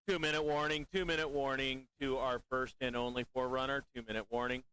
2-minute warning, 2-minute warning to our first and only forerunner, 2-minute warning.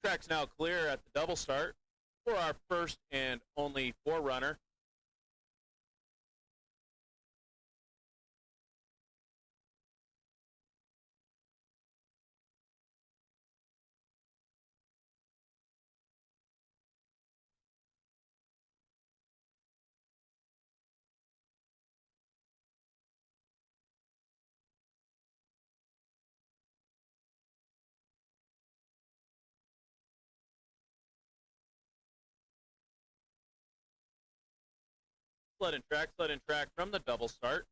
Track's now clear at the double start for our first and only forerunner. Sled and track from the double start.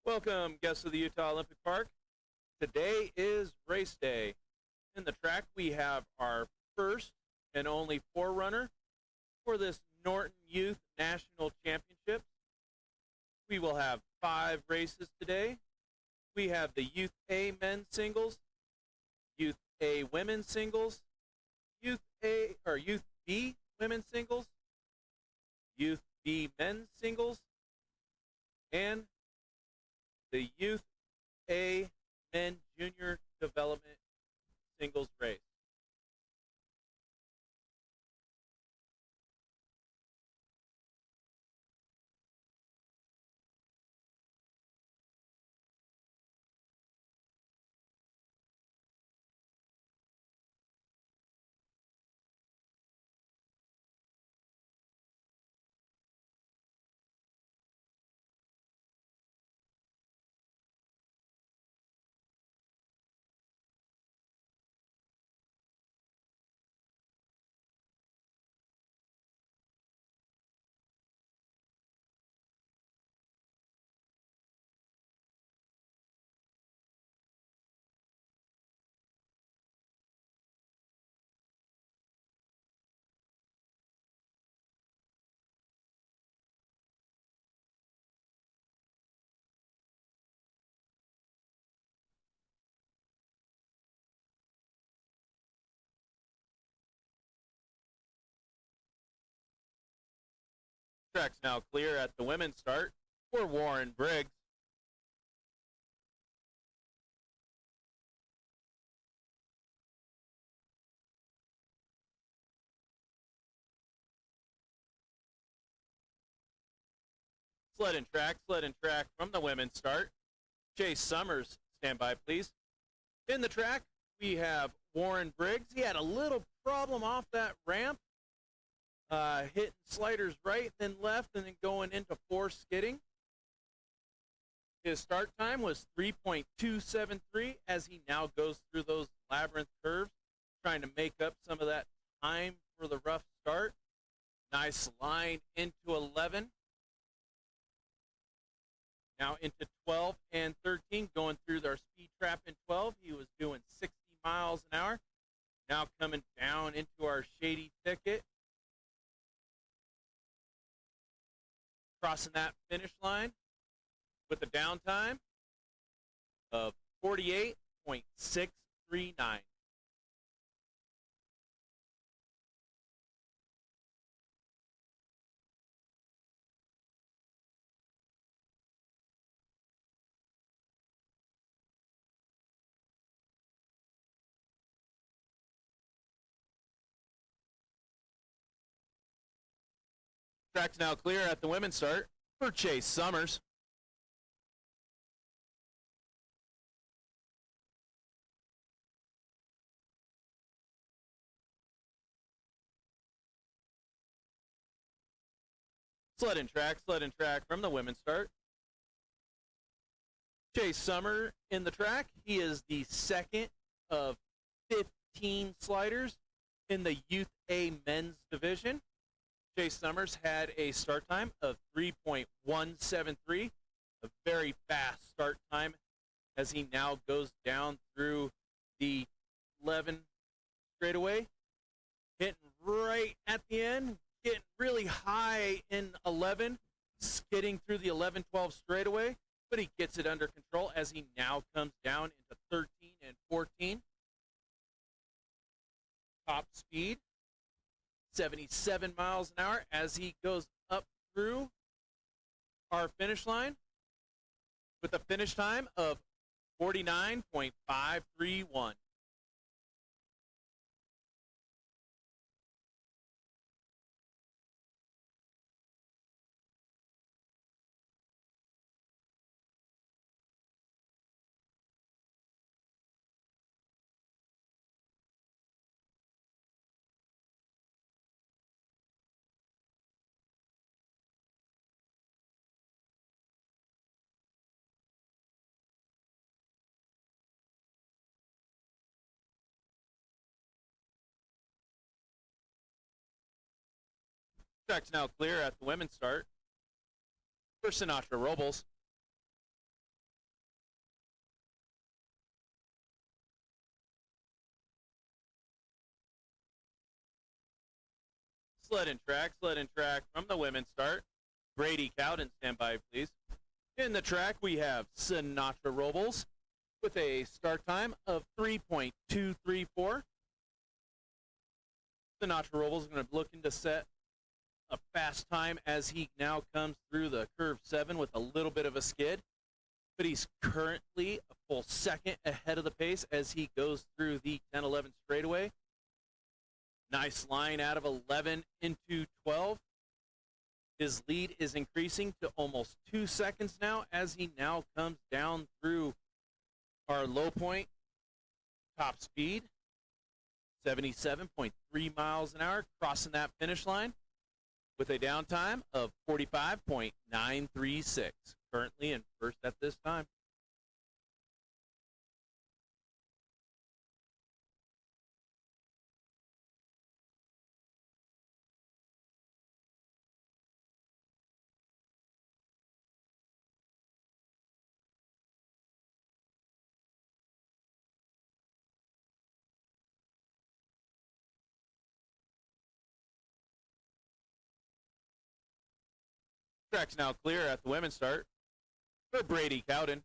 Welcome, guests of the Utah Olympic Park. Today is race day. In the track, we have our first and only forerunner for this Norton Youth National Championship. We will have 5 races today. We have the Youth A men's singles, Youth A women's singles, Youth B women's singles, Youth B men's singles, and the Youth A men junior development singles race. Track's now clear at the women's start for Warren Briggs. Sled and track from the women's start. Chase Summers, stand by, please. In the track, we have Warren Briggs. He had a little problem off that ramp, hitting sliders right, then left, and then going into four skidding. His start time was 3.273 as he now goes through those labyrinth curves, trying to make up some of that time for the rough start. Nice line into 11. Now into 12 and 13, going through their speed trap in 12. He was doing 60 miles an hour. Now coming down into our shady thicket. Crossing that finish line with a downtime of 48.639. Track's now clear at the women's start for Chase Summers. Sled and track from the women's start. Chase Summer in the track. He is the second of 15 sliders in the Youth A men's division. Chase Summers had a start time of 3.173, a very fast start time as he now goes down through the 11 straightaway, hitting right at the end, getting really high in 11, skidding through the 11-12 straightaway, but he gets it under control as he now comes down into 13 and 14. Top speed, 77 miles an hour as he goes up through our finish line with a finish time of 49.531. Track's now clear at the women's start for Sinatra Robles. Sled and track from the women's start. Brady Cowden, stand by, please. In the track, we have Sinatra Robles with a start time of 3.234. Sinatra Robles is going to looking to set a fast time as he now comes through the curve 7 with a little bit of a skid, but he's currently a full second ahead of the pace as he goes through the 10-11 straightaway. Nice line out of 11 into 12. His lead is increasing to almost 2 seconds now as he now comes down through our low point. Top speed, 77.3 miles an hour, crossing that finish line with a downtime of 45.936. Currently in first at this time. Track's now clear at the women's start for Brady Cowden.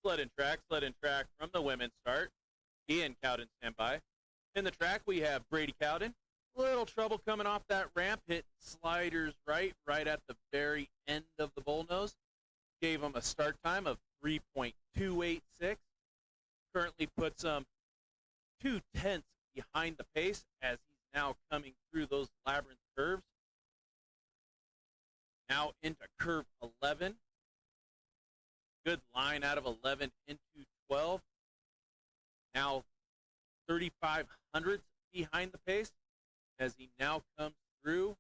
Sled and track from the women's start. Ian Cowden stand by. In the track, we have Brady Cowden. Little trouble coming off that ramp, hitting sliders right at the very end of the bullnose. Gave him a start time of 3.286. Currently puts him 0.2 behind the pace as he's now coming through those labyrinth curves. Now into curve 11. Good line out of 11 into 12. Now 35 hundredths behind the pace as he now comes through.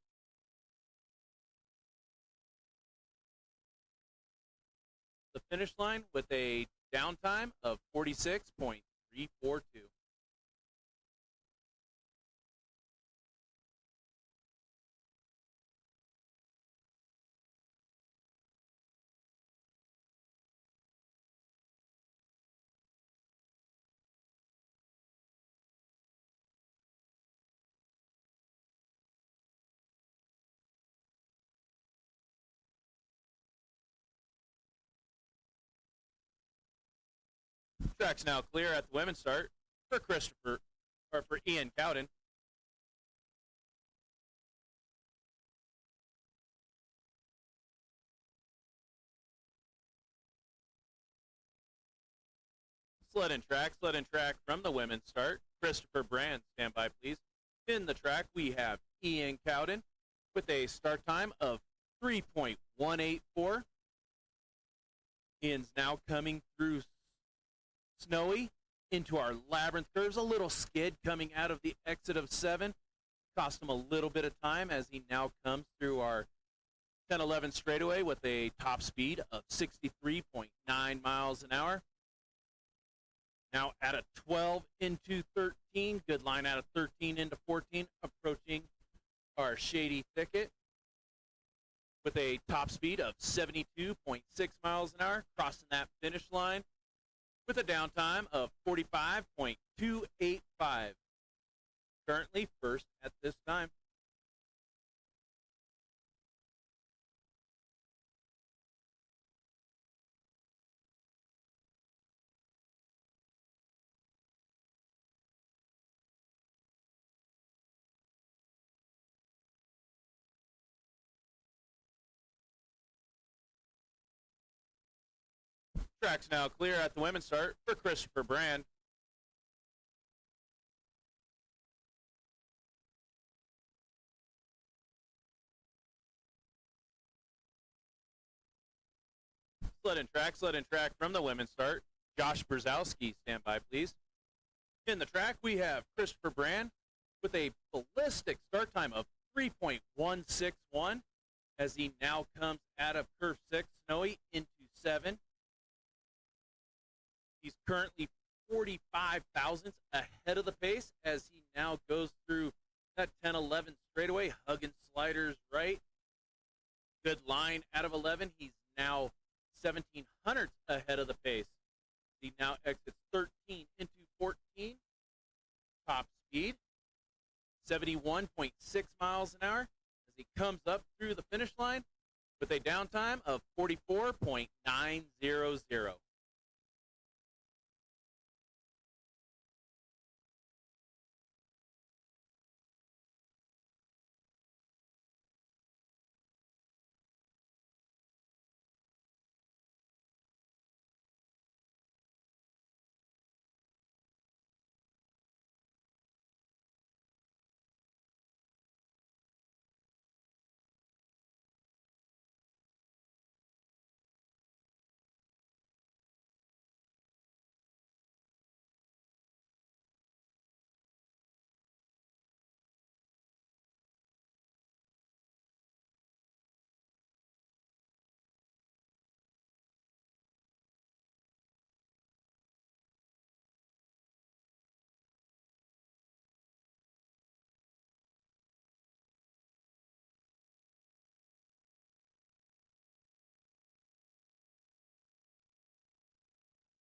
The finish line with a downtime of 46.342. Track's now clear at the women's start for Ian Cowden. Sled and track from the women's start. Christopher Brand, stand by please. In the track, we have Ian Cowden with a start time of 3.184. Ian's now coming through snowy into our labyrinth curves. A little skid coming out of the exit of 7. Cost him a little bit of time as he now comes through our 10-11 straightaway with a top speed of 63.9 miles an hour. Now at a 12 into 13. Good line out of 13 into 14. Approaching our shady thicket with a top speed of 72.6 miles an hour. Crossing that finish line with a downtime of 45.285. Currently first at this time. Track's now clear at the women's start for Christopher Brand. Sled and track from the women's start. Josh Brzezowski, stand by please. In the track, we have Christopher Brand with a ballistic start time of 3.161 as he now comes out of curve 6, snowy, into 7. He's currently 45 thousandths ahead of the pace as he now goes through that 10-11 straightaway, hugging sliders right. Good line out of 11. He's now 17 hundredths ahead of the pace. He now exits 13 into 14. Top speed, 71.6 miles an hour as he comes up through the finish line with a downtime of 44.900.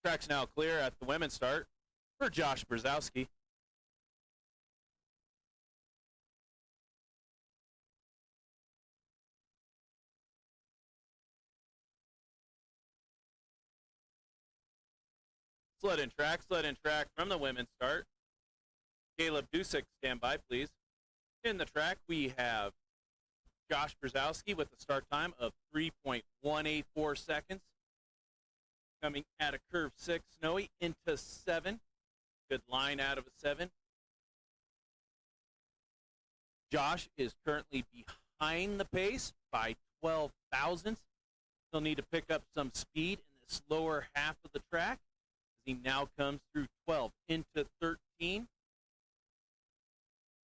Track's now clear at the women's start for Josh Brzezowski. Sled and track from the women's start. Caleb Dusick, stand by, please. In the track, we have Josh Brzezowski with a start time of 3.184 seconds. Coming out of curve 6, Snowy into 7. Good line out of a 7. Josh is currently behind the pace by 12 thousandths. He'll need to pick up some speed in this lower half of the track as he now comes through 12 into 13.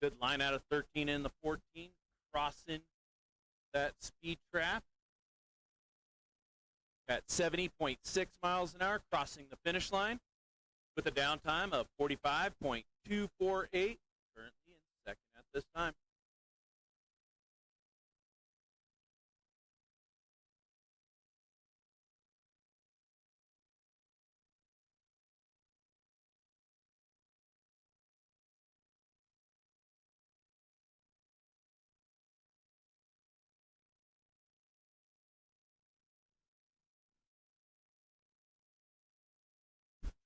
Good line out of 13 in the 14, crossing that speed trap. At 70.6 miles an hour, crossing the finish line with a downtime of 45.248. Currently in second at this time.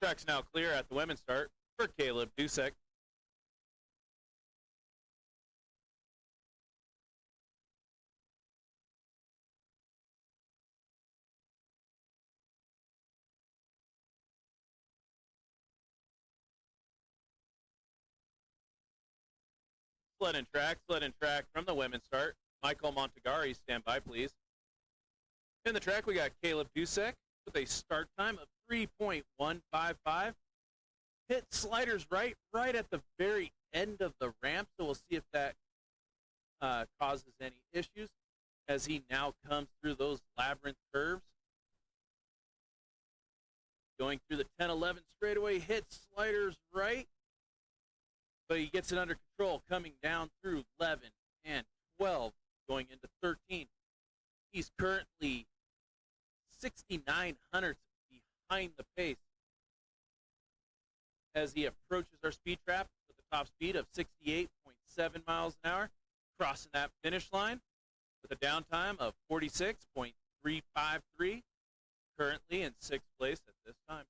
Track's now clear at the women's start for Caleb Dusick. Sled and track from the women's start. Michael Montegari, stand by, please. In the track, we got Caleb Dusick with a start time of 3.155. Hit sliders right at the very end of the ramp, so we'll see if that causes any issues as he now comes through those labyrinth curves. Going through the 10-11 straightaway, hits sliders right, but he gets it under control, coming down through 11 and 12, going into 13. He's currently 69 hundredths behind the pace as he approaches our speed trap with a top speed of 68.7 miles an hour, crossing that finish line with a downtime of 46.353, currently in 6th place at this time.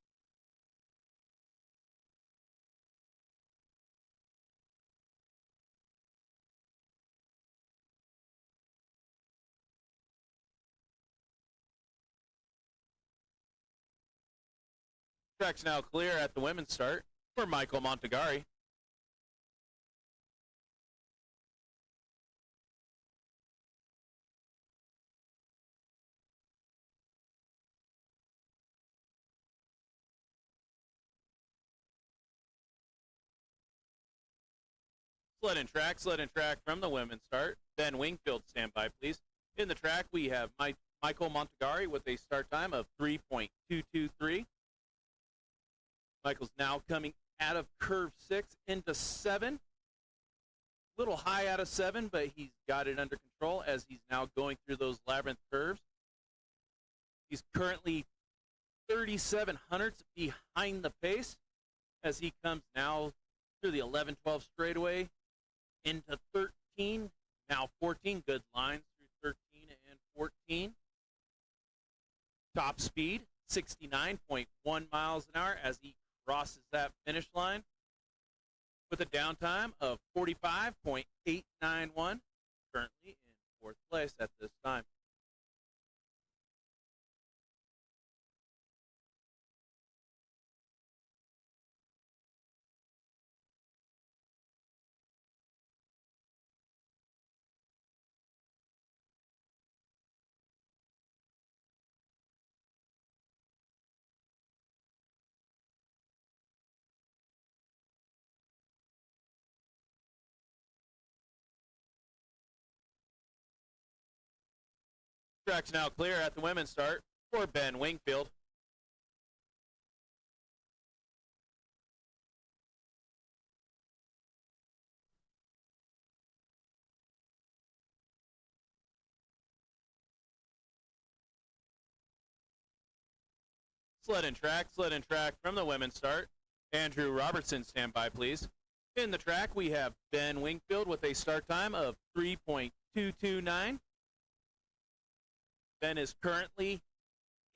Track's now clear at the women's start for Michael Montegari. Sled and track from the women's start. Ben Wingfield, stand by, please. In the track, we have Michael Montegari with a start time of 3.223. Michael's now coming out of curve 6 into 7. Little high out of 7, but he's got it under control as he's now going through those labyrinth curves. He's currently 37 hundredths behind the pace as he comes now through the 11-12 straightaway into 13, now 14. Good lines through 13 and 14. Top speed, 69.1 miles an hour as he crosses that finish line with a downtime of 45.891, currently in 4th place at this time. Track's now clear at the women's start for Ben Wingfield. Sled and track from the women's start. Andrew Robertson, stand by, please. In the track, we have Ben Wingfield with a start time of 3.229. Ben is currently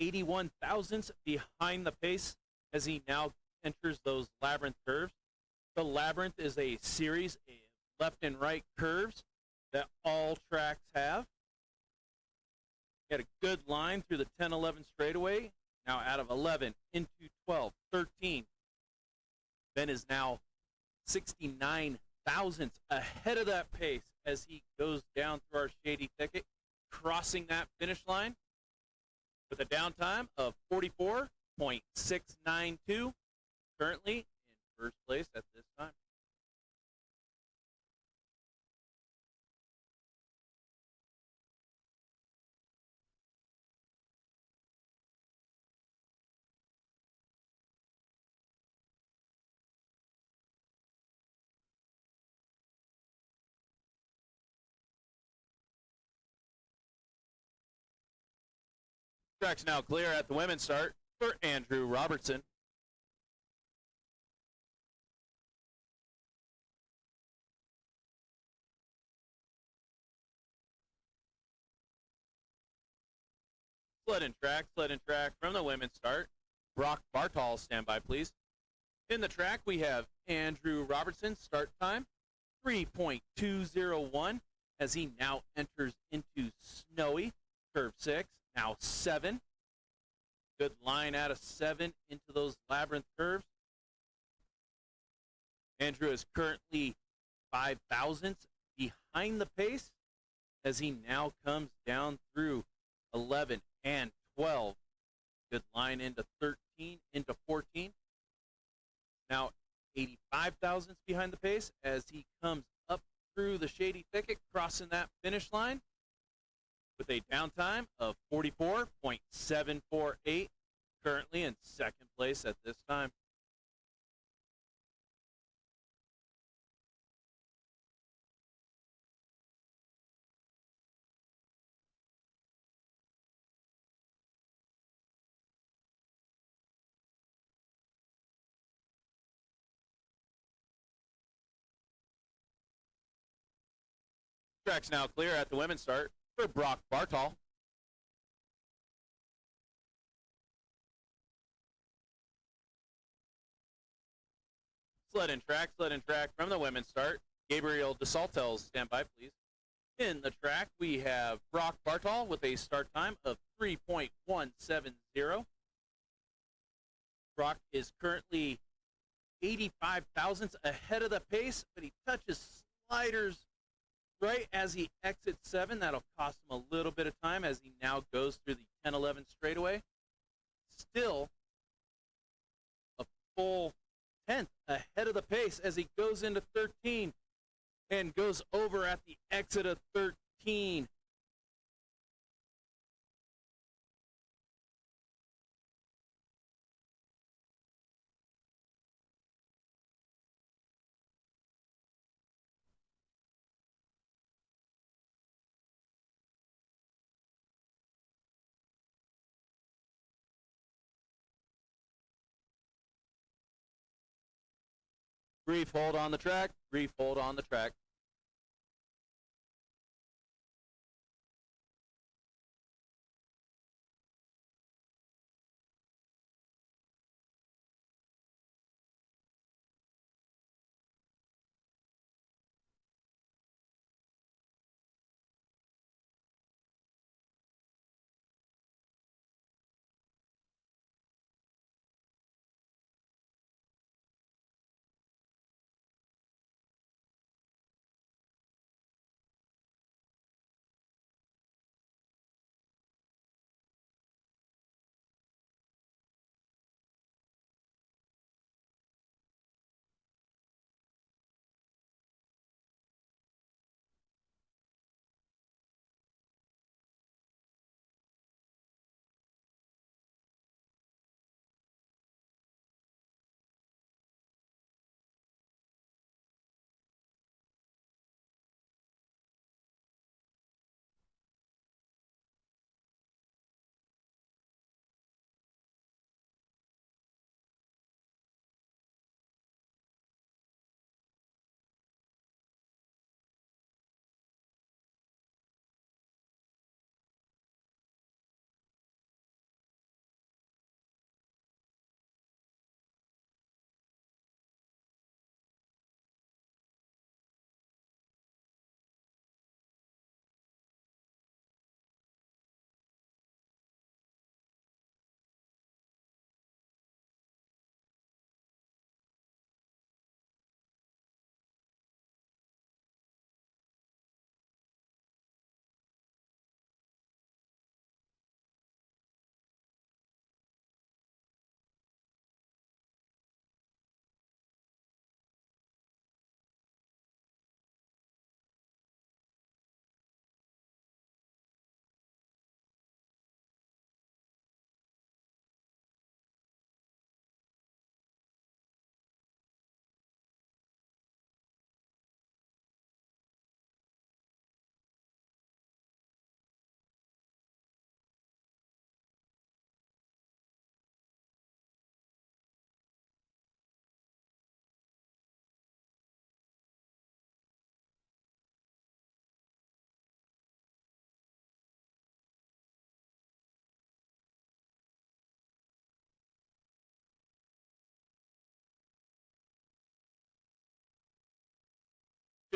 81 thousandths behind the pace as he now enters those labyrinth curves. The labyrinth is a series of left and right curves that all tracks have. Got a good line through the 10-11 straightaway. Now out of 11 into 12, 13. Ben is now 69 thousandths ahead of that pace as he goes down through our shady thicket, crossing that finish line with a downtime of 44.692. Currently in first place at this time. Track's now clear at the women's start for Andrew Robertson. Sled and track from the women's start. Brock Bartol, stand by, please. In the track, we have Andrew Robertson, start time, 3.201, as he now enters into Snowy, curve 6, now 7. Good line out of 7 into those labyrinth curves. Andrew is currently 5 thousandths behind the pace as he now comes down through 11 and 12. Good line into 13, into 14. Now 85 thousandths behind the pace as he comes up through the shady thicket, crossing that finish line with a downtime of 44.748, currently in second place at this time. Track's now clear at the women's start for Brock Bartol. Sled and track from the women's start. Gabriel DeSaltels, stand by, please. In the track, we have Brock Bartol with a start time of 3.170. Brock is currently 85 thousandths ahead of the pace, but he touches sliders right as he exits 7. That'll cost him a little bit of time as he now goes through the 10-11 straightaway. Still a full 10th ahead of the pace as he goes into 13 and goes over at the exit of 13. Brief hold on the track. Brief hold on the track.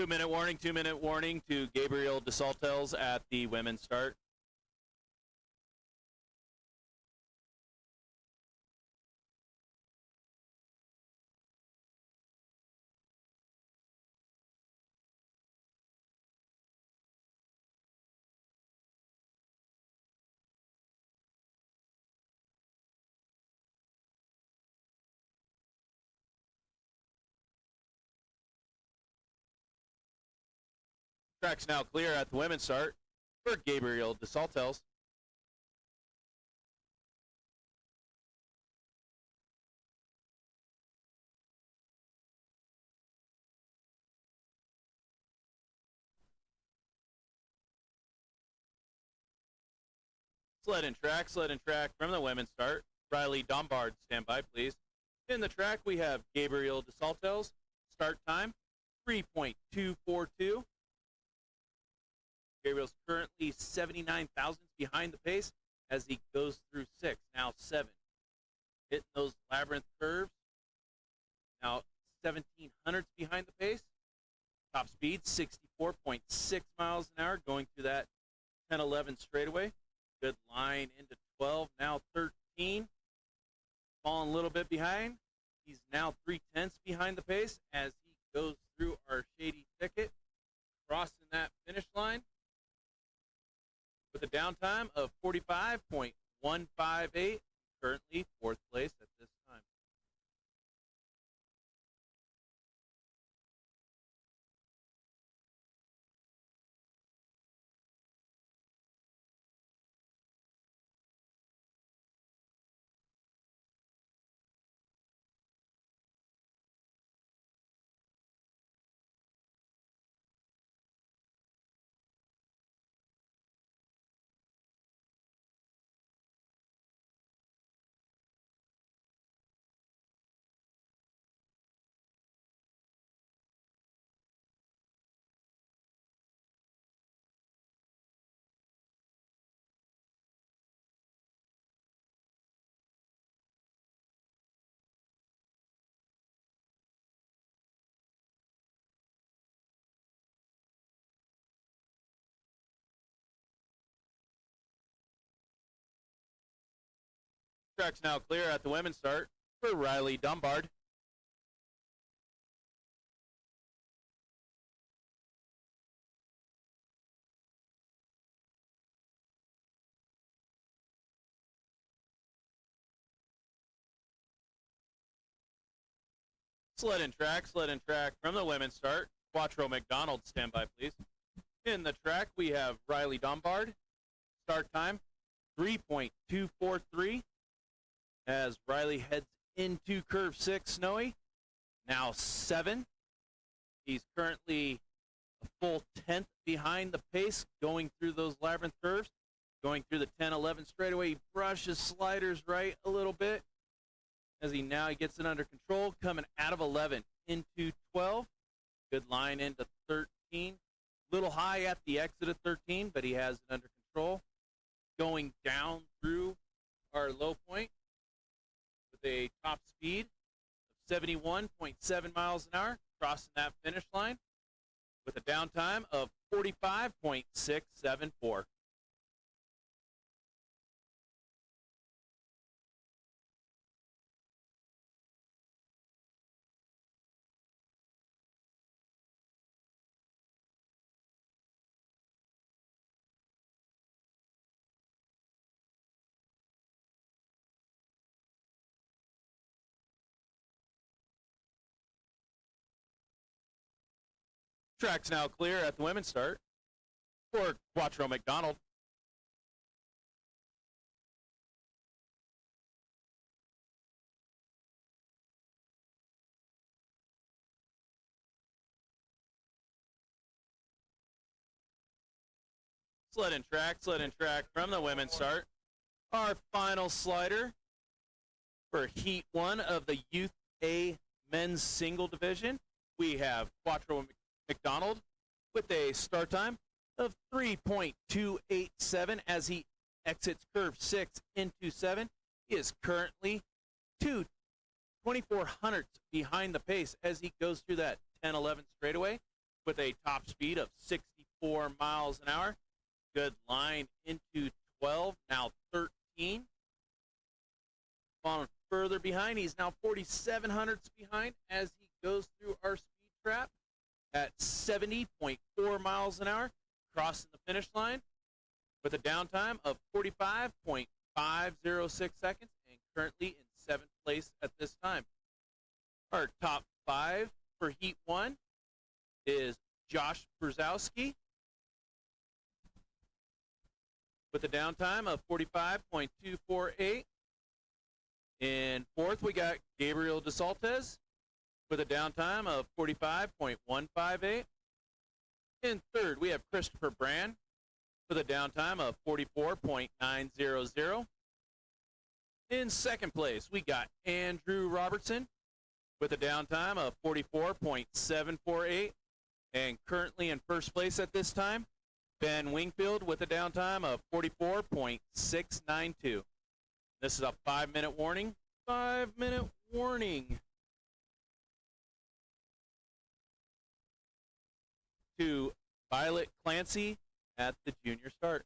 2-minute warning, 2-minute warning to Gabriel DeSaltels at the women's start. Track's now clear at the women's start for Gabriel DeSaltels. Sled and track from the women's start. Riley Dombard, stand by, please. In the track, we have Gabriel DeSaltels. Start time, 3.242. Gabriel's currently 79 thousandths behind the pace as he goes through 6, now 7. Hitting those labyrinth curves. Now 1700ths behind the pace. Top speed, 64.6 miles an hour, going through that 10-11 straightaway. Good line into 12, now 13. Falling a little bit behind. He's now 3/10 behind the pace as he goes through our shady thicket, crossing that finish line with a downtime of 45.158, currently 4th place at this time. Track's now clear at the women's start for Riley Dombard. Sled and track from the women's start. Quattro McDonald, stand by, please. In the track, we have Riley Dombard. Start time, 3.243. As Riley heads into curve 6, Snowy. Now 7. He's currently a full 10th behind the pace, going through those labyrinth curves. Going through the 10-11 straightaway, he brushes sliders right a little bit. As he gets it under control, coming out of 11 into 12. Good line into 13. Little high at the exit of 13, but he has it under control. Going down through our low point with a top speed of 71.7 miles an hour, crossing that finish line with a downtime of 45.674. Track's now clear at the women's start for Quattro McDonald. Sled and track from the women's start. Our final slider for Heat 1 of the Youth A men's single division. We have Quattro McDonald with a start time of 3.287 as he exits curve 6 into 7. He is currently 24 hundredths behind the pace as he goes through that 10-11 straightaway. with a top speed of 64 miles an hour. Good line into 12, now 13. Falling further behind, he's now 4,700 hundredths behind as he goes through our speed trap at 70.4 miles an hour, crossing the finish line with a downtime of 45.506 seconds and currently in 7th place at this time. Our top 5 for Heat 1 is Josh Brzezowski with a downtime of 45.248. In 4th, we got Gabriel DeSaltes with a downtime of 45.158. In 3rd, we have Christopher Brand with a downtime of 44.900. In 2nd place, we got Andrew Robertson with a downtime of 44.748. And currently in 1st place at this time, Ben Wingfield with a downtime of 44.692. This is a 5-minute warning. 5-minute warning. To Violet Clancy at the junior start.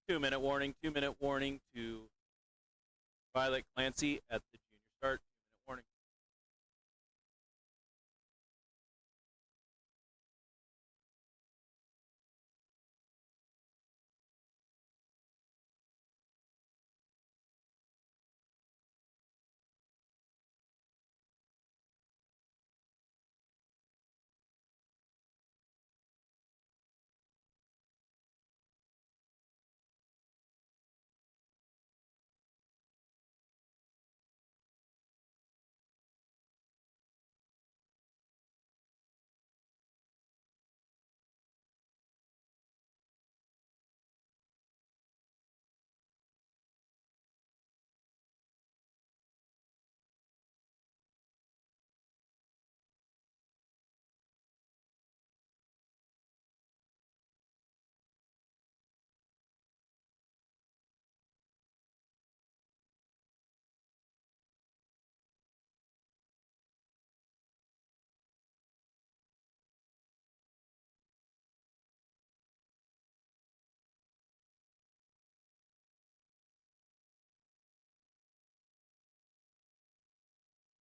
Two-minute warning to Violet Clancy at the junior start. 2-minute warning.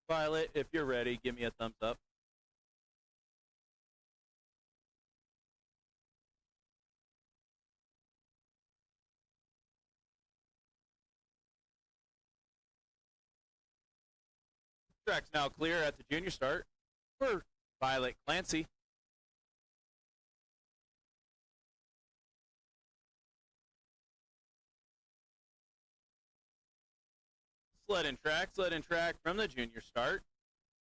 Violet, if you're ready, give me a thumbs up. Track's now clear at the junior start for Violet Clancy. Sled and track from the junior start.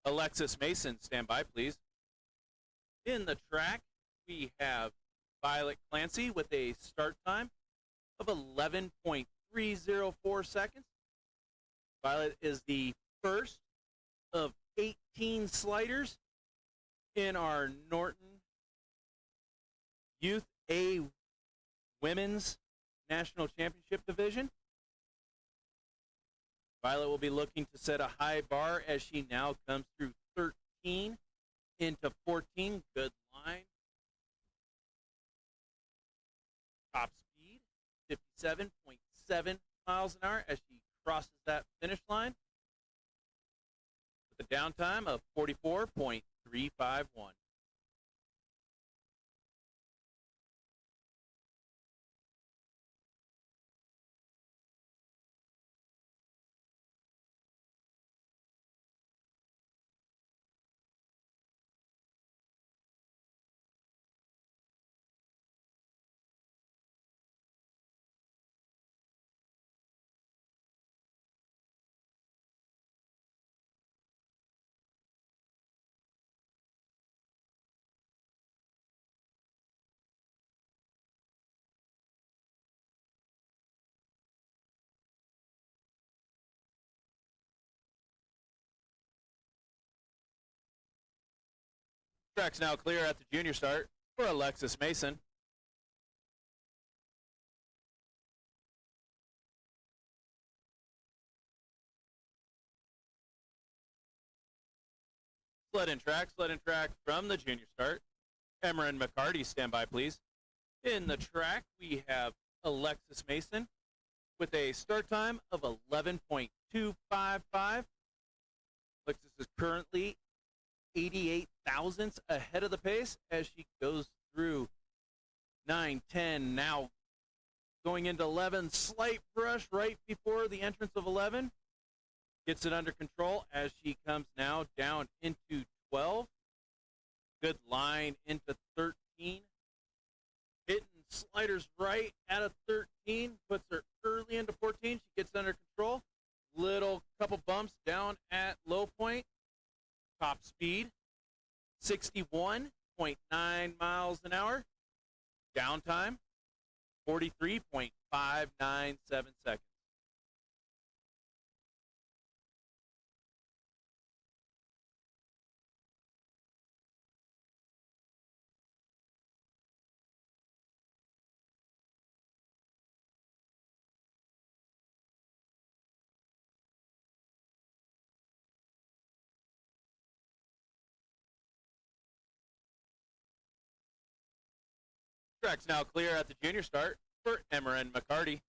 Alexis Mason, stand by, please. In the track, we have Violet Clancy with a start time of 11.304 seconds. Violet is the first of 18 sliders in our Norton Youth A Women's National Championship Division. Violet will be looking to set a high bar as she now comes through 13 into 14. Good line. Top speed, 57.7 miles an hour as she crosses that finish line with a downtime of 44.351. Track's now clear at the junior start for Alexis Mason. Sled and track from the junior start. Emma and McCarty, stand by, please. In the track, we have Alexis Mason with a start time of 11.255. Alexis is currently 88 thousandths ahead of the pace as she goes through 9, 10, now going into 11. Slight brush right before the entrance of 11. Gets it under control as she comes now down into 12. Good line into 13. Hitting sliders right at a 13. Puts her early into 14. She gets under control. Little couple bumps down at low point. Top speed, 61.9 miles an hour. Downtime, 43.597 seconds. Track's now clear at the junior start for Emma and McCarty.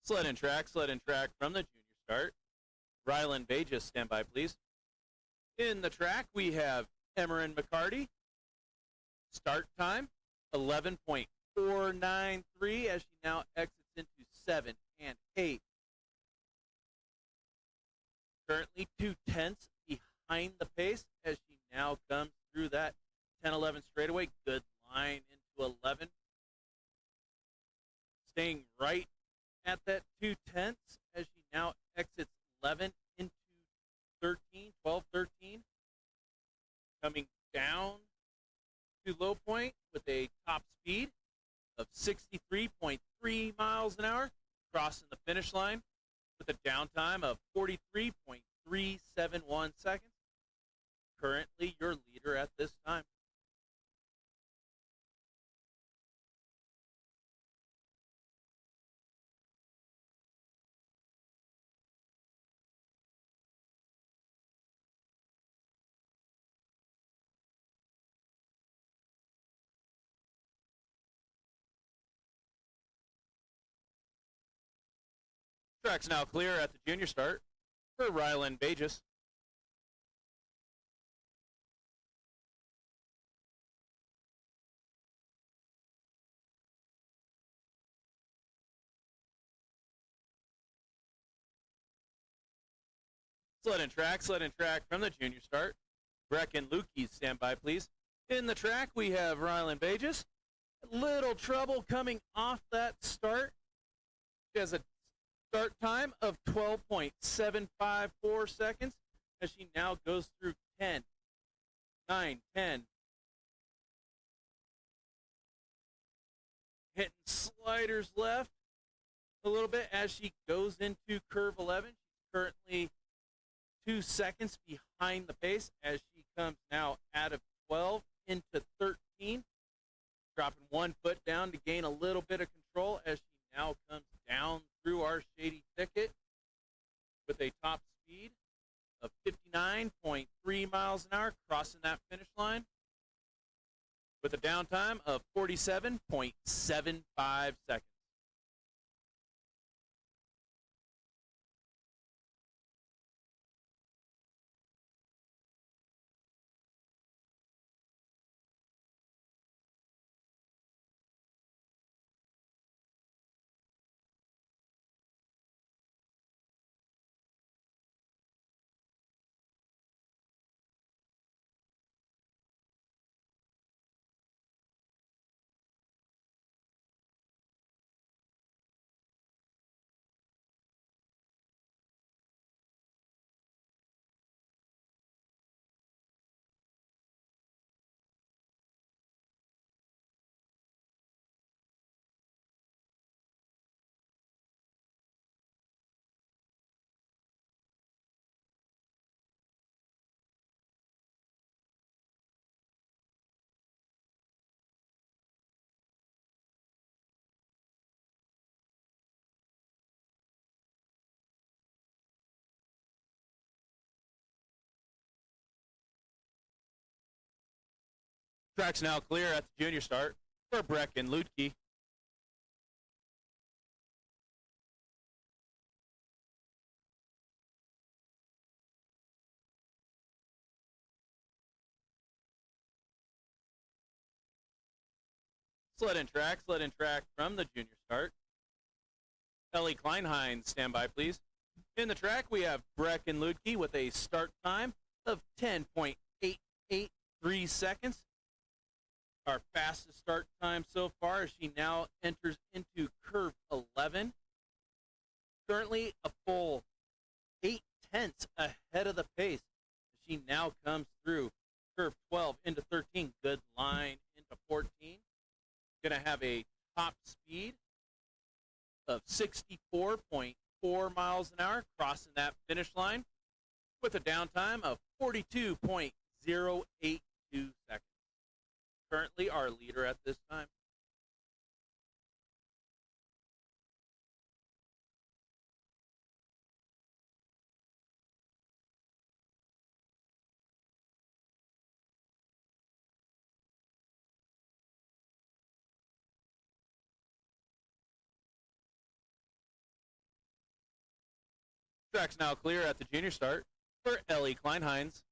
Sled and track from the junior start. Rylan Bajas, stand by, please. In the track, we have Emma and McCarty. Start time, 11.493 as she now exits into 7 and 8. Currently 2/10 behind the pace as she now comes through that 10-11 straightaway. Good line into 11. Staying right at that 2/10 as she now exits 11 into 13, 12, 13. Coming down to low point with a top speed of 63.3 miles an hour. Crossing the finish line with a downtime of 43.371 seconds. Currently your leader at this time. Track's now clear at the junior start for Rylan Bages. Sled and track from the junior start. Breck and Lukey, stand by, please. In the track, we have Rylan Bages. Little trouble coming off that start. She has a start time of 12.754 seconds as she now goes through 10, 9, 10. Hitting sliders left a little bit as she goes into curve 11. She's currently 2 seconds behind the pace as she comes now out of 12 into 13. Dropping 1 foot down to gain a little bit of control as she now comes down through our shady thicket with a top speed of 59.3 miles an hour, crossing that finish line with a downtime of 47.75 seconds. Track's now clear at the junior start for Breck and Lutke. Sled and track from the junior start. Ellie Kleinhines, stand by, please. In the track, we have Breck and Lutke with a start time of 10.883 seconds. Our fastest start time so far as she now enters into curve 11. Currently a full 8 tenths ahead of the pace. She now comes through curve 12 into 13. Good line into 14. Going to have a top speed of 64.4 miles an hour, crossing that finish line with a downtime of 42.082 seconds. Currently our leader at this time. Track's now clear at the junior start for Ellie Kleinhines.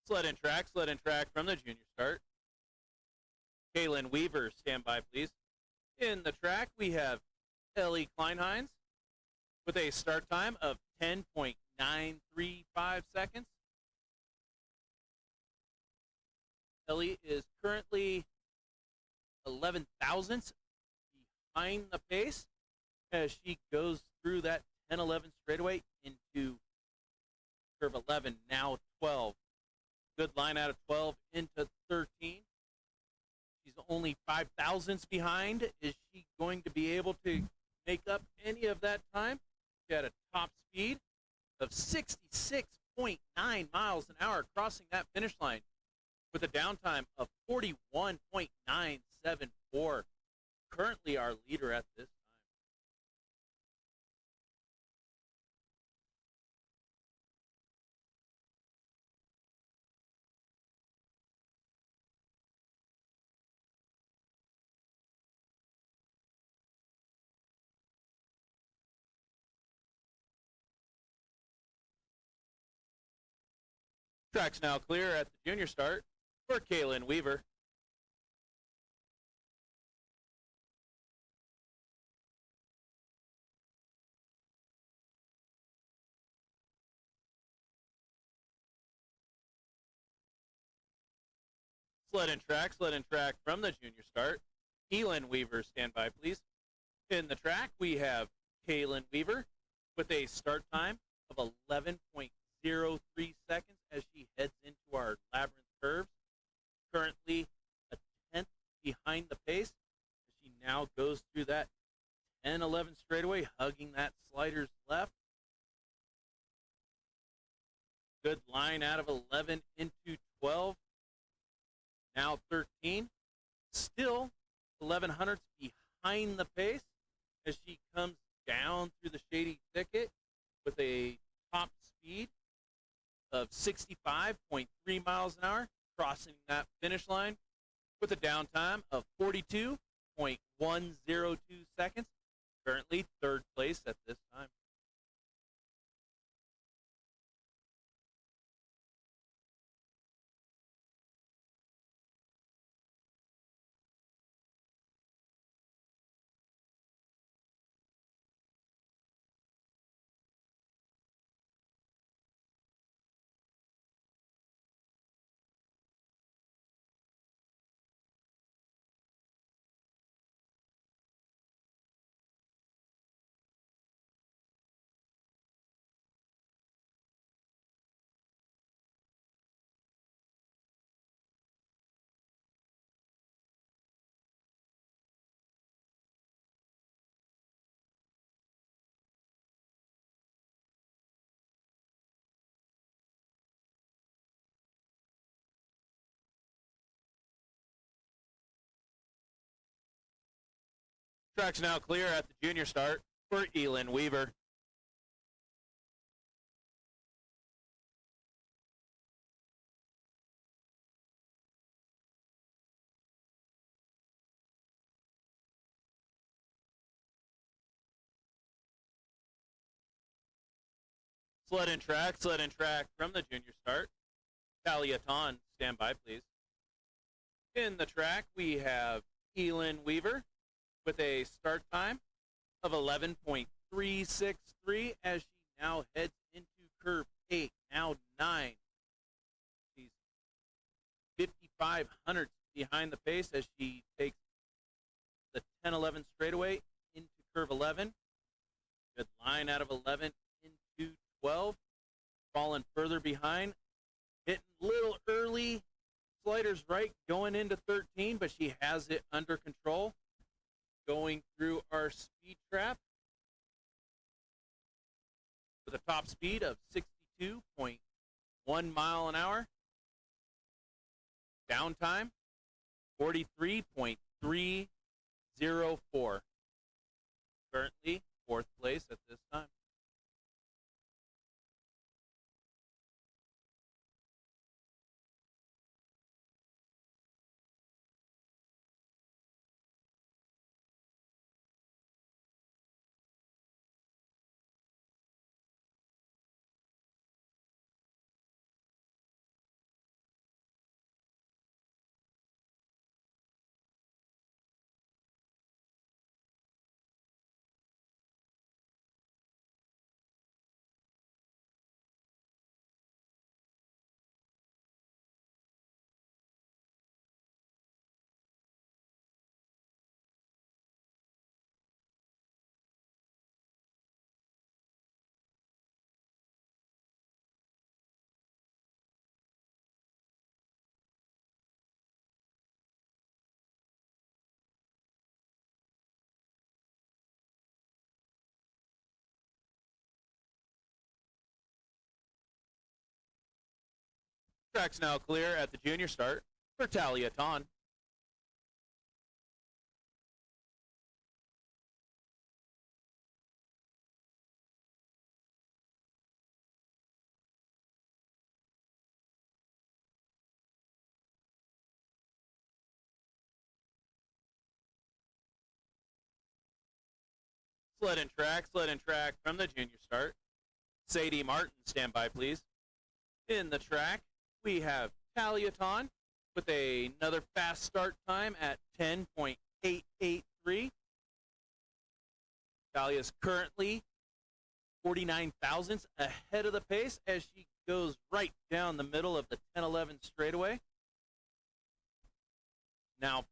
Sled and track from the junior start. Kaylin Weaver, stand by, please. In the track, we have Ellie Kleinhines with a start time of 10.935 seconds. Ellie is currently 11 thousandths behind the pace as she goes through that 10-11 straightaway into curve 11, now 12. Good line out of 12 into 13. She's only 5 thousandths behind. Is she going to be able to make up any of that time? She had a top speed of 66.9 miles an hour crossing that finish line with a downtime of 41.974. Currently our leader at this time. Track's now clear at the junior start for Kaylin Weaver. Sled and track from the junior start. Elin Weaver, stand by, please. In the track, we have Kaylin Weaver with a start time of 11.03 seconds as she heads into our labyrinth curves. Currently a tenth behind the pace as she now goes through that 10-11 straightaway, hugging that slider's left. Good line out of 11 into 12. Now 13. Still 1100ths behind the pace as she comes down through the shady thicket with a top speed of 65.3 miles an hour, crossing that finish line with a downtime of 42.102 seconds. Currently third place at this time. Track's now clear at the junior start for Elin Weaver. Sled and track from the junior start. Talia Ton, stand by, please. In the track, we have Elin Weaver with a start time of 11.363 as she now heads into curve 8, now 9. She's 5,500 behind the pace as she takes the 10-11 straightaway into curve 11. Good line out of 11 into 12. Falling further behind. Hitting a little early. Sliders right going into 13, but she has it under control. Going through our speed trap with a top speed of 62.1 mile an hour. Downtime 43.304. Currently fourth place at this time. Track's now clear at the junior start for Talia Ton. Sled and track from the junior start. Sadie Martin, stand by, please. In the track, we have Talia Ton with another fast start time at 10.883. Talia is currently 49 thousandths ahead of the pace as she goes right down the middle of the 10-11 straightaway. Now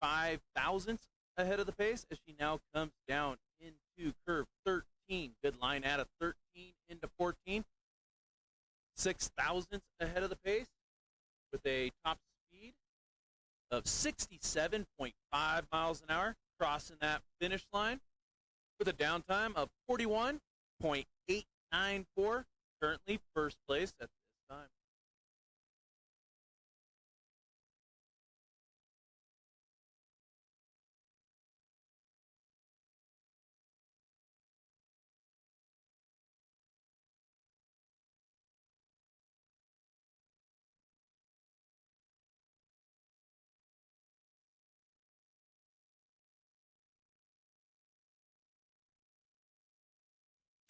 5 thousandths ahead of the pace as she now comes down into curve 13. Good line out of 13 into 14. 6 thousandths ahead of the pace with a top speed of 67.5 miles an hour, crossing that finish line with a downtime of 41.894. Currently first place at this time.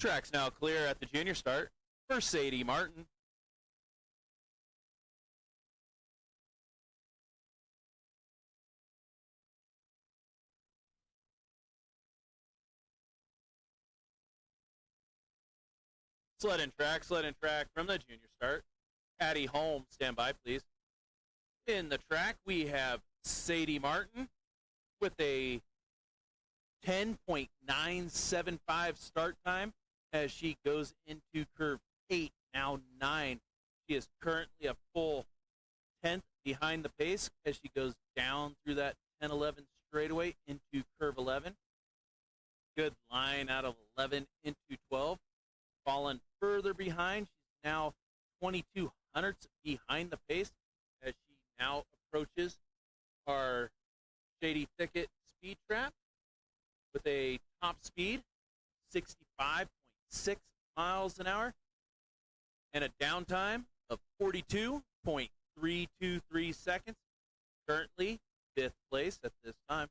Track's now clear at the junior start for Sadie Martin. Sled and track from the junior start. Addie Holmes, stand by, please. In the track, we have Sadie Martin with a 10.975 start time as she goes into curve 8, now 9. She is currently a full 10th behind the pace as she goes down through that 10-11 straightaway into curve 11. Good line out of 11 into 12. Fallen further behind. She's now 22 hundredths behind the pace as she now approaches our Shady Thicket speed trap with a top speed 65.6 miles an hour and a downtime of 42.323 seconds. Currently 5th place at this time.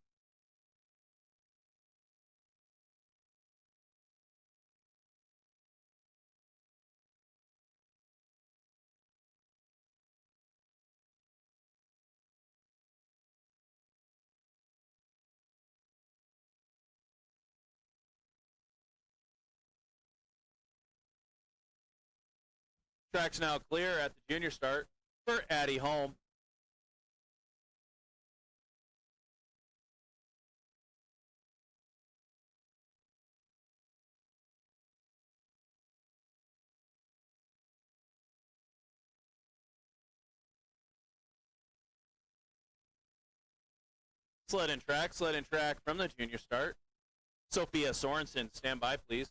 Track's now clear at the junior start for Addie Holm. Sled and track from the junior start. Sophia Sorensen, stand by, please.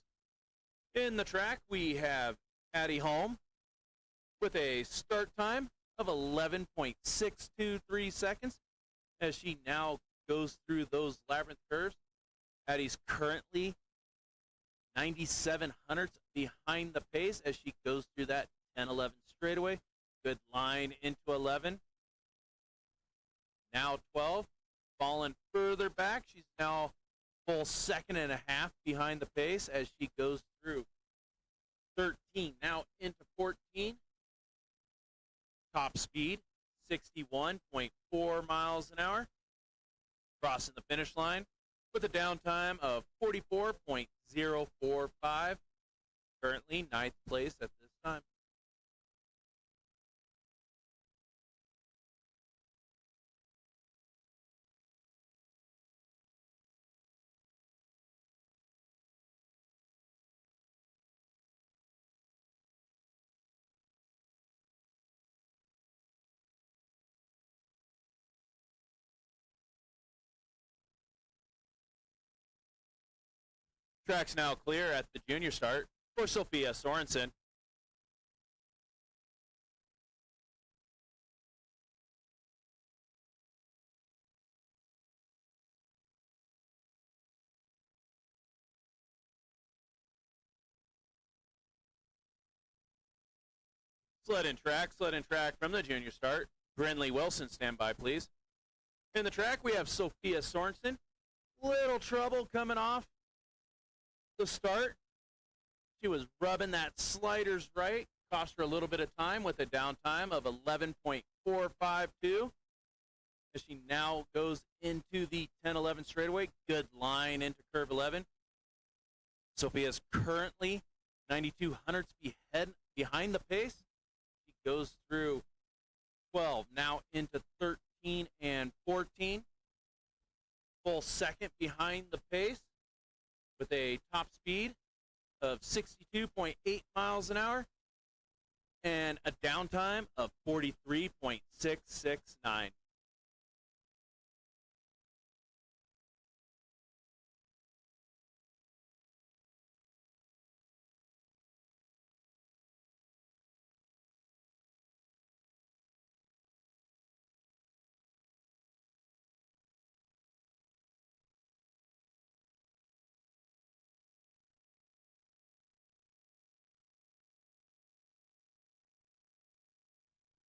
In the track, we have Addie Holm with a start time of 11.623 seconds as she now goes through those labyrinth curves. Addie's currently 97 hundredths behind the pace as she goes through that 10-11 straightaway. Good line into 11. Now 12. Fallen further back. She's now full second and a half behind the pace as she goes through 13. Now into 14. Top speed, 61.4 miles an hour. Crossing the finish line with a downtime of 44.045. Currently 9th place at this time. Track's now clear at the junior start for Sophia Sorensen. Sled and track from the junior start. Brinley Wilson, stand by, please. In the track, we have Sophia Sorensen. Little trouble coming off the start. She was rubbing that sliders right. Cost her a little bit of time with a downtime of 11.452. As she now goes into the 10-11 straightaway. Good line into curve 11. Sophia's currently 92 hundredths behind the pace. She goes through 12, now into 13 and 14. Full second behind the pace with a top speed of 62.8 miles an hour and a downtime of 43.669.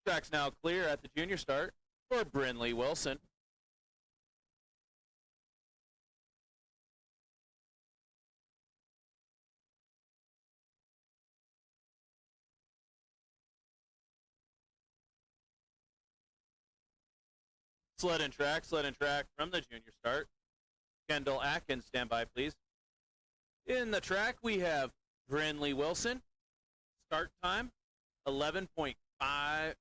Track's now clear at the junior start for Brinley Wilson. Sled and track from the junior start. Kendall Atkins, stand by, please. In the track, we have Brinley Wilson. Start time, 11.510.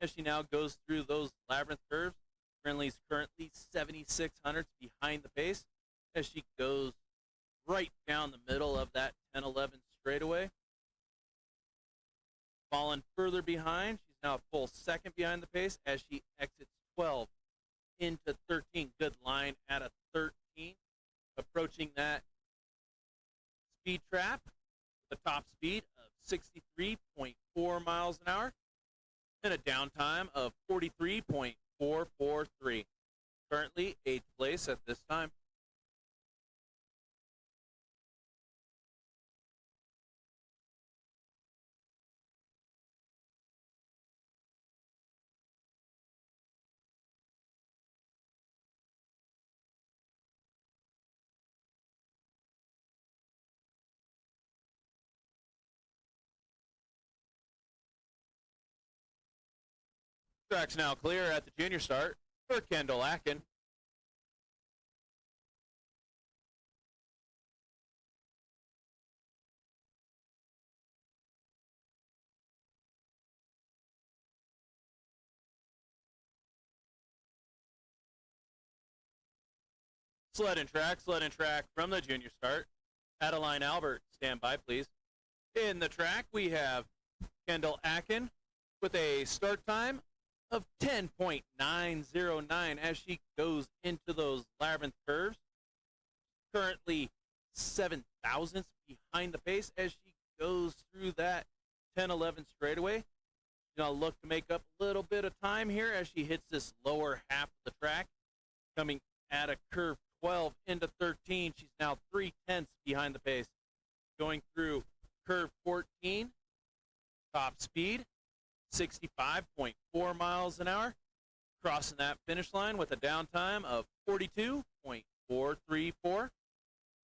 As she now goes through those labyrinth curves. Brinley's currently 7,600 hundredths behind the pace as she goes right down the middle of that 10-11 straightaway. Falling further behind, she's now a full second behind the pace as she exits 12 into 13. Good line at a 13. Approaching that speed trap with a top speed of 63.4 miles an hour and a downtime of 43.443. Currently 8th place at this time. Track's now clear at the junior start for Kendall Atkins. Sled and track from the junior start. Adeline Albert, stand by, please. In the track, we have Kendall Atkins with a start time of 10.909 as she goes into those labyrinth curves. Currently 7 thousandths behind the pace as she goes through that 10-11 straightaway. Gonna look to make up a little bit of time here as she hits this lower half of the track. Coming at a curve 12 into 13. She's now 3/10 behind the pace. Going through curve 14. Top speed, 65.4 miles an hour. Crossing that finish line with a downtime of 42.434.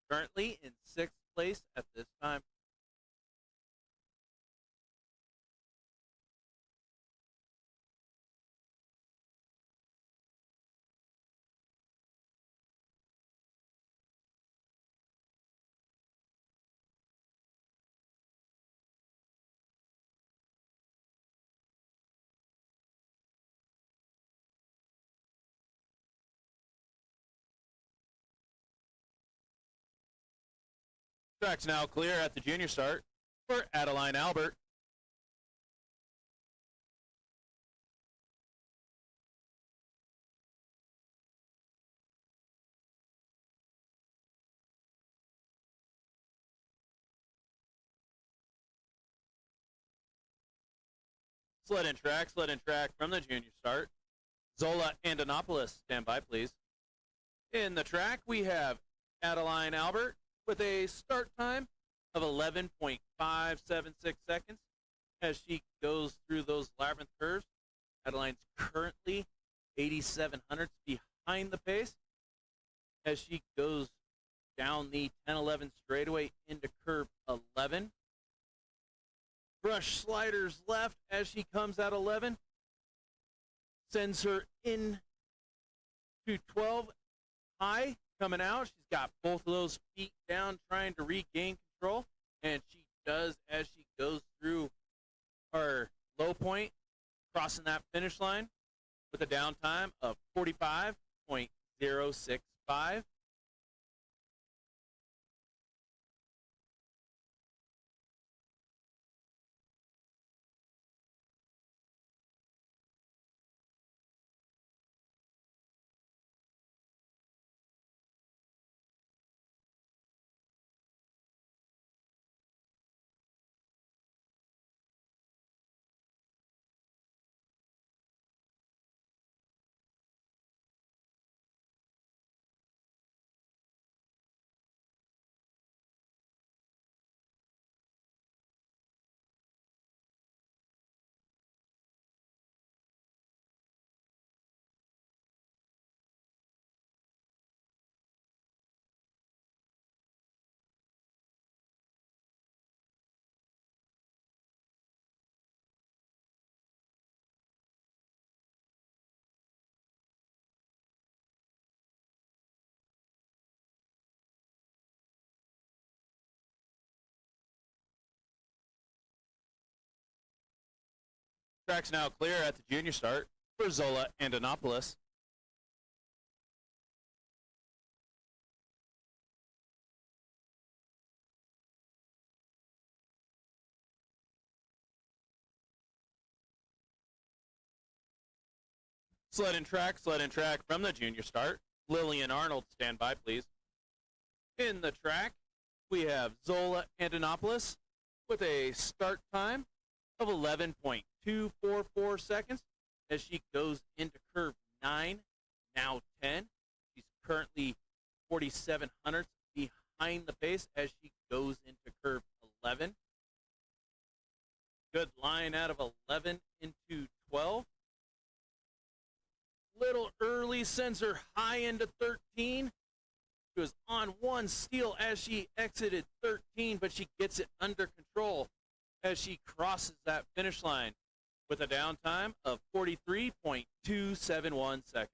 Currently in 6th place at this time. Track's now clear at the junior start for Adeline Albert. Sled and track from the junior start. Zola Antonopoulos, stand by, please. In the track, we have Adeline Albert with a start time of 11.576 seconds as she goes through those labyrinth curves. Adeline's currently 87 hundredths behind the pace as she goes down the 10-11 straightaway into curve 11. Brush sliders left as she comes at 11. Sends her in to 12 high coming out. She's got both of those feet down trying to regain control. And she does as she goes through her low point, crossing that finish line with a downtime of 45.065. Track's now clear at the junior start for Zola Antonopoulos. Sled and track from the junior start. Lillian Arnold, stand by, please. In the track, we have Zola Antonopoulos with a start time of 11.244 seconds as she goes into curve 9, now 10. She's currently 47 hundredths behind the pace as she goes into curve 11. Good line out of 11 into 12. Little early sends her high into 13. She was on one steal as she exited 13, but she gets it under control as she crosses that finish line with a downtime of 43.271 seconds.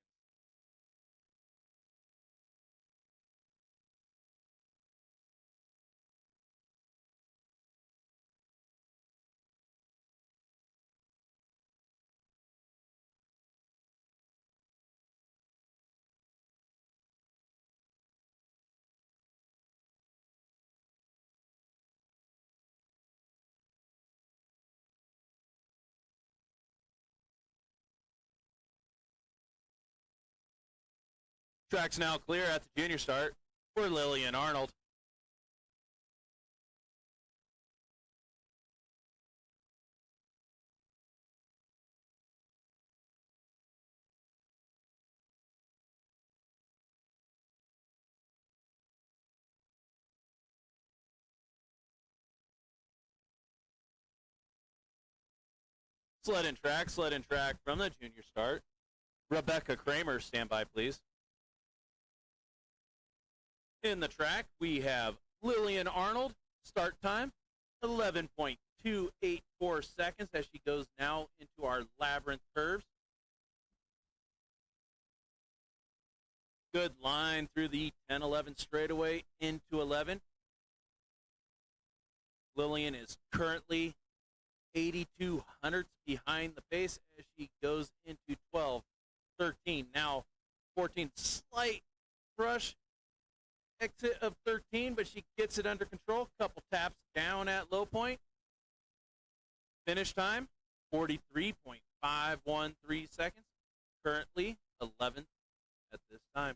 Track's now clear at the junior start for Lillian Arnold. Sled and track from the junior start. Rebecca Kramer, stand by, please. In the track, we have Lillian Arnold, start time, 11.284 seconds as she goes now into our labyrinth curves. Good line through the 10-11 straightaway into 11. Lillian is currently 82 hundredths behind the pace as she goes into 12, 13, now 14. Slight rush exit of 13, but she gets it under control. Couple taps down at low point. Finish time, 43.513 seconds. Currently 11th at this time.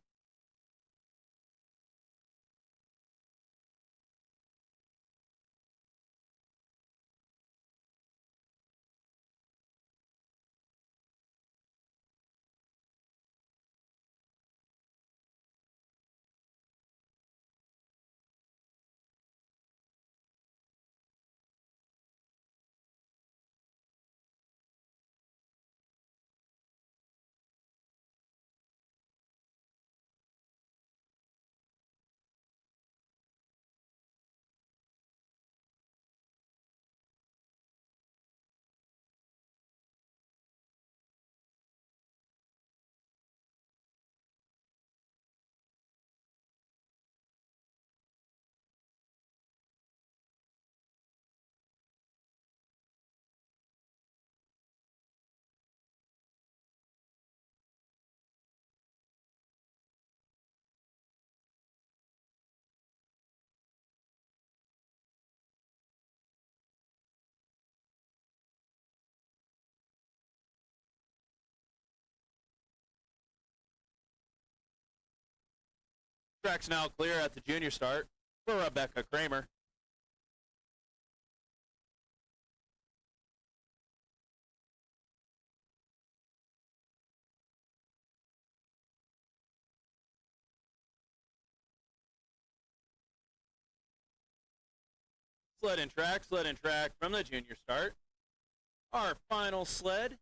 Track's now clear at the junior start for Rebecca Kramer. Sled and track from the junior start. Our final sled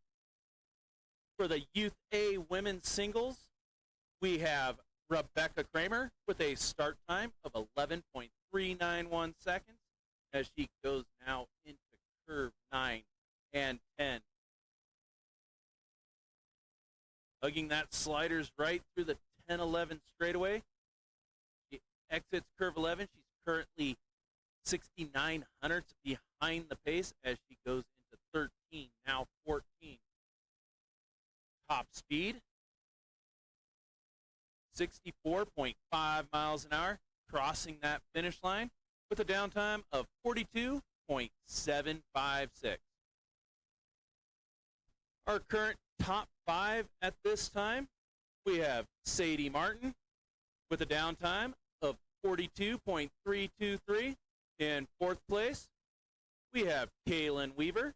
for the Youth A women's singles, we have Rebecca Kramer with a start time of 11.391 seconds as she goes now into curve 9 and 10. Hugging that sliders right through the 10-11 straightaway. She exits curve 11. She's currently 69 hundredths behind the pace as she goes into 13, now 14. Top speed, 64.5 miles an hour, crossing that finish line with a downtime of 42.756. Our current top 5 at this time, we have Sadie Martin with a downtime of 42.323. In 4th place, we have Kaylin Weaver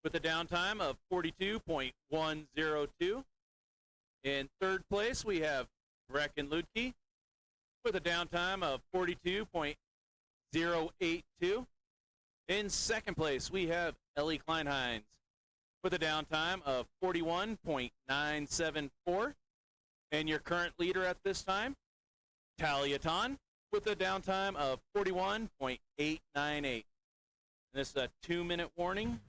with a downtime of 42.102. In 3rd place, we have Brecken Ludke with a downtime of 42.082. In 2nd place, we have Ellie Kleinheinz with a downtime of 41.974. And your current leader at this time, Talia Ton, with a downtime of 41.898. This is a 2-minute warning.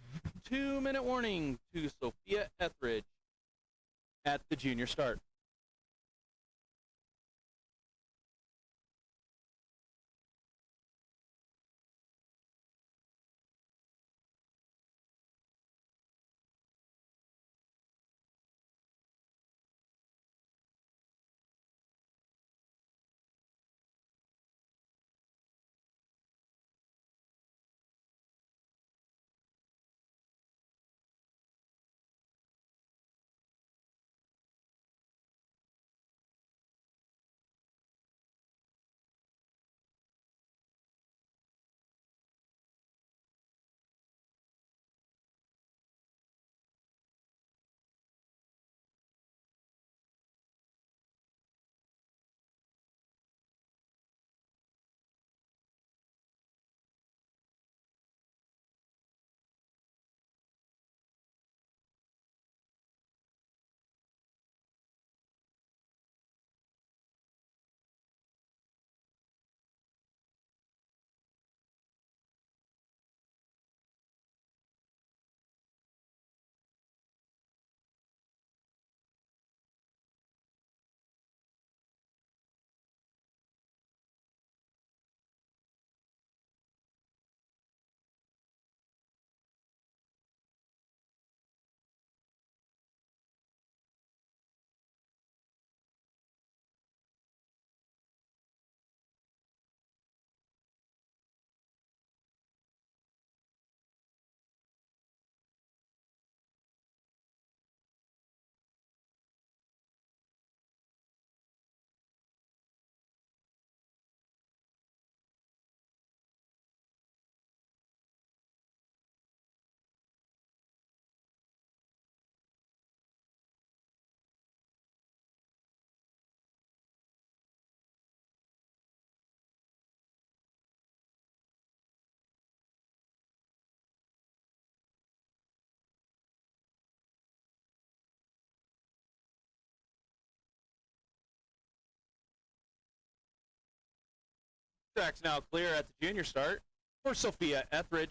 2-minute warning to Sophia Etheridge at the junior start. Track's now clear at the junior start for Sophia Etheridge.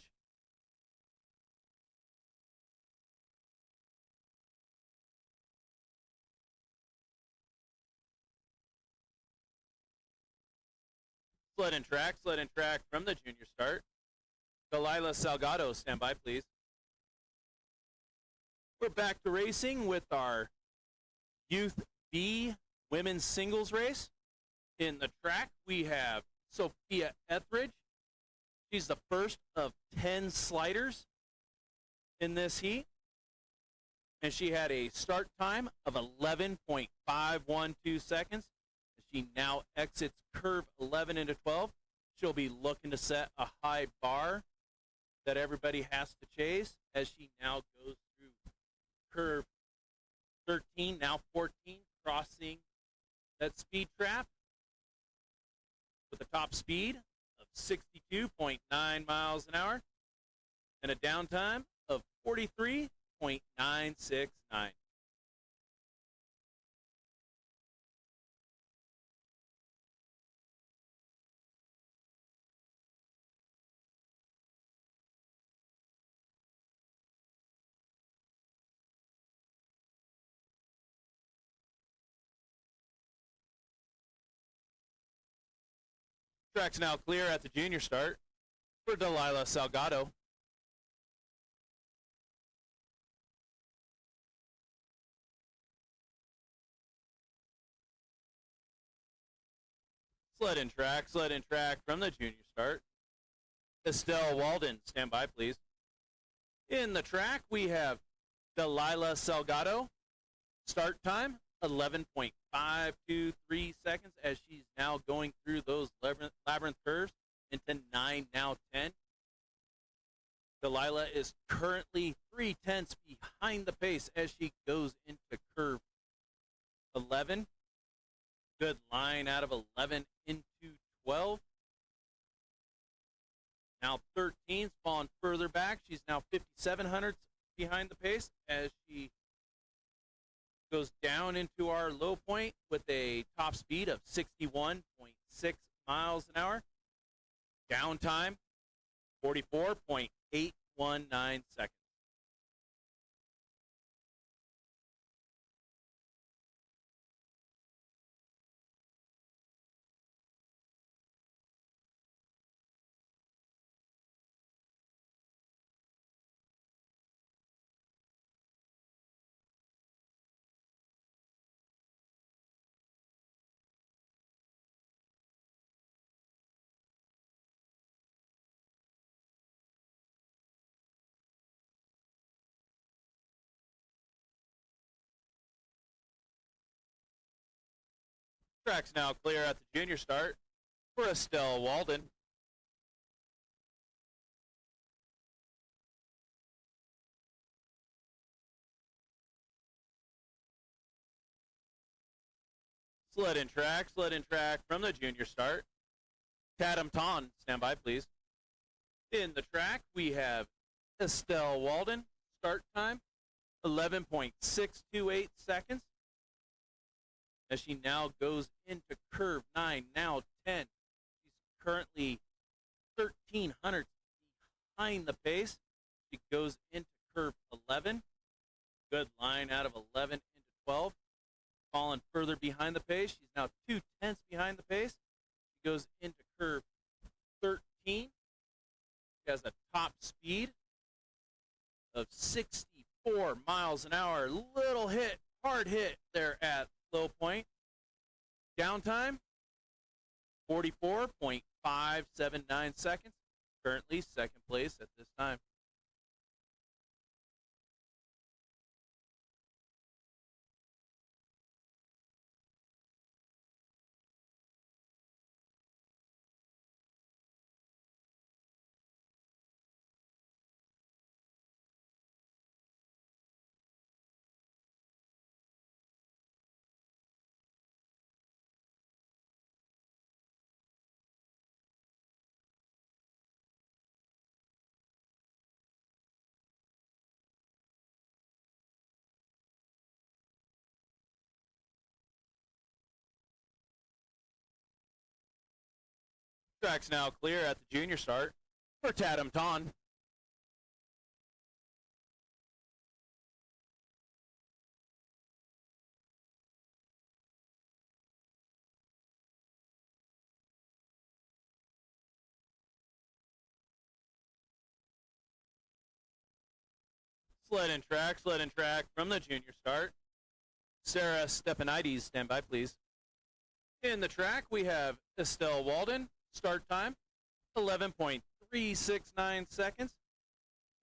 Sled and track from the junior start. Delilah Salgado, stand by, please. We're back to racing with our Youth B women's singles race. In the track, we have Sophia Etheridge. She's the first of 10 sliders in this heat. And she had a start time of 11.512 seconds. she now exits curve 11 into 12. She'll be looking to set a high bar that everybody has to chase as she now goes through curve 13, now 14, crossing that speed trap with a top speed of 62.9 miles an hour and a downtime of 43.969. Track's now clear at the junior start for Delilah Salgado. Sled in track from the junior start. Estelle Walden, stand by please. In the track, we have Delilah Salgado. Start time, 11.523 seconds as she's now going through those labyrinth curves into 9, now 10. Delilah is currently 0.3 behind the pace as she goes into curve 11. Good line out of 11 into 12. Now 13's fallen further back. She's now 5,700 behind the pace as she goes down into our low point with a top speed of 61.6 miles an hour. Downtime, 44.819 seconds. Track's now clear at the junior start for Estelle Walden. Sled in track from the junior start. Tatum Ton, stand by please. In the track, we have Estelle Walden. Start time, 11.628 seconds. As she now goes into curve 9, now 10. She's currently 1,300 behind the pace. She goes into curve 11. Good line out of 11 into 12. Falling further behind the pace. She's now 0.2 behind the pace. She goes into curve 13. She has a top speed of 64 miles an hour. Little hit, hard hit there at low point. Downtime, 44.579 seconds. Currently second place at this time. Track's now clear at the junior start for Tatum Ton. Sled in track from the junior start. Sarah Stepanides, stand by please. In the track, we have Estelle Walden. Start time, 11.369 seconds.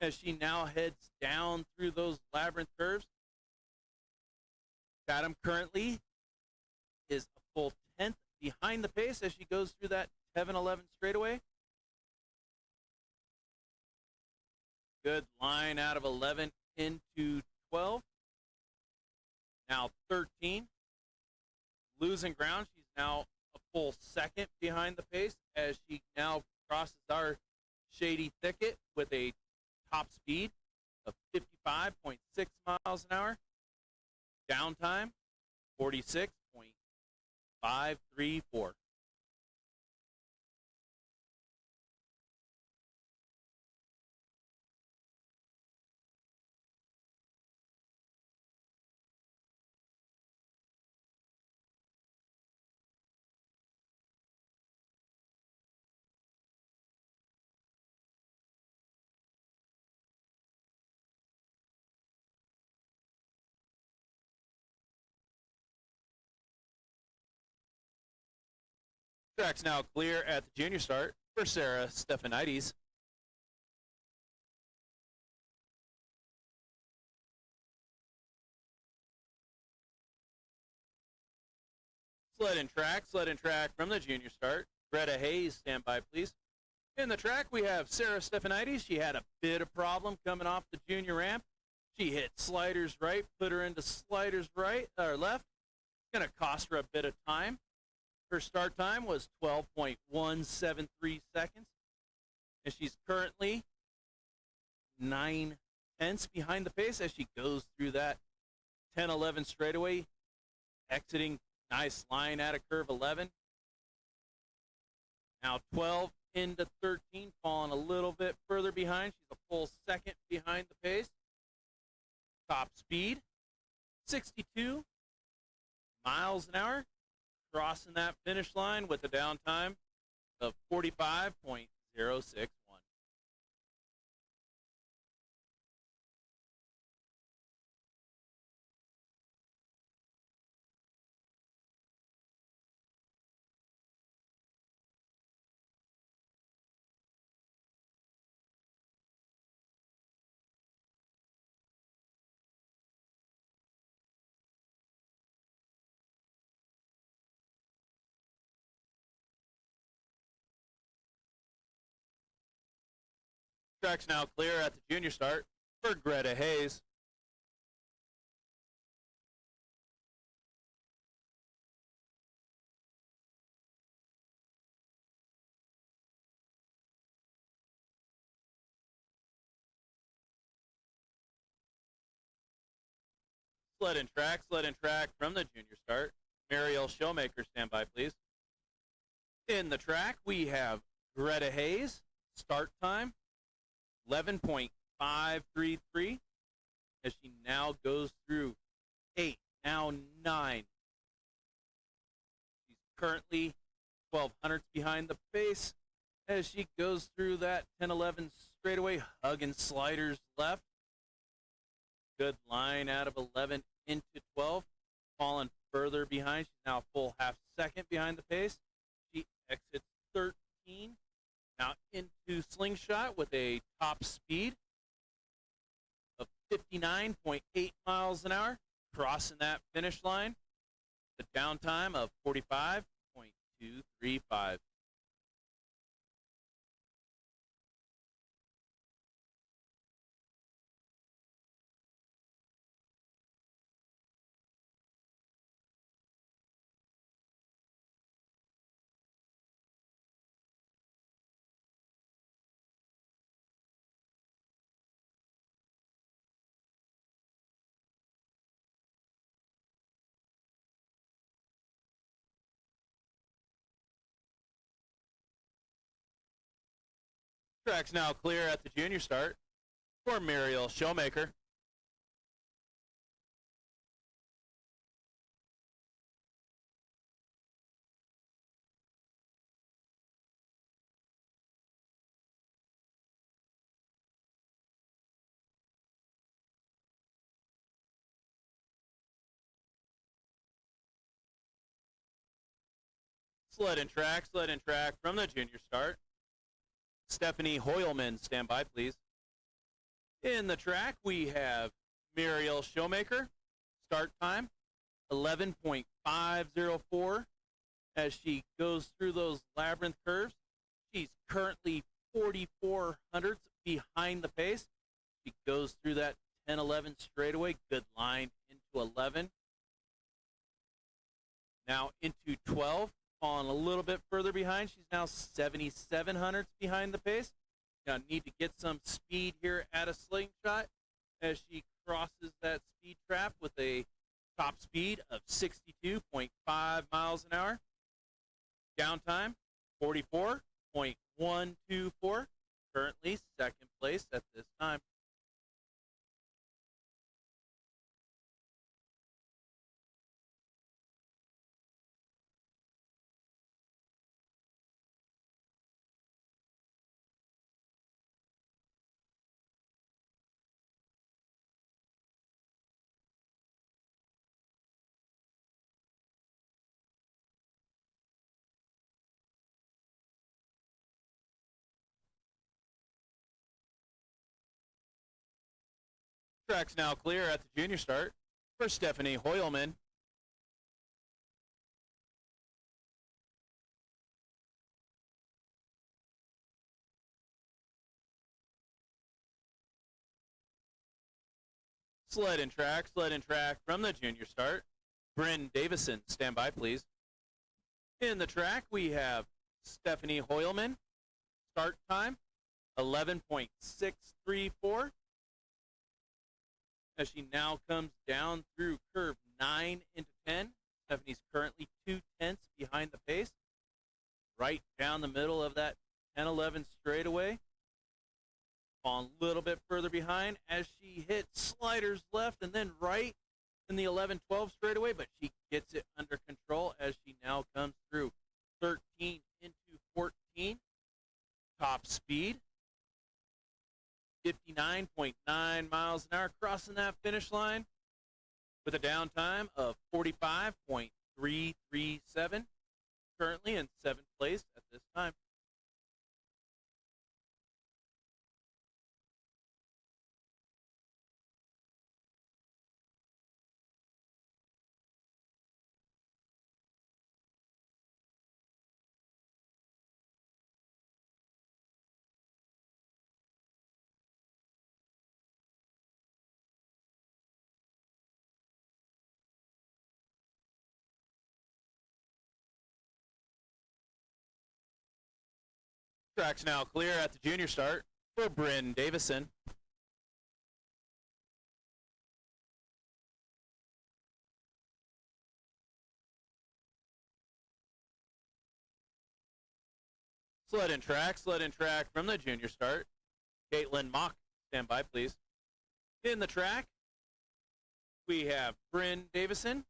As she now heads down through those labyrinth curves. Tatum currently is a full 1/10 behind the pace as she goes through that 7-11 straightaway. Good line out of 11 into 12. Now 13. Losing ground. She's now a full second behind the pace as she now crosses our shady thicket with a top speed of 55.6 miles an hour. Downtime, 46.534. Track's now clear at the junior start for Sarah Stephanides. Sled and track from the junior start. Greta Hayes, stand by, please. In the track, we have Sarah Stephanides. She had a bit of problem coming off the junior ramp. She hit sliders right, put her into sliders right or left. Going to cost her a bit of time. Her start time was 12.173 seconds, and she's currently 9/10 behind the pace as she goes through that 10-11 straightaway, exiting nice line out of curve 11. Now 12 into 13, falling a little bit further behind. She's a full second behind the pace. Top speed, 62 miles an hour. Crossing that finish line with a downtime of 45.061. Track's now clear at the junior start for Greta Hayes. Sled and track from the junior start. Mariel Showmaker, stand by, please. In the track, we have Greta Hayes. Start time, 11.533, as she now goes through 8, now 9. She's currently 1200s behind the pace as she goes through that 10-11 straightaway, hugging sliders left. Good line out of 11 into 12, falling further behind. She's now a full half second behind the pace. She exits 13, now into slingshot with a top speed of 59.8 miles an hour, crossing that finish line. The downtime of 45.235. Track's now clear at the junior start for Mariel Showmaker. Sled and track from the junior start. Stephanie Hoyleman, stand by, please. In the track, we have Mariel Showmaker. Start time, 11.504, as she goes through those labyrinth curves. She's currently 44 hundredths behind the pace. She goes through that 10-11 straightaway. Good line into 11. Now into 12, falling a little bit further behind. She's now 77 hundredths behind the pace. Now need to get some speed here at a slingshot as she crosses that speed trap with a top speed of 62.5 miles an hour. Downtime, 44.124. Currently second place at this time. Track's now clear at the junior start for Stephanie Hoyleman. Sled and track from the junior start. Bryn Davison, stand by, please. In the track, we have Stephanie Hoyleman. Start time, 11.634. As she now comes down through curve 9 into 10. Stephanie's currently 2/10 behind the pace. Right down the middle of that 10-11 straightaway. Falling a little bit further behind as she hits sliders left and then right in the 11-12 straightaway, but she gets it under control as she now comes through 13 into 14. Top speed, 59.9 miles an hour, crossing that finish line with a downtime of 45.337. Currently in 7th place at this time. Track's now clear at the junior start for Bryn Davison. Sled and track from the junior start. Caitlin Mock, stand by, please. In the track, we have Bryn Davison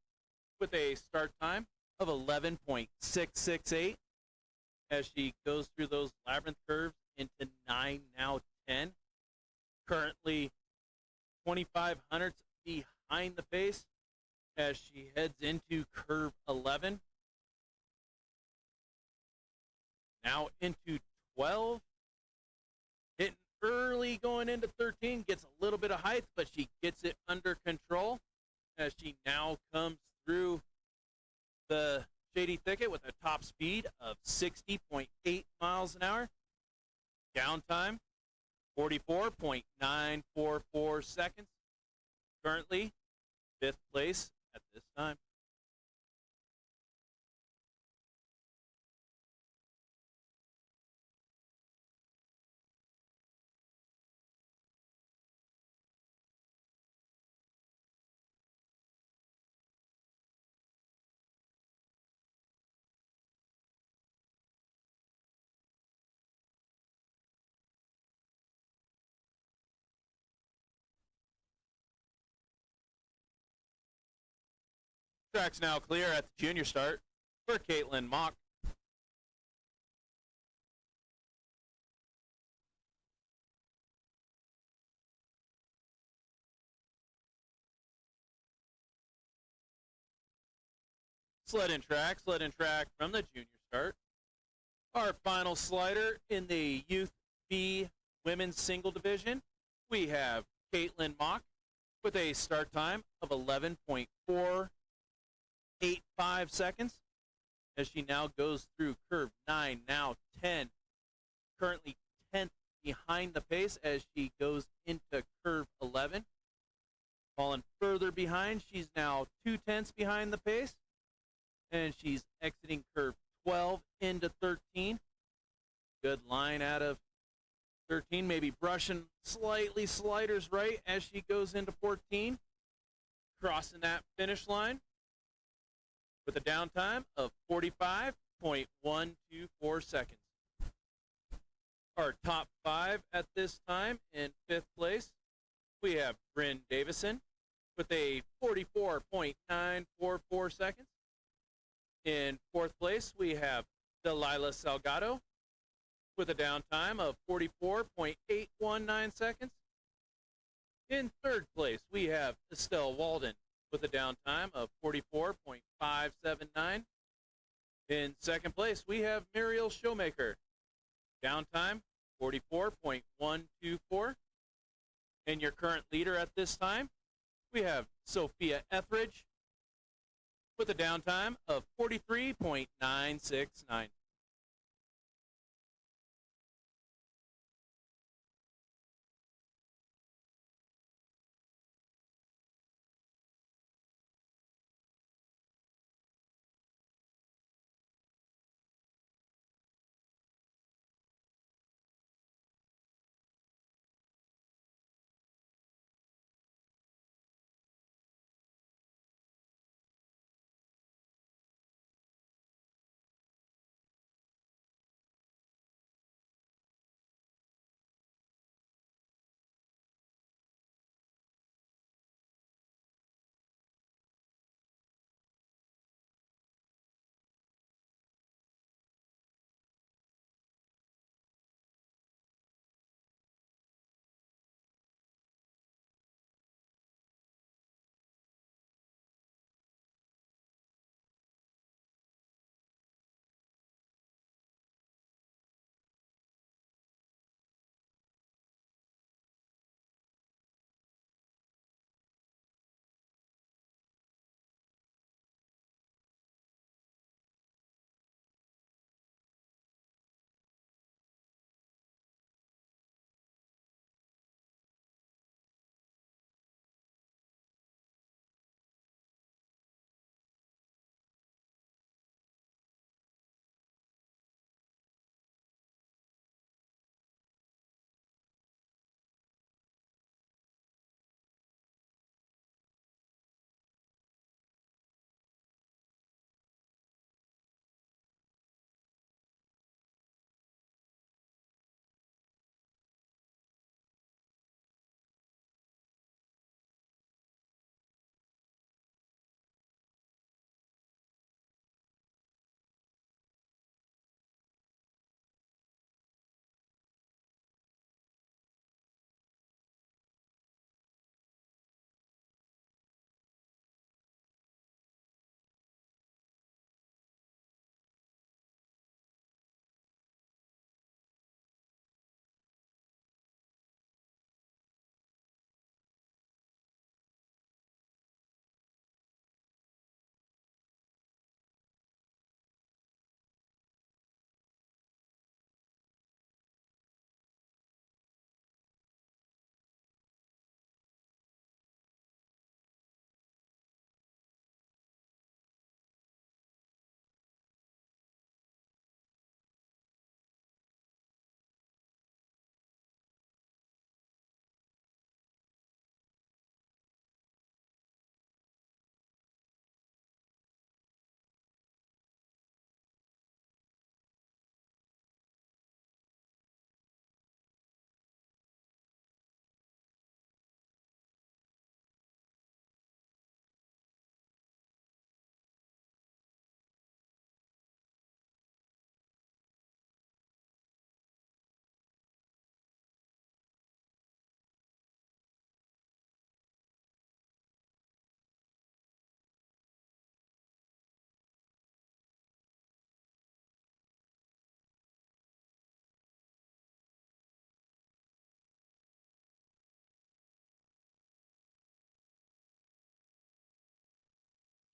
with a start time of 11.668 as she goes through those labyrinth curves into 9, now 10. Currently 2,500 hundredths behind the pace as she heads into curve 11. Now into 12. Hitting early going into 13. Gets a little bit of height, but she gets it under control as she now comes through the shady thicket with a top speed of 60.8 miles an hour. Downtime, 44.944 seconds. Currently, 5th place at this time. Track's now clear at the junior start for Caitlin Mock. Sled and track from the junior start. Our final slider in the Youth B Women's Single Division, we have Caitlin Mock with a start time of 11.485 seconds. as she now goes through curve 9, now 10, currently 10th behind the pace as she goes into curve 11. Falling further behind, she's now 2/10 behind the pace, and she's exiting curve 12 into 13. Good line out of 13, maybe brushing slightly sliders right as she goes into 14, crossing that finish line with a downtime of 45.124 seconds. Our top 5 at this time in 5th place, we have Bryn Davison with a 44.944 seconds. In 4th place, we have Delilah Salgado with a downtime of 44.819 seconds. In 3rd place, we have Estelle Walden with a downtime of 44.579. In 2nd place, we have Muriel Showmaker. Downtime, 44.124. And your current leader at this time, we have Sophia Etheridge with a downtime of 43.969.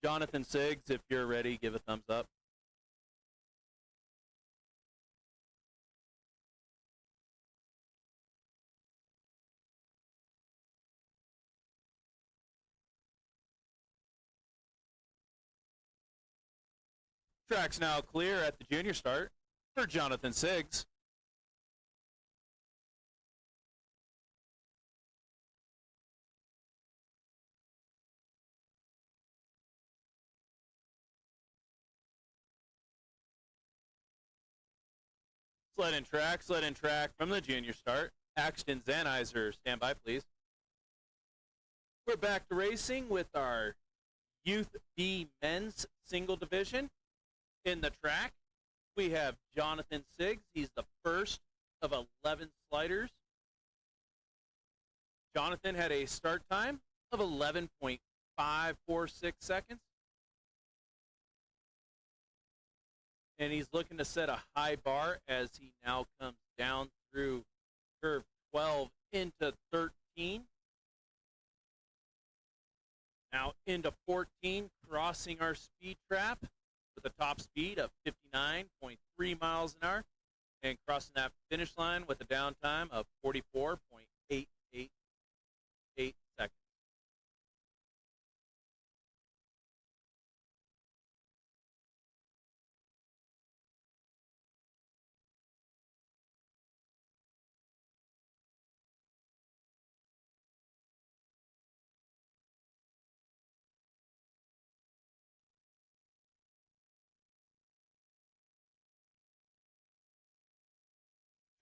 Jonathan Siggs, if you're ready, give a thumbs up. Track's now clear at the junior start for Jonathan Siggs. Sled and track from the junior start. Axton Zanizer, stand by, please. We're back to racing with our Youth B men's single division. In the track, we have Jonathan Siggs. He's the first of 11 sliders. Jonathan had a start time of 11.546 seconds. And he's looking to set a high bar as he now comes down through curve 12 into 13. Now into 14, crossing our speed trap with a top speed of 59.3 miles an hour and crossing that finish line with a downtime of 44.888 seconds.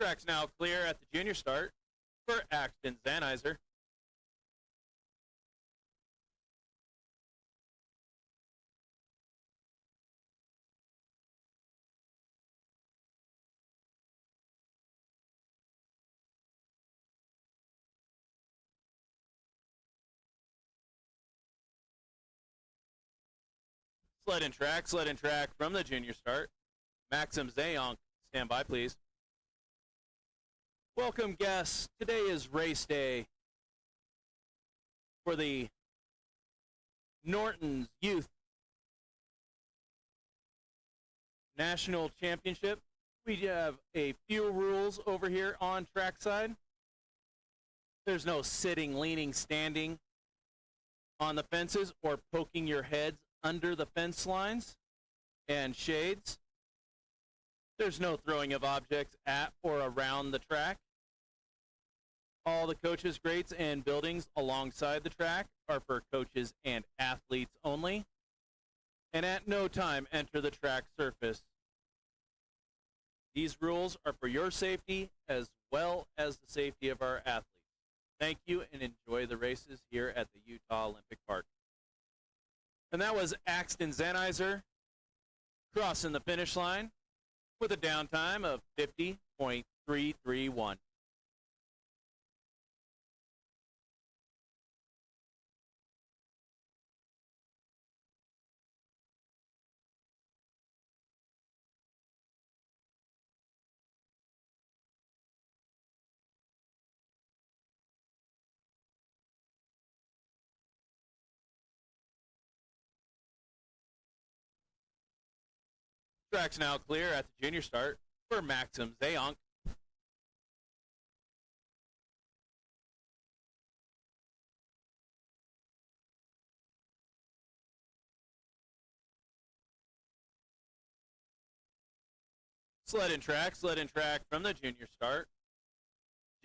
Track's now clear at the junior start for Axton Zanizer. Sled and track from the junior start. Maxim Zayonk, stand by, please. Welcome, guests. Today is race day for the Norton's Youth National Championship. We have a few rules over here on trackside. There's no sitting, leaning, standing on the fences or poking your heads under the fence lines and shades. There's no throwing of objects at or around the track. All the coaches, grates, and buildings alongside the track are for coaches and athletes only. And at no time enter the track surface. These rules are for your safety as well as the safety of our athletes. Thank you and enjoy the races here at the Utah Olympic Park. And that was Axton Zanizer crossing the finish line with a downtime of 50.331. Track's now clear at the junior start for Maxim Zayonk. Sled and track from the junior start.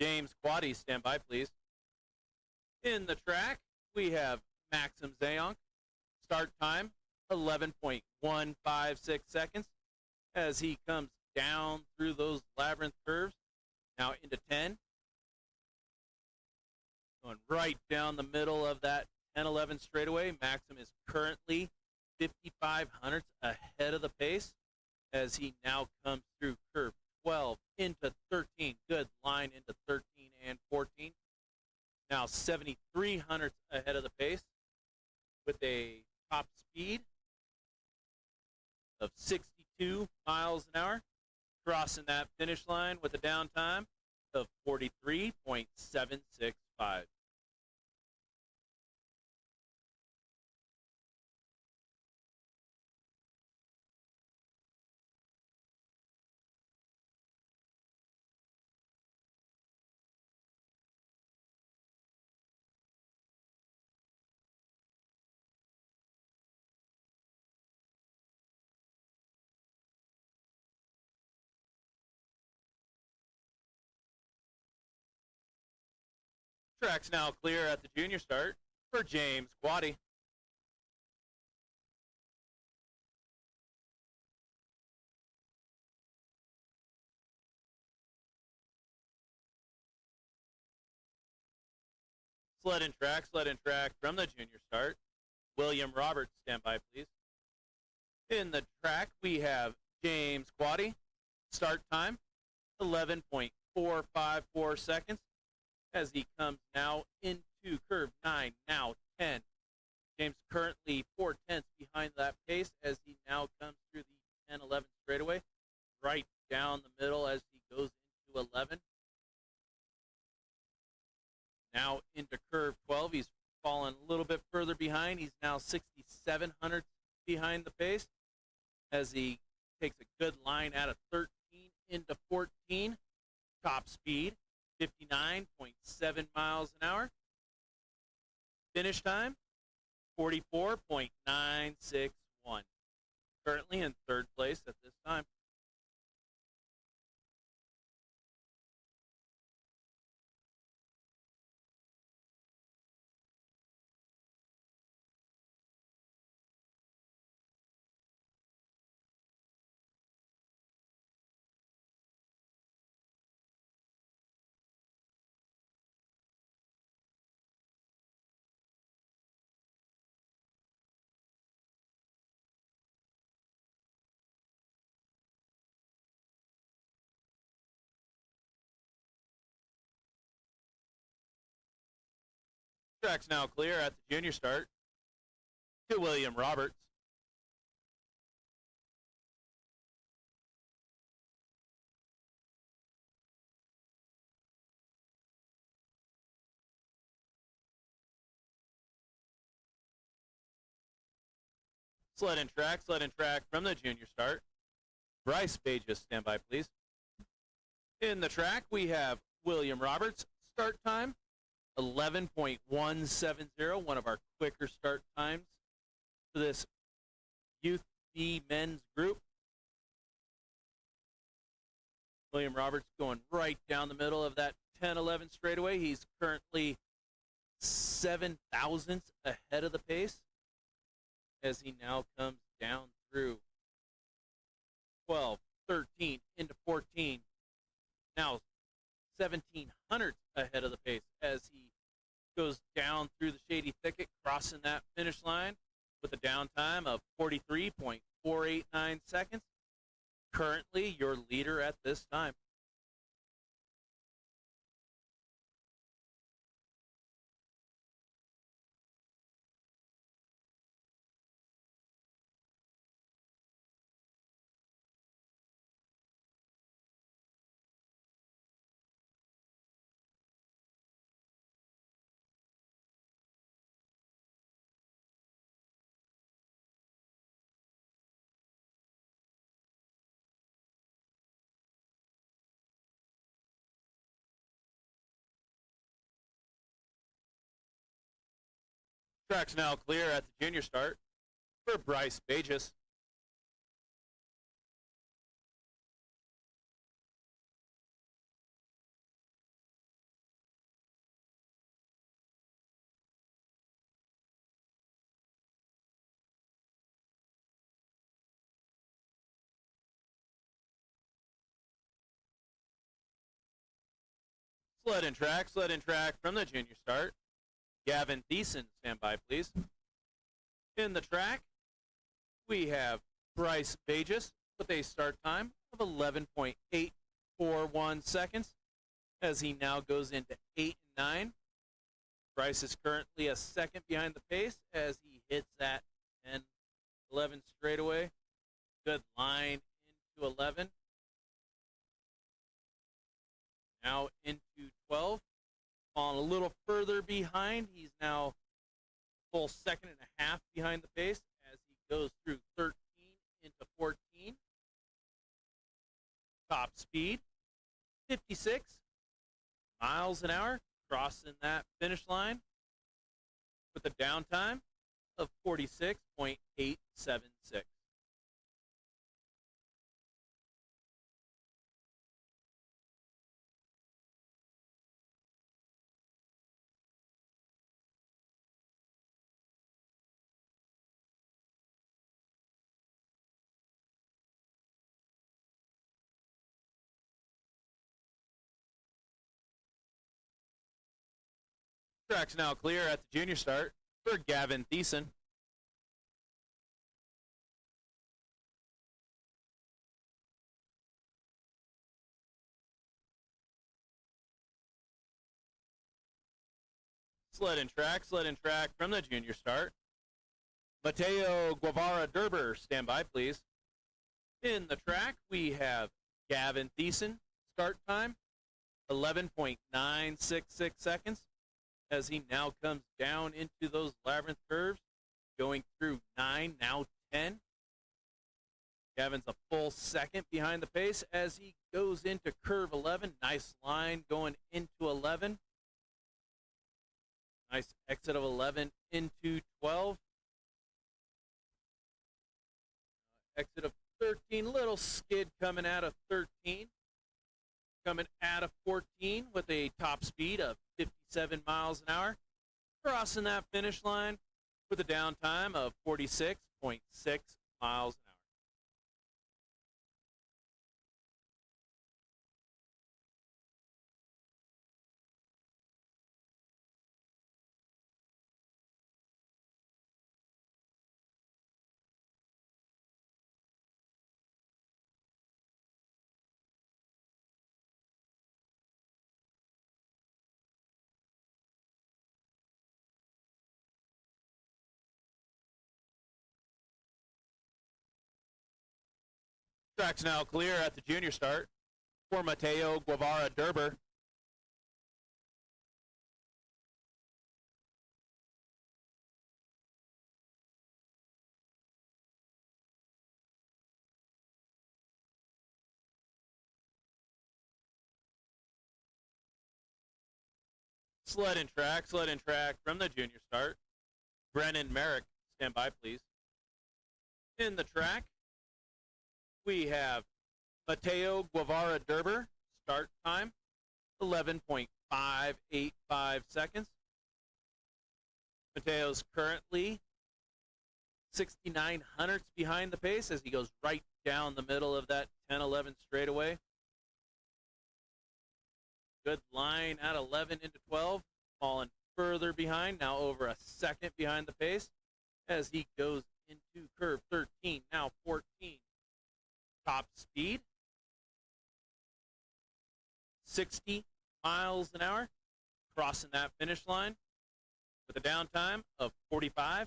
James Quaddy, stand by, please. In the track, we have Maxim Zayonk. Start time, 11.156 seconds as he comes down through those labyrinth curves. Now into 10. Going right down the middle of that 10-11 straightaway. Maxim is currently 55 hundredths ahead of the pace as he now comes through curve 12 into 13. Good line into 13 and 14. Now 73 hundredths ahead of the pace with a top speed of 62 miles an hour, crossing that finish line with a downtime of 43.765. Track's now clear at the junior start for James Quaddy. Sled and track from the junior start. William Roberts, stand by, please. In the track, we have James Quaddy. Start time, 11.454 seconds as he comes now into curve 9, now 10. James currently 4/10 behind that pace as he now comes through the 10-11 straightaway, right down the middle as he goes into 11. Now into curve 12, he's fallen a little bit further behind. He's now 6,700 behind the pace as he takes a good line out of 13 into 14. Top speed, 59.7 miles an hour. Finish time, 44.961. Currently in third place at this time. Track's now clear at the junior start to William Roberts. Sled and track from the junior start. Bryce Pages, stand by, please. In the track, we have William Roberts. Start time, 11.170, one of our quicker start times for this Youth B men's group. William Roberts going right down the middle of that 10-11 straightaway. He's currently 7 thousandths ahead of the pace as he now comes down through 12, 13, into 14. Now 1,700 ahead of the pace as he goes down through the shady thicket, crossing that finish line with a downtime of 43.489 seconds. Currently your leader at this time. Track's now clear at the junior start for Bryce Pages. Sled and track from the junior start. Gavin Thiessen, stand by, please. In the track, we have Bryce Pages with a start time of 11.841 seconds as he now goes into 8 and 9. Bryce is currently a second behind the pace as he hits that 10-11 straightaway. Good line into 11. Now into 12. Falling a little further behind. He's now a full second and a half behind the pace as he goes through 13 into 14. Top speed, 56 miles an hour, crossing that finish line with a downtime of 46.876. Track's now clear at the junior start for Gavin Thiessen. Sled and track from the junior start. Mateo Guevara Derber, stand by, please. In the track, we have Gavin Thiessen, start time, 11.966 seconds, as he now comes down into those labyrinth curves, going through 9, now 10. Gavin's a full second behind the pace as he goes into curve 11. Nice line going into 11. Nice exit of 11 into 12. Exit of 13, little skid coming out of 13. Coming out of 14 with a top speed of 57 miles an hour. Crossing that finish line with a downtime of 46.6 miles an hour. Track's now clear at the junior start for Mateo Guevara Derber. Sled and track from the junior start. Brennan Merrick, stand by, please. In the track, we have Mateo Guevara Derber, start time, 11.585 seconds. Mateo's currently 69 hundredths behind the pace as he goes right down the middle of that 10-11 straightaway. Good line at 11 into 12, falling further behind, now over a second behind the pace as he goes into curve 13, now 14. Top speed, 60 miles an hour, crossing that finish line with a downtime of 45.291.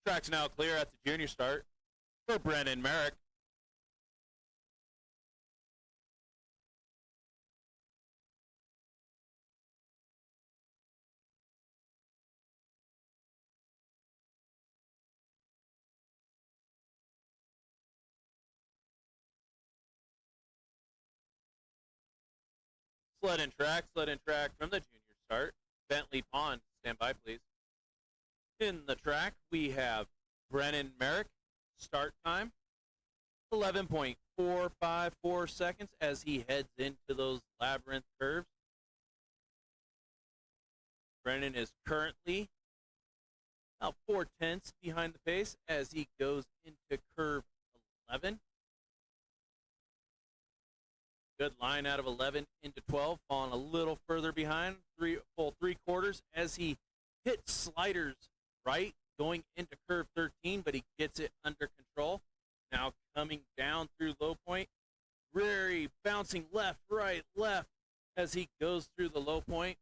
Track's now clear at the junior start for Brennan Merrick. Sled and track from the junior start. Bentley Pond, stand by, please. In the track, we have Brennan Merrick, start time, 11.454 seconds as he heads into those labyrinth curves. Brennan is currently about 4/10 behind the pace as he goes into curve 11. Good line out of 11 into 12, falling a little further behind, full 3/4 as he hits sliders right going into curve 13, but he gets it under control. Now coming down through low point, very bouncing left, right, left as he goes through the low point,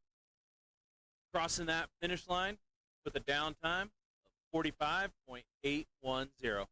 crossing that finish line with a downtime of 45.810.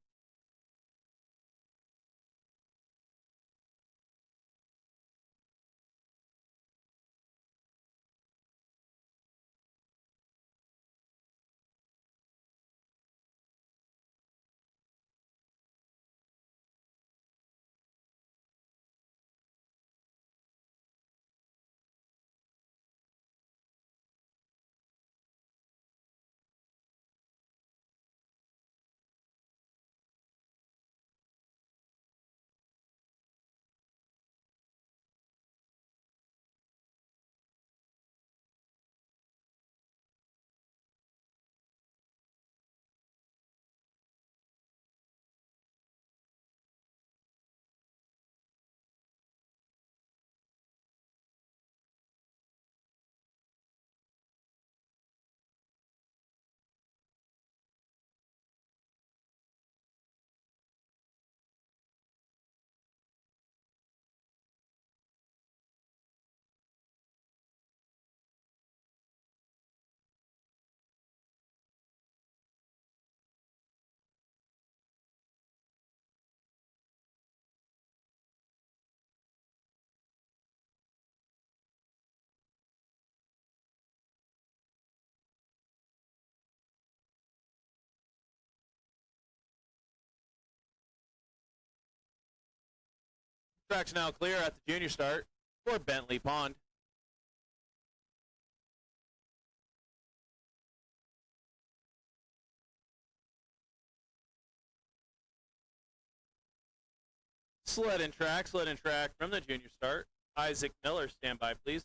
Track's now clear at the junior start for Bentley Pond. Sled and track from the junior start. Isaac Miller, stand by, please.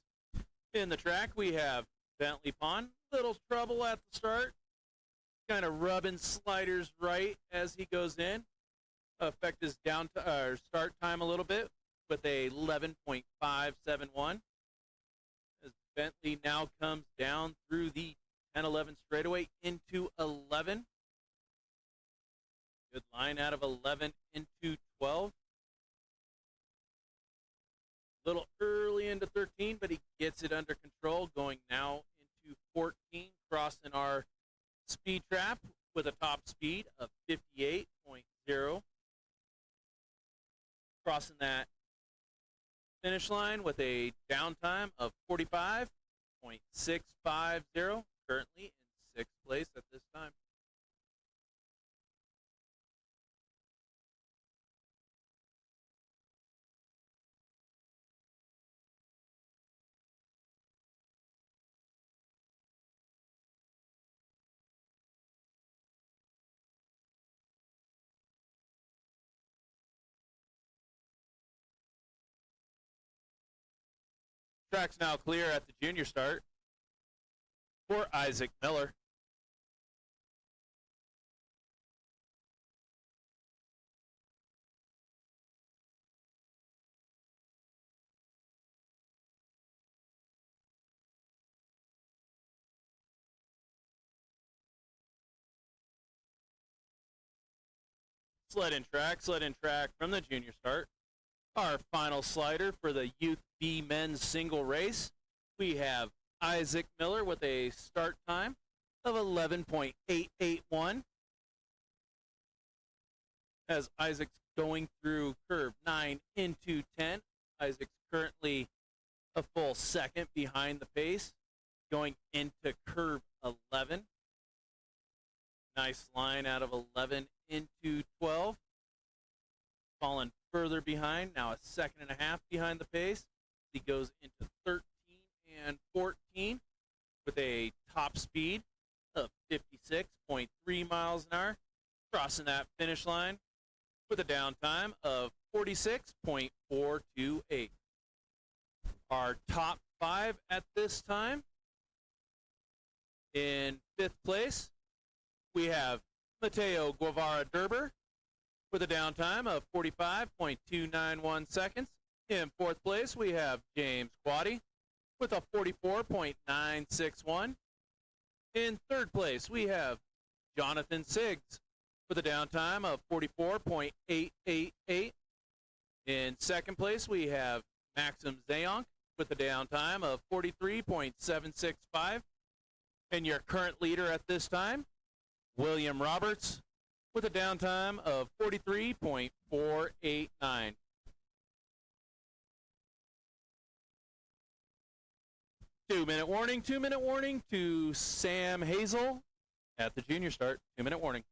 In the track, we have Bentley Pond. Little trouble at the start. Kind of rubbing sliders right as he goes in. Affect his start time a little bit with a 11.571. As Bentley now comes down through the 10-11 straightaway into 11. Good line out of 11 into 12. Little early into 13, but he gets it under control, going now into 14, crossing our speed trap with a top speed of 58.0. Crossing that finish line with a downtime of 45.650, currently in 6th place at this time. Track's now clear at the junior start for Isaac Miller. Sled and track from the junior start. Our final slider for the Youth B men's single race. We have Isaac Miller with a start time of 11.881. As Isaac's going through curve 9 into 10. Isaac's currently a full second behind the pace, going into curve 11. Nice line out of 11 into 12. Fallen further behind, now a second and a half behind the pace. He goes into 13 and 14 with a top speed of 56.3 miles an hour, crossing that finish line with a downtime of 46.428. Our top 5 at this time. In 5th place, we have Mateo Guevara Derber with a downtime of 45.291 seconds. In 4th place, we have James Quaddy with a 44.961. In 3rd place, we have Jonathan Siggs with a downtime of 44.888. In 2nd place, we have Maxim Zayonk with a downtime of 43.765. And your current leader at this time, William Roberts, with a downtime of 43.489. Two-minute warning to Sam Hazel at the junior start. 2-minute warning.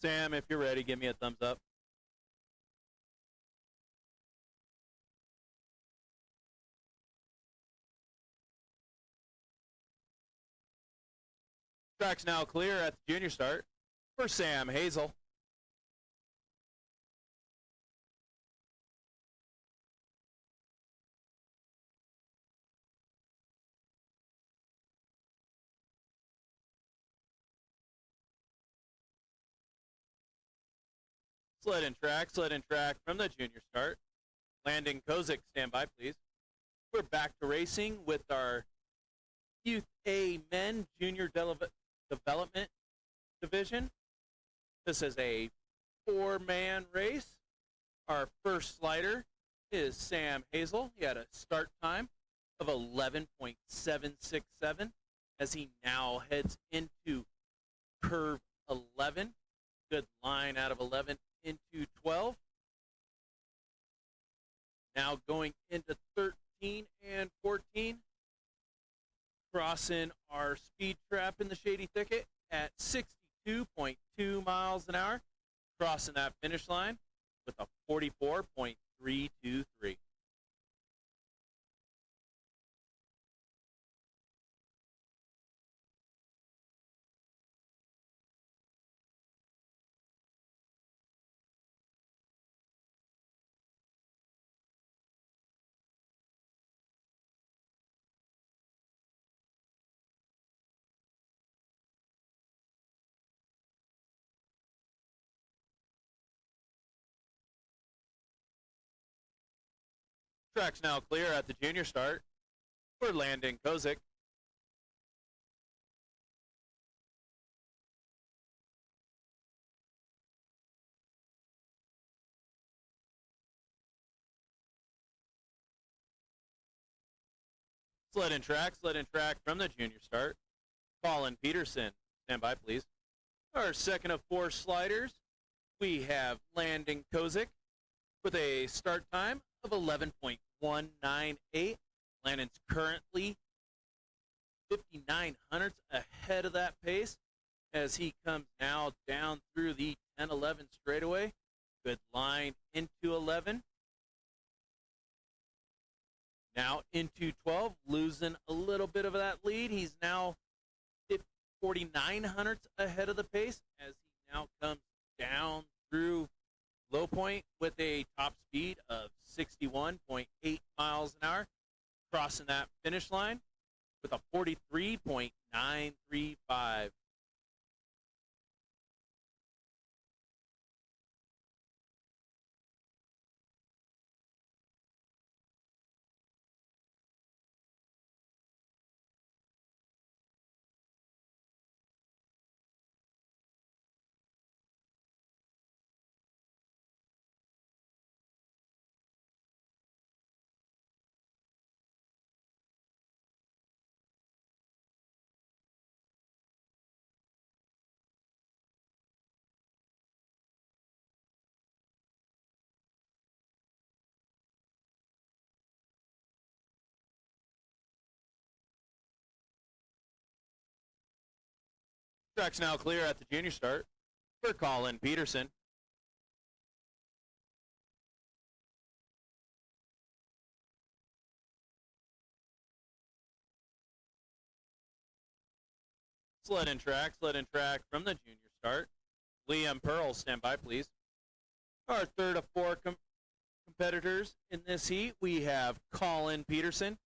Sam, if you're ready, give me a thumbs up. Track's now clear at the junior start for Sam Hazel. Sled and track from the junior start. Landon Kozik, stand by, please. We're back to racing with our Youth A Men Junior Development Division. This is a 4-man race. Our first slider is Sam Hazel. He had a start time of 11.767 as he now heads into curve 11. Good line out of 11 into 12. Now going into 13 and 14. Crossing our speed trap in the shady thicket at 62.2 miles an hour. Crossing that finish line with a 44.323. Track's now clear at the junior start for Landon Kozik. Sled and track from the junior start. Colin Peterson, stand by, please. Our second of 4 sliders, we have Landon Kozik with a start time of 11.198. Landon's currently 59 hundredths ahead of that pace as he comes now down through the 10-11 straightaway. Good line into 11. Now into 12, losing a little bit of that lead. He's now 49 hundredths ahead of the pace as he now comes down through low point with a top speed of 61.8 miles an hour, crossing that finish line with a 43.935. Track's now clear at the junior start for Colin Peterson. Sled and track from the junior start. Liam Pearl, stand by, please. Our third of 4 competitors in this heat, we have Colin Peterson.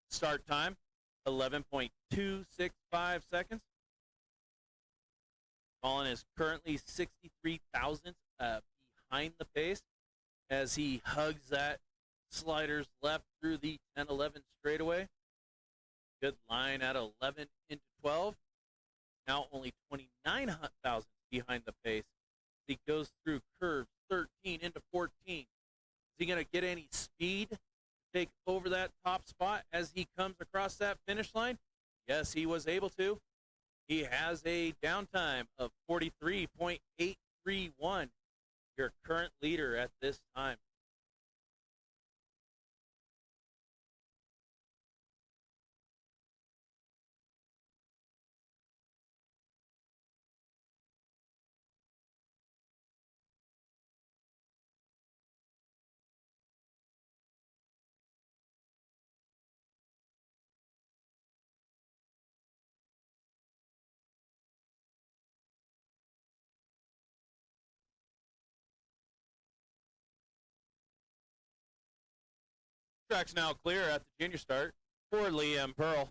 Start time, 11.265 seconds. Colin is currently 63 thousandths behind the pace as he hugs that sliders left through the 10-11 straightaway. Good line at 11 into 12. Now only 29 thousandths behind the pace. He goes through curves 13 into 14. Is he going to get any speed to take over that top spot as he comes across that finish line? Yes, he was able to. He has a downtime of 43.831, your current leader at this time. Track's now clear at the junior start for Liam Pearl.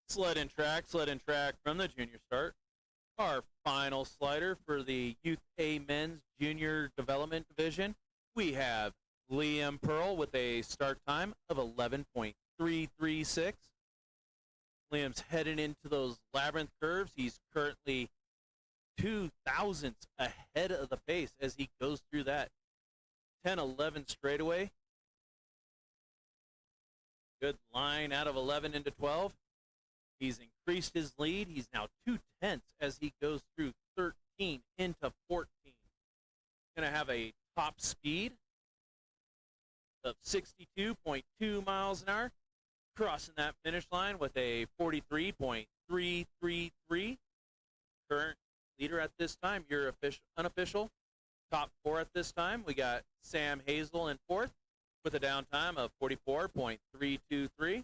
Sled and track from the junior start. Our final slider for the Youth A Men's Junior Development Division, we have Liam Pearl with a start time of 11.336. Liam's heading into those labyrinth curves. He's currently 2 thousandths ahead of the pace as he goes through that 10-11 straightaway. Good line out of 11 into 12. He's increased his lead. He's now 2/10 as he goes through 13 into 14. Going to have a top speed of 62.2 miles an hour. Crossing that finish line with a 43.333. Current leader at this time, your unofficial. Top 4 at this time, we got Sam Hazel in 4th with a downtime of 44.323.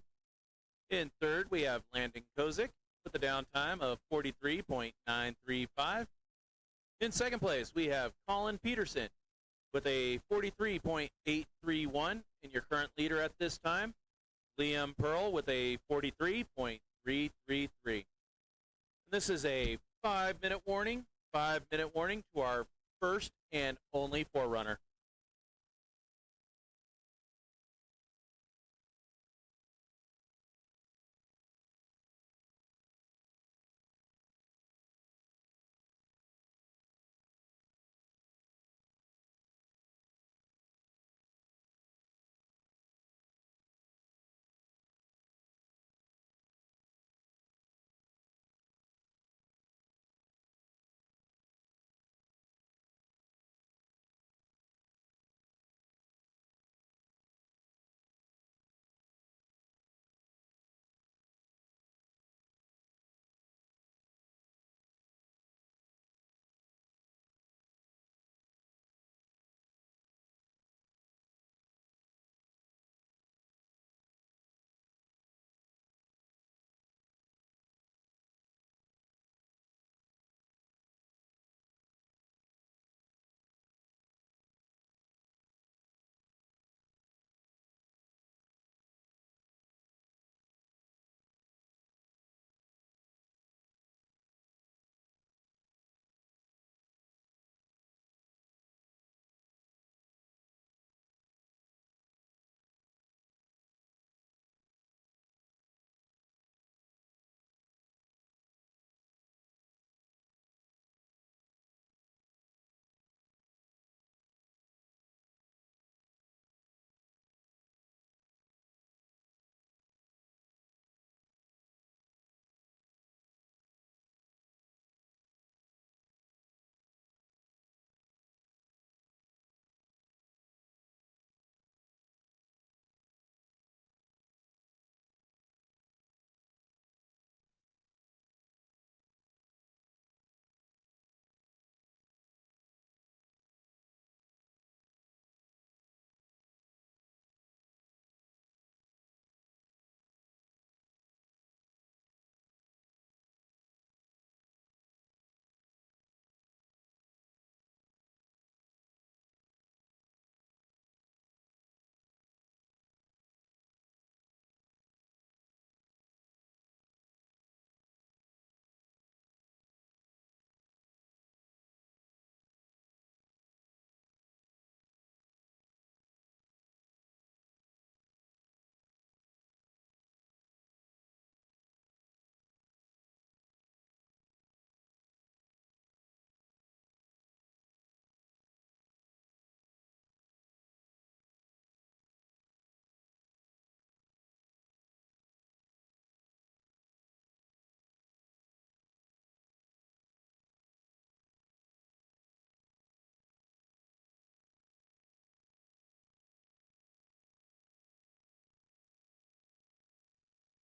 In 3rd, we have Landon Kozik with a downtime of 43.935. In 2nd place, we have Colin Peterson with a 43.831. And your current leader at this time, Liam Pearl with a 43.333. This is a 5-minute warning. 5-minute warning to our first and only forerunner.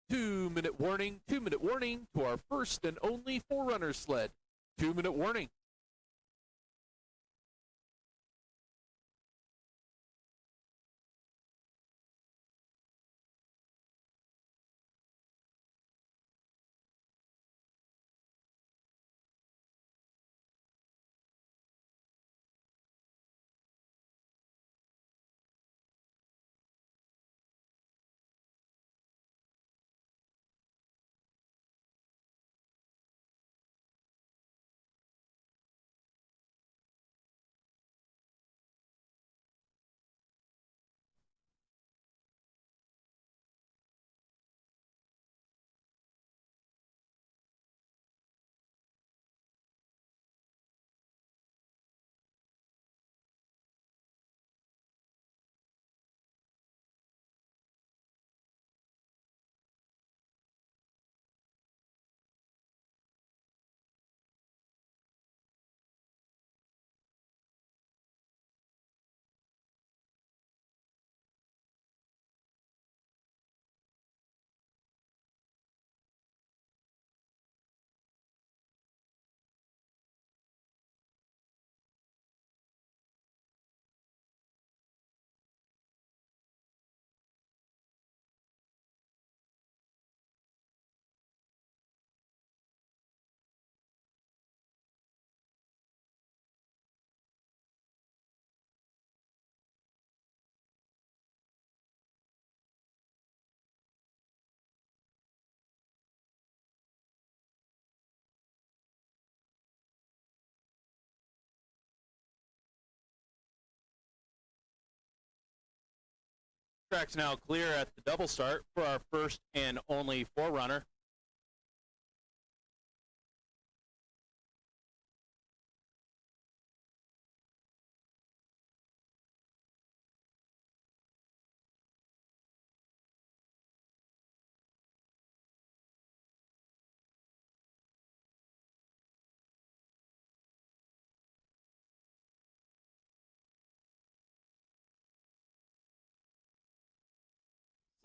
Two-minute warning to our first and only forerunner sled. 2-minute warning. Track's now clear at the double start for our first and only forerunner.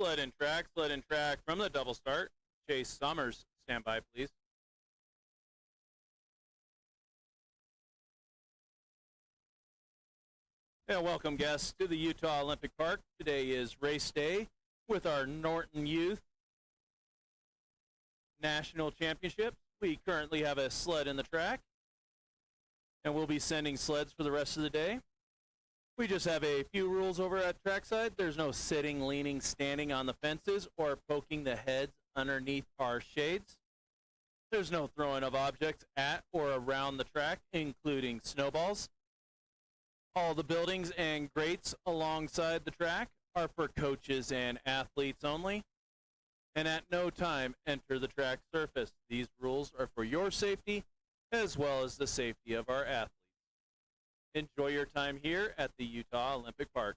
Sled in track from the double start. Chase Summers, stand by, please. And welcome, guests, to the Utah Olympic Park. Today is race day with our Norton Youth National Championship. We currently have a sled in the track, and we'll be sending sleds for the rest of the day. We just have a few rules over at trackside. There's no sitting, leaning, standing on the fences, or poking the heads underneath our shades. There's no throwing of objects at or around the track, including snowballs. All the buildings and grates alongside the track are for coaches and athletes only. And at no time enter the track surface. These rules are for your safety as well as the safety of our athletes. Enjoy your time here at the Utah Olympic Park.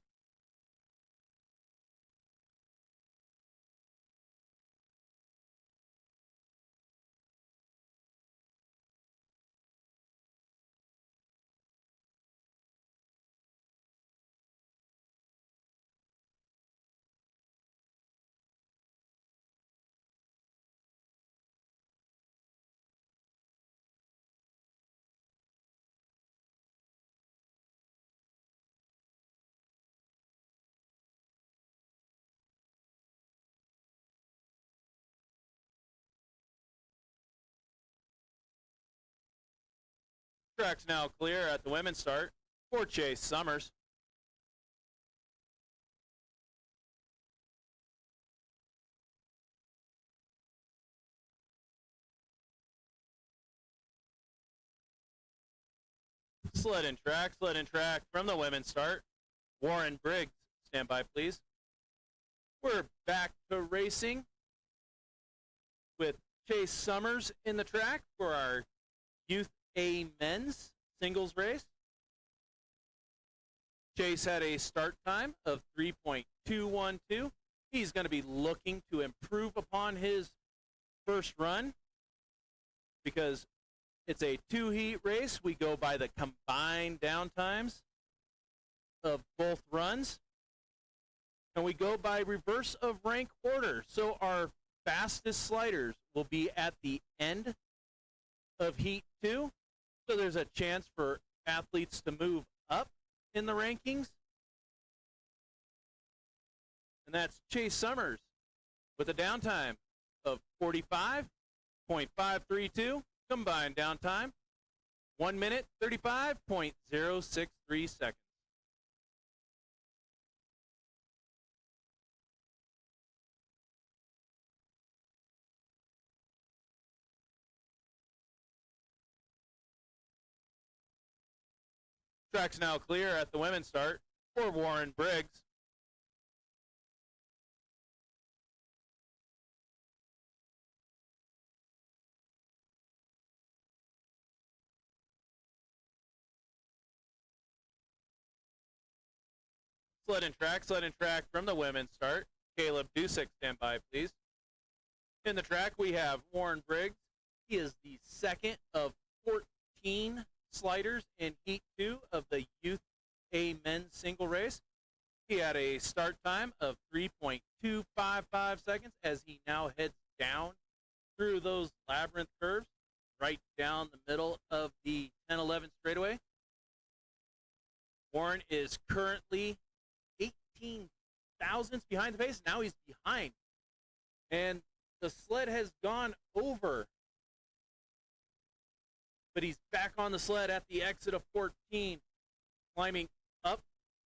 Track's now clear at the women's start for Chase Summers. Sled in track from the women's start. Warren Briggs, stand by, please. We're back to racing with Chase Summers in the track for our Youth A men's singles race. Chase had a start time of 3.212. He's going to be looking to improve upon his first run because it's a two-heat race. We go by the combined down times of both runs, and we go by reverse of rank order. So our fastest sliders will be at the end of heat 2. So there's a chance for athletes to move up in the rankings. And that's Chase Summers with a downtime of 45.532. Combined downtime, 1 minute, 35.063 seconds. Track's now clear at the women's start for Warren Briggs. Sled in track from the women's start. Caleb Dusick, stand by, please. In the track, we have Warren Briggs. He is the second of 14 sliders in Heat 2 of the Youth A men's single race. He had a start time of 3.255 seconds as he now heads down through those labyrinth curves right down the middle of the 10-11 straightaway. Warren is currently 18 thousandths behind the pace. Now he's behind. And the sled has gone over. But he's back on the sled at the exit of 14, climbing up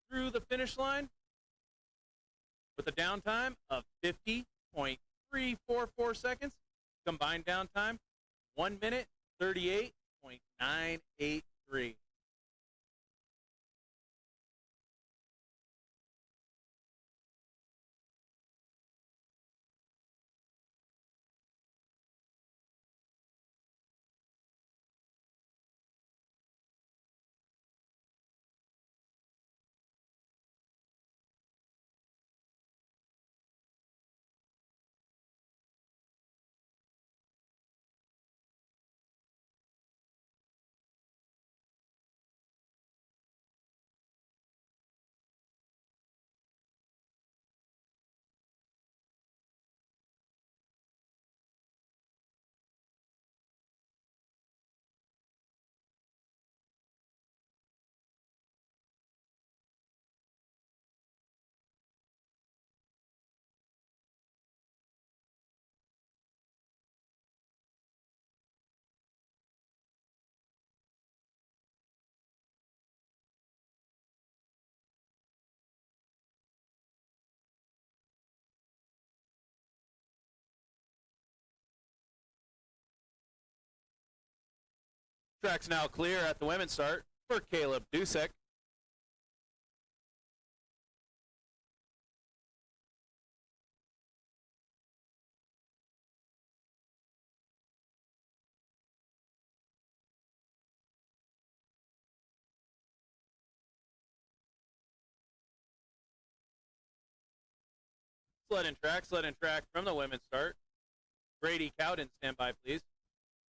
through the finish line with a downtime of 50.344 seconds. Combined downtime, 1 minute, 38.983. Track's now clear at the women's start for Caleb Dusek. Sled and track from the women's start. Brady Cowden, stand by, please.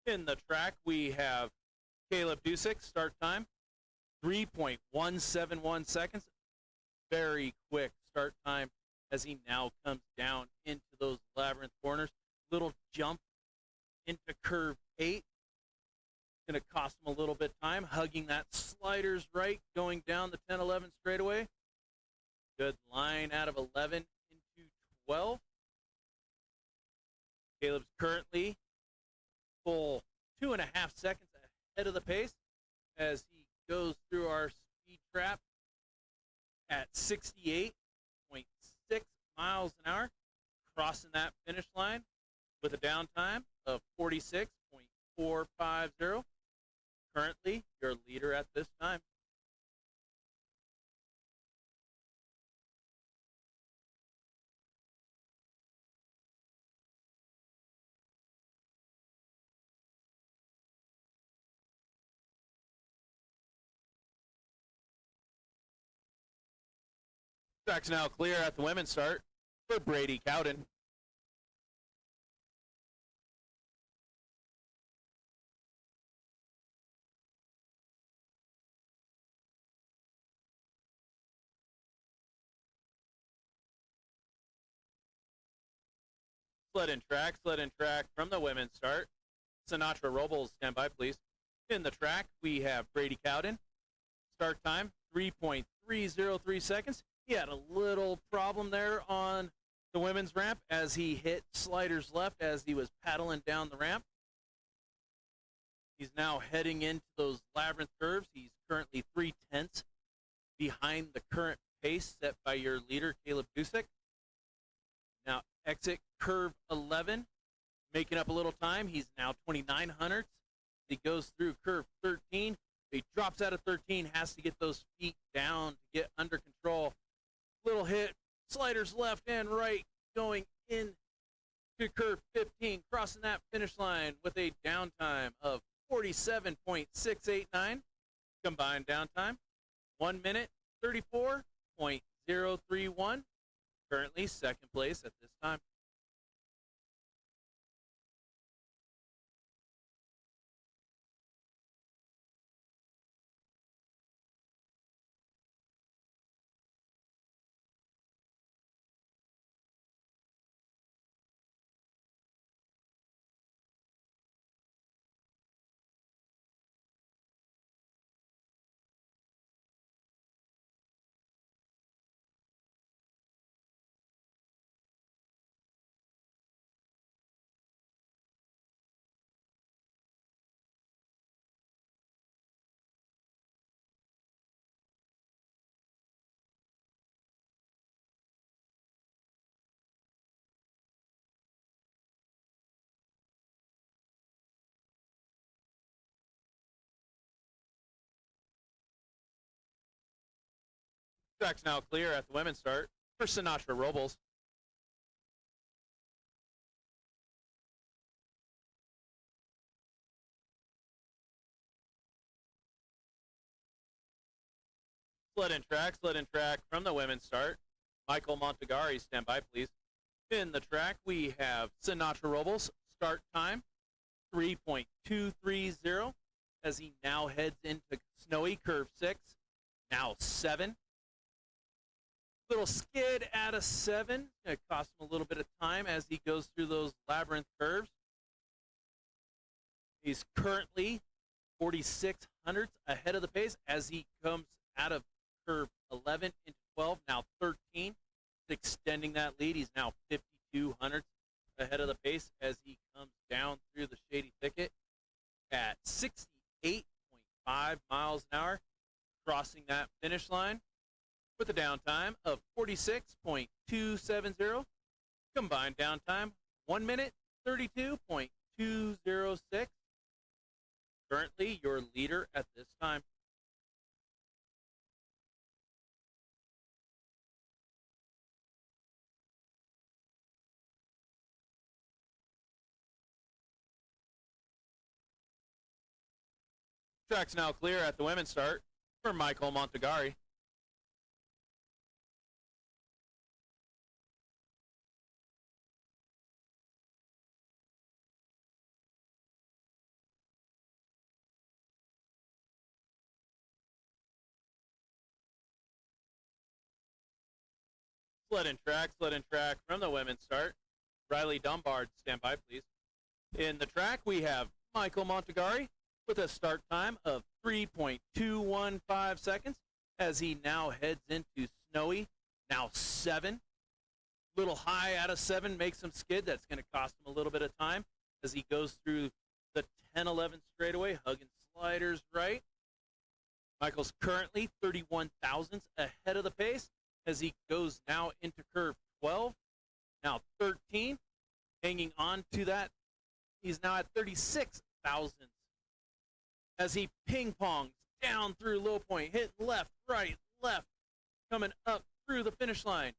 In the track, we have Caleb Dusek, start time, 3.171 seconds. Very quick start time as he now comes down into those labyrinth corners. Little jump into curve 8. Going to cost him a little bit of time, hugging that sliders right, going down the 10-11 straightaway. Good line out of 11 into 12. Caleb's currently full 2.5 seconds ahead of the pace as he goes through our speed trap at 68.6 miles an hour, crossing that finish line with a downtime of 46.450. Currently, your leader at this time. Track's now clear at the women's start for Brady Cowden. Sled and track from the women's start. Sinatra Robles, stand by, please. In the track, we have Brady Cowden. Start time, 3.303 seconds. He had a little problem there on the women's ramp as he hit sliders left as he was paddling down the ramp. He's now heading into those labyrinth curves. He's currently 3/10 behind the current pace set by your leader, Caleb Dusek. Now exit curve 11, making up a little time. He's now 29 hundredths. He goes through curve 13. He drops out of 13, has to get those feet down to get under control. Little hit, sliders left and right, going in to curve 15, crossing that finish line with a downtime of 47.689. Combined downtime, 1 minute, 34.031. Currently second place at this time. Track's now clear at the women's start for Sinatra Robles. Sled and track from the women's start. Michael Montegari, stand by, please. In the track, we have Sinatra Robles. Start time, 3.230, as he now heads into snowy curve 6, now 7. Little skid at a 7. It costs him a little bit of time as he goes through those labyrinth curves. He's currently 46 hundredths ahead of the pace as he comes out of curve 11 into 12, now 13. Extending that lead. He's now 52 hundredths ahead of the pace as he comes down through the shady thicket at 68.5 miles an hour, crossing that finish line with a downtime of 46.270. Combined downtime, 1 minute, 32.206. currently your leader at this time. Track's now clear at the women's start for Michael Montegari. Sled and track from the women's start. Riley Dunbar, stand by, please. In the track, we have Michael Montegari with a start time of 3.215 seconds as he now heads into snowy, now 7. Little high out of 7 makes him skid. That's going to cost him a little bit of time as he goes through the 10-11 straightaway, hugging sliders right. Michael's currently 31 thousandths ahead of the pace as he goes now into curve 12, now 13, hanging on to that. He's now at 36 thousandths as he ping-pongs down through low point, hit left, right, left, coming up through the finish line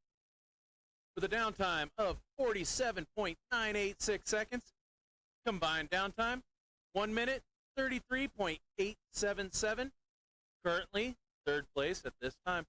with a downtime of 47.986 seconds. Combined downtime, 1 minute, 33.877. Currently, third place at this time.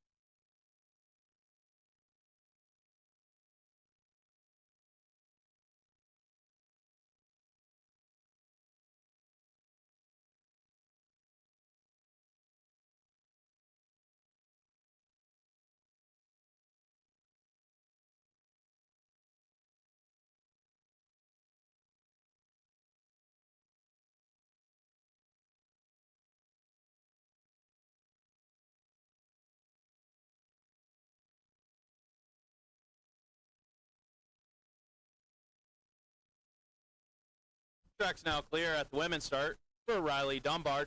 Track's now clear at the women's start for Riley Dunbar.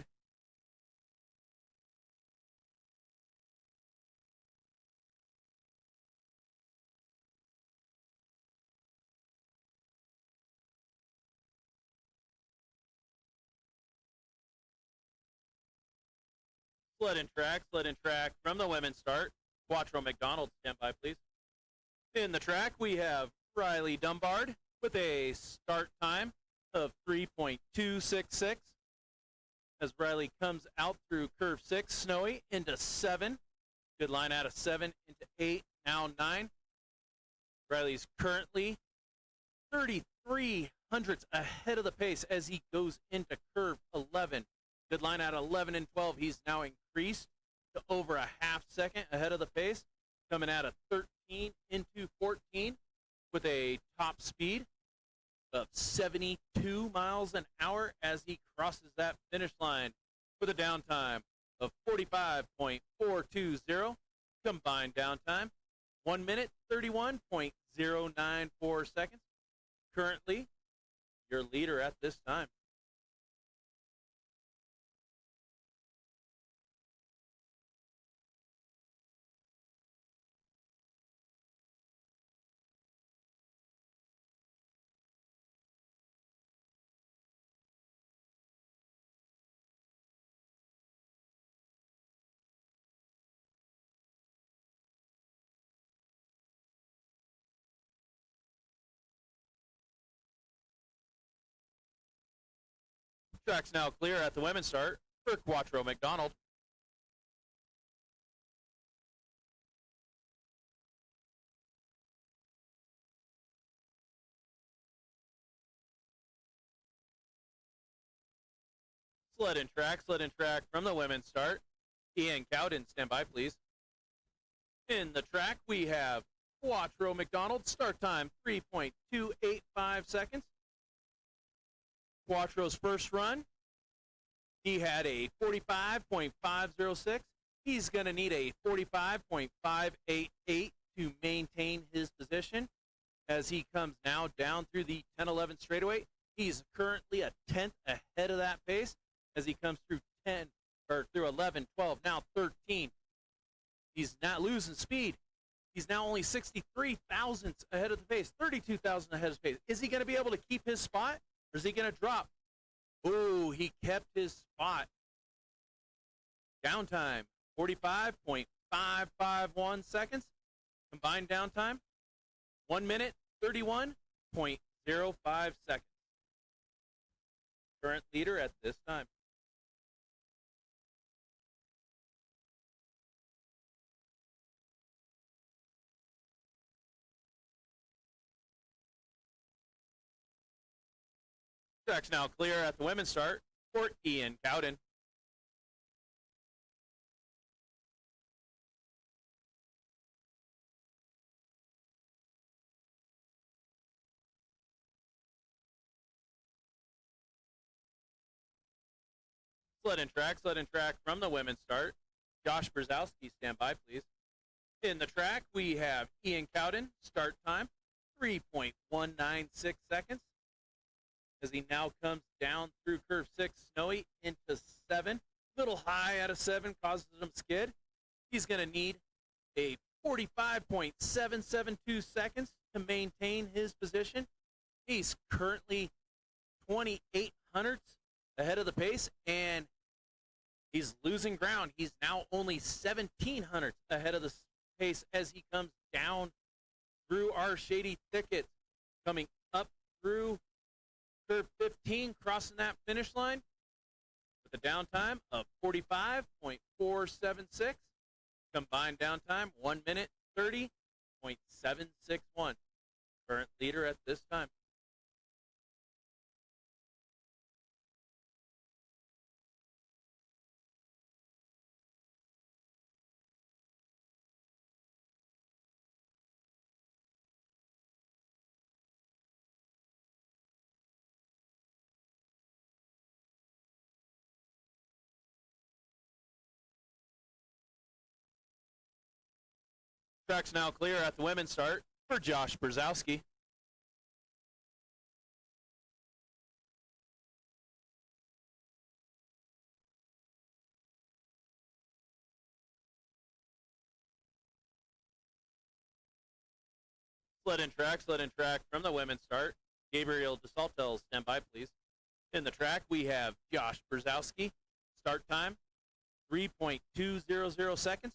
Sled and track from the women's start. Quattro McDonald, stand by, please. In the track, we have Riley Dunbar with a start time of 3.266 as Riley comes out through curve 6, snowy, into 7. Good line out of 7 into 8, now 9. Riley's currently 33 hundredths ahead of the pace as he goes into curve 11. Good line out of 11 and 12. He's now increased to over a half second ahead of the pace, coming out of 13 into 14 with a top speed of 72 miles an hour as he crosses that finish line with a downtime of 45.420. Combined downtime, 1 minute, 31.094 seconds. Currently, your leader at this time. Track's now clear at the women's start for Quattro McDonald. Sled and track from the women's start. Ian Cowden, stand by, please. In the track, we have Quattro McDonald, start time 3.285 seconds. Quattro's first run, he had a 45.506. He's going to need a 45.588 to maintain his position as he comes now down through the 10-11 straightaway. He's currently a 10th ahead of that pace as he comes through 10 or through 11, 12, now 13. He's not losing speed. He's now only 63 thousandths ahead of the pace, 32 thousand ahead of the pace. Is he going to be able to keep his spot, or is he going to drop Ooh, he kept his spot. Downtime, 45.551 seconds. Combined downtime, 1 minute, 31.05 seconds. Current leader at this time. Track's now clear at the women's start for Ian Cowden. Sled and track from the women's start. Josh Brzezowski, stand by, please. In the track, we have Ian Cowden, start time, 3.196 seconds. As he now comes down through curve 6, snowy, into 7. Little high out of 7, causes him skid. He's going to need a 45.772 seconds to maintain his position. He's currently 28 hundredths ahead of the pace, and he's losing ground. He's now only 17 hundredths ahead of the pace as he comes down through our shady thicket, coming up through curve 15, crossing that finish line with a downtime of 45.476. Combined downtime, 1 minute, 30.761. Current leader at this time. Track's now clear at the women's start for Josh Brzezowski. Sled and track from the women's start. Gabriel DeSaltel, stand by, please. In the track, we have Josh Brzezowski. Start time, 3.200 seconds.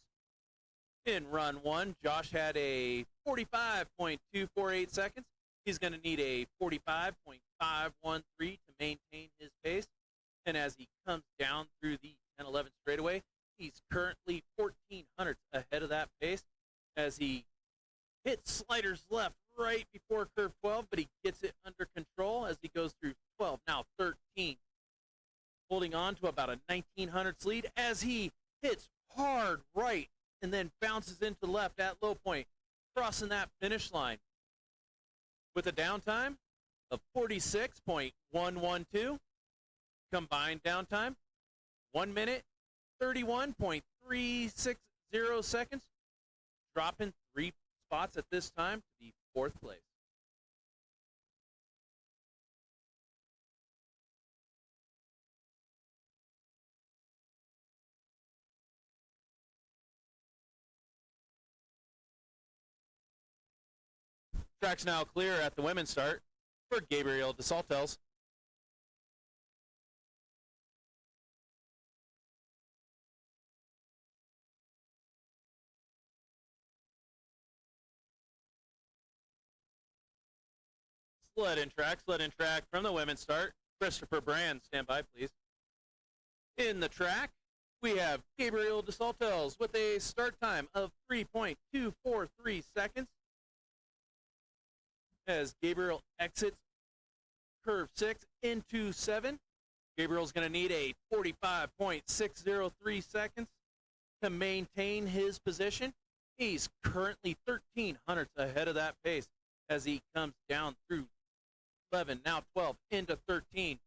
In run 1, Josh had a 45.248 seconds. He's going to need a 45.513 to maintain his pace. And as he comes down through the 10-11 straightaway, he's currently 14 hundredths ahead of that pace as he hits sliders left right before curve 12, but he gets it under control as he goes through 12, now 13. Holding on to about a 1900ths lead as he hits hard right and then bounces into left at low point, crossing that finish line with a downtime of 46.112. Combined downtime, 1 minute, 31.360 seconds, dropping 3 spots at this time to the 4th place. Track's now clear at the women's start for Gabriel DeSaltels. Sled and track from the women's start. Christopher Brand, stand by, please. In the track, we have Gabriel DeSaltels with a start time of 3.243 seconds. As Gabriel exits curve 6 into 7, Gabriel's going to need a 45.603 seconds to maintain his position. He's currently 13 hundredths ahead of that pace as he comes down through 11, now 12, into 13,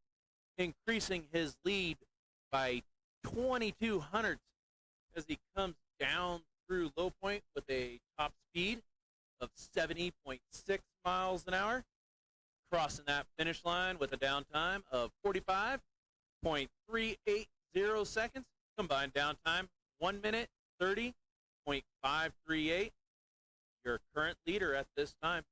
increasing his lead by 22 hundredths as he comes down through low point with a top speed of 70.6 miles an hour, crossing that finish line with a downtime of 45.380 seconds. Combined downtime, 1 minute, 30.538. Your current leader at this time.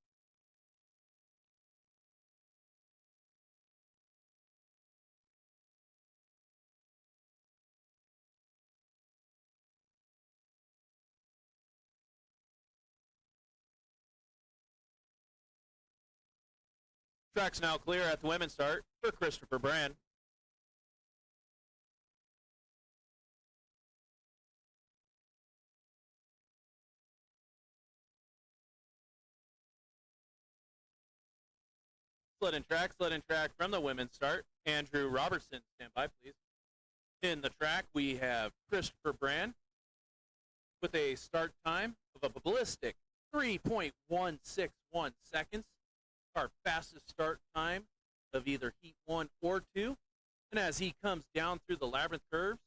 Track's now clear at the women's start for Christopher Brand. Sled and track from the women's start. Andrew Robertson, stand by, please. In the track, we have Christopher Brand with a start time of a ballistic 3.161 seconds. Our fastest start time of either heat 1 or 2. And as he comes down through the labyrinth curves,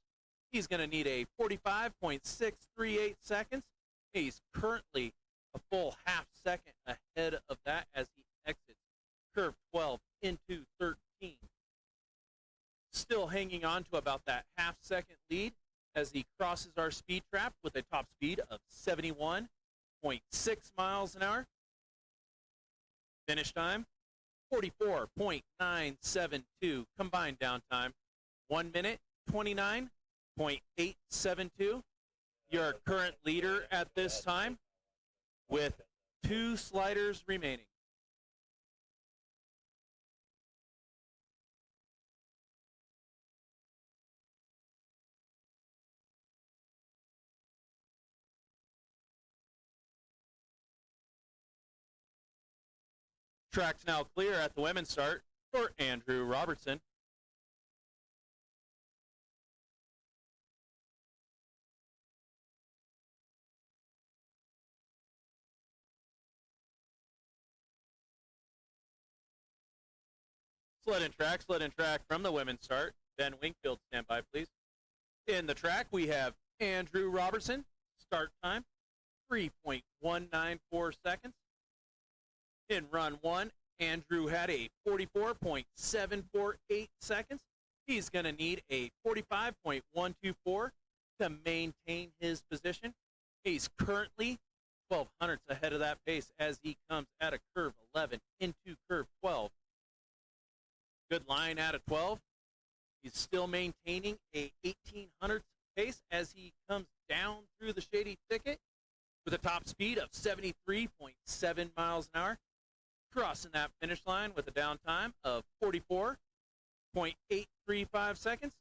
he's going to need a 45.638 seconds. He's currently a full half second ahead of that as he exits curve 12 into 13. Still hanging on to about that half second lead as he crosses our speed trap with a top speed of 71.6 miles an hour. Finish time, 44.972. Combined downtime, 1 minute, 29.872. Your current leader at this time with 2 sliders remaining. Track's now clear at the women's start for Andrew Robertson. Sled and track from the women's start. Ben Wingfield, stand by, please. In the track, we have Andrew Robertson. Start time, 3.194 seconds. In run 1, Andrew had a 44.748 seconds. He's going to need a 45.124 to maintain his position. He's currently 12 hundredths ahead of that pace as he comes out of curve 11 into curve 12. Good line out of 12. He's still maintaining a 1800 pace as he comes down through the shady thicket with a top speed of 73.7 miles an hour. Crossing that finish line with a downtime of 44.835 seconds.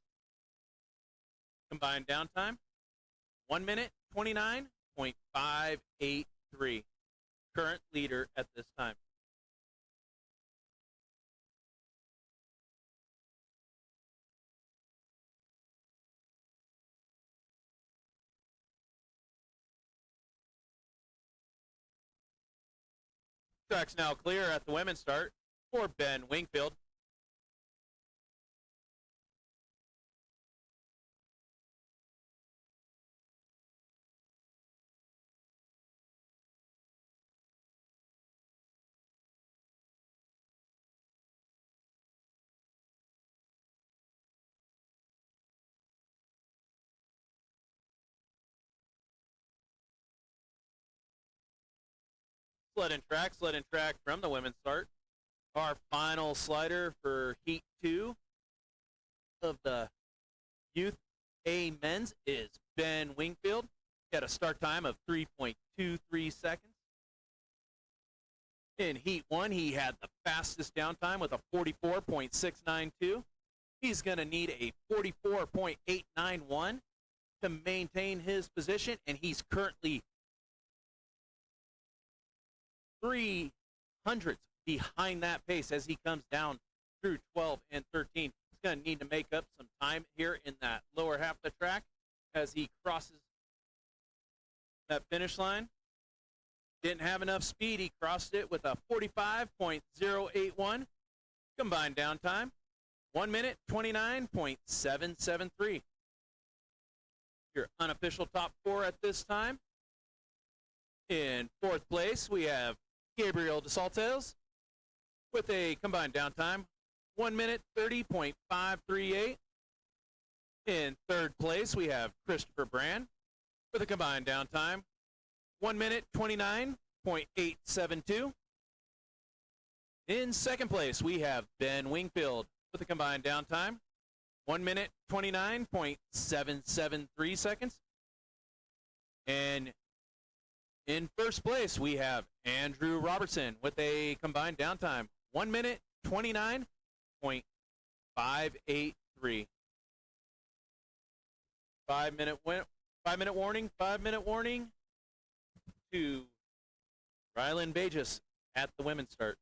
Combined downtime, 1 minute, 29.583. Current leader at this time. Track's now clear at the women's start for Ben Wingfield. Sled and track from the women's start. Our final slider for Heat 2 of the Youth A men's is Ben Wingfield. He had a start time of 3.23 seconds. In Heat 1, he had the fastest downtime with a 44.692. He's going to need a 44.891 to maintain his position, and he's currently 3 hundredths behind that pace as he comes down through 12 and 13. He's going to need to make up some time here in that lower half of the track as he crosses that finish line. Didn't have enough speed. He crossed it with a 45.081. Combined downtime, 1 minute, 29.773. Your unofficial top 4 at this time. In 4th place, we have Gabriel DeSaltes with a combined downtime, 1 minute, 30.538. In 3rd place, we have Christopher Brand with a combined downtime, 1 minute, 29.872. In 2nd place, we have Ben Wingfield with a combined downtime, 1 minute, 29.773 seconds. And in 1st place, we have Andrew Robertson with a combined downtime, 1 minute, 29.583. 5-minute 5-minute warning. 5-minute warning to Rylan Bages at the women's start.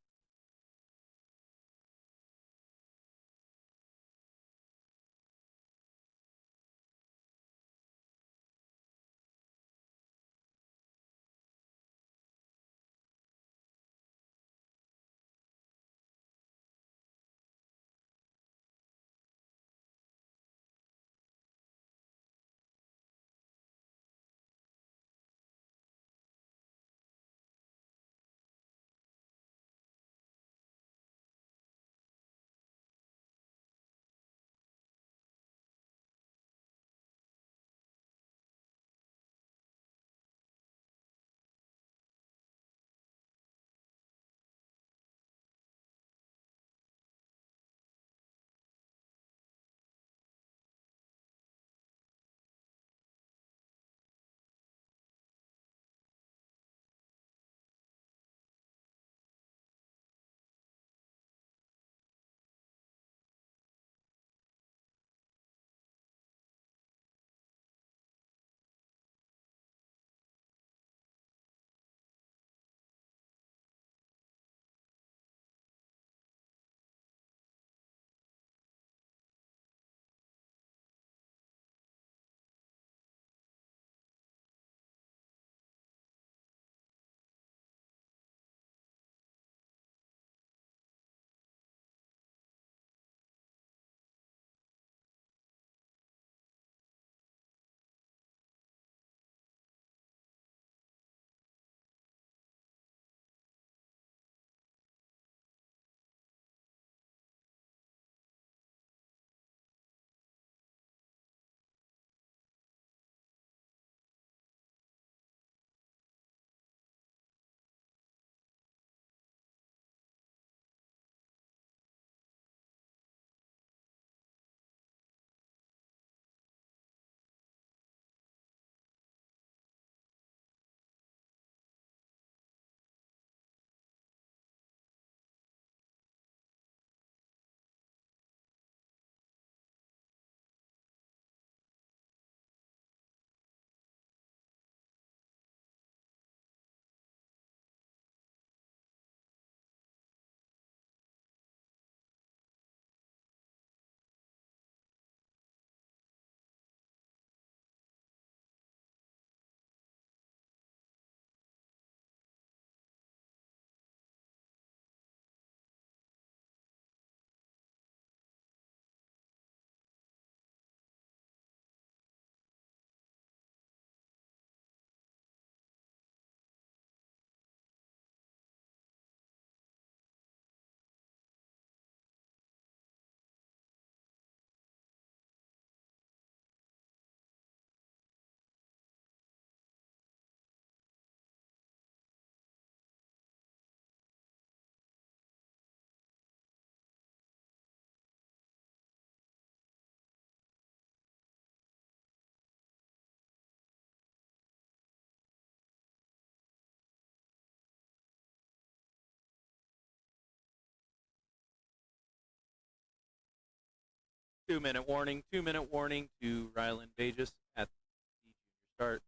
Two-minute warning. 2-minute warning to Rylan Bages at the junior start.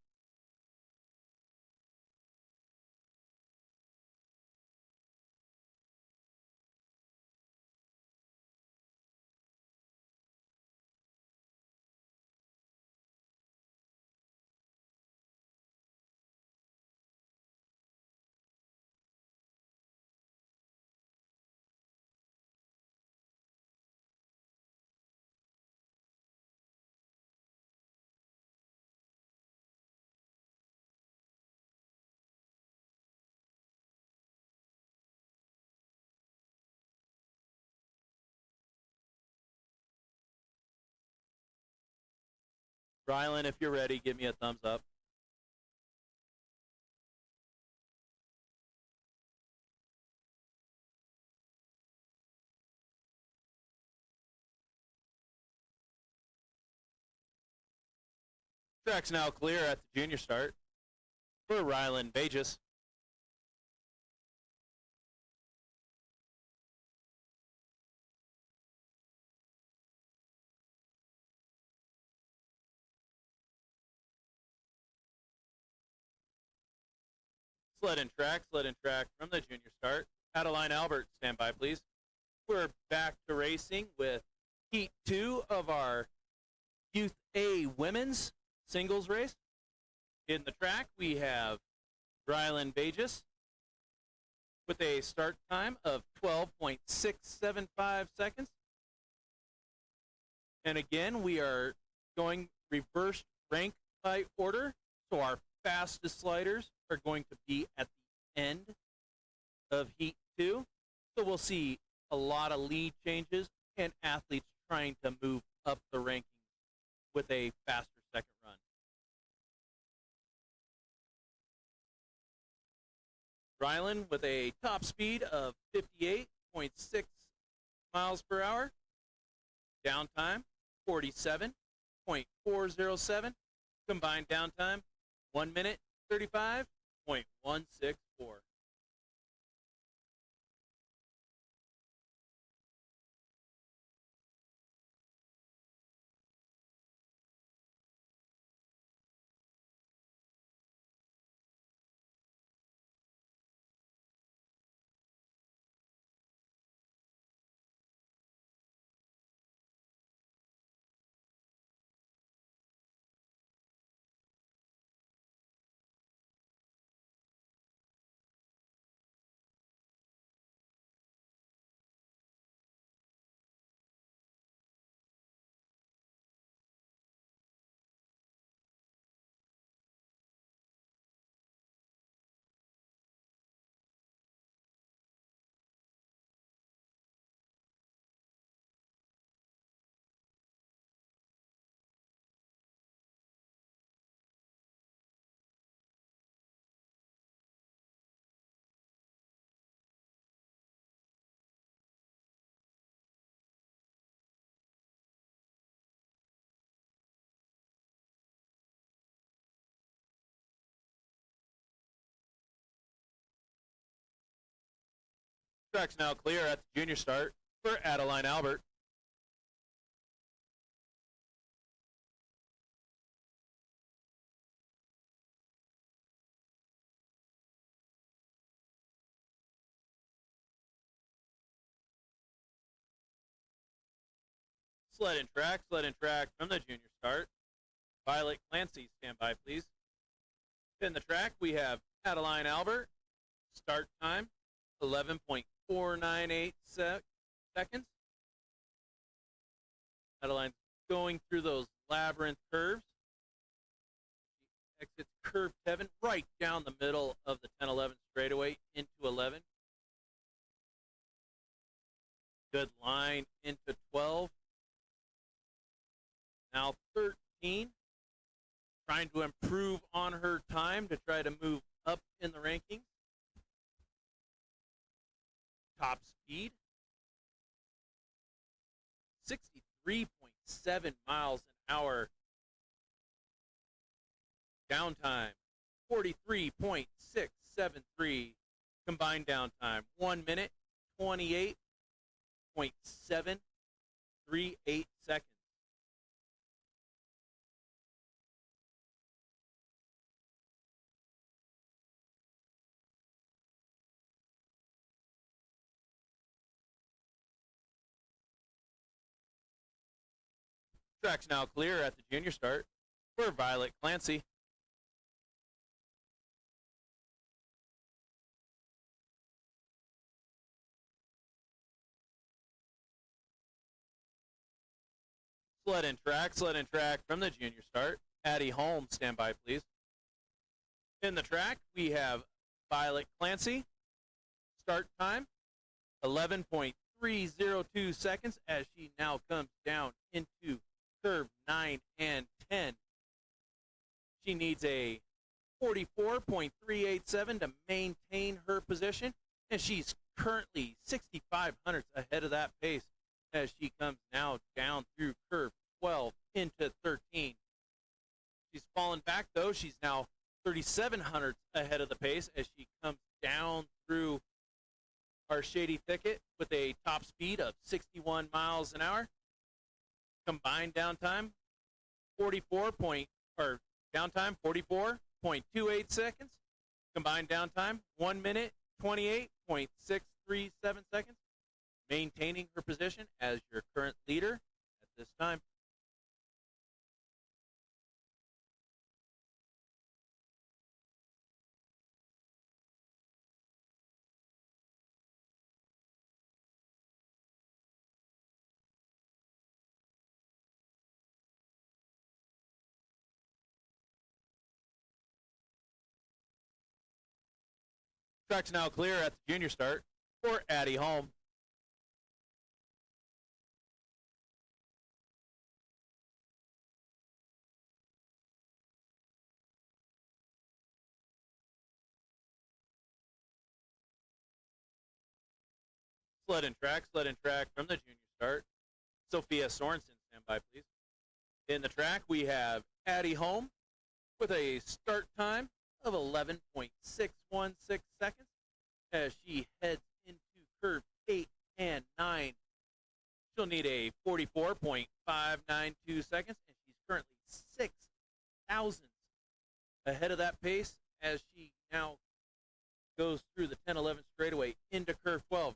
Rylan, if you're ready, give me a thumbs up. Track's now clear at the junior start for Rylan Bages. Sled and track from the junior start. Adeline Albert, stand by, please. We're back to racing with Heat 2 of our Youth A women's singles race. In the track, we have Rylan Bages with a start time of 12.675 seconds. And again, we are going reverse rank by order, so our fastest sliders are going to be at the end of Heat 2. So we'll see a lot of lead changes and athletes trying to move up the rankings with a faster second run. Rylan with a top speed of 58.6 miles per hour. Downtime, 47.407. Combined downtime, 1 minute, 35.164. Track's now clear at the junior start for Adeline Albert. Sled and track from the junior start. Violet Clancy, stand by, please. In the track, we have Adeline Albert. Start time, 11.498 seconds. Adeline's going through those labyrinth curves. She exits curve 7 right down the middle of the 10-11 straightaway into 11. Good line into 12. Now 13. Trying to improve on her time to try to move up in the rankings. Top speed, 63.7 miles an hour. Downtime, 43.673. Combined downtime, 1 minute, 28.738 seconds. Track's now clear at the junior start for Violet Clancy. Sled and track from the junior start. Addie Holmes, stand by, please. In the track, we have Violet Clancy. Start time, 11.302 seconds as she now comes down into curve 9 and 10. She needs a 44.387 to maintain her position, and she's currently 6,500 ahead of that pace as she comes now down through curve 12 into 13. She's fallen back, though. She's now 3,700 ahead of the pace as she comes down through our shady thicket with a top speed of 61 miles an hour. Combined downtime, 44.28 seconds. Combined downtime, 1 minute, 28.637 seconds. Maintaining her position as your current leader at this time. Track's now clear at the junior start for Addie Holm. Sled and track from the junior start. Sophia Sorensen, stand by, please. In the track, we have Addie Holm with a start time of 11.616 seconds as she heads into curve 8 and 9. She'll need a 44.592 seconds, and she's currently 6 thousandths ahead of that pace as she now goes through the 10-11 straightaway into curve 12.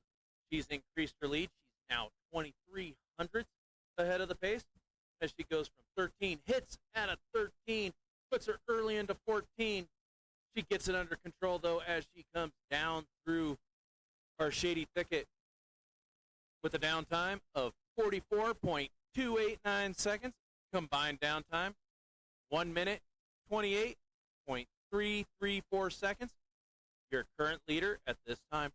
She's increased her lead. She's now 23 hundredths ahead of the pace as she goes from 13, hits at a 13, puts her early into 14. She gets it under control, though, as she comes down through our shady thicket with a downtime of 44.289 seconds. Combined downtime, 1 minute, 28.334 seconds. Your current leader at this time.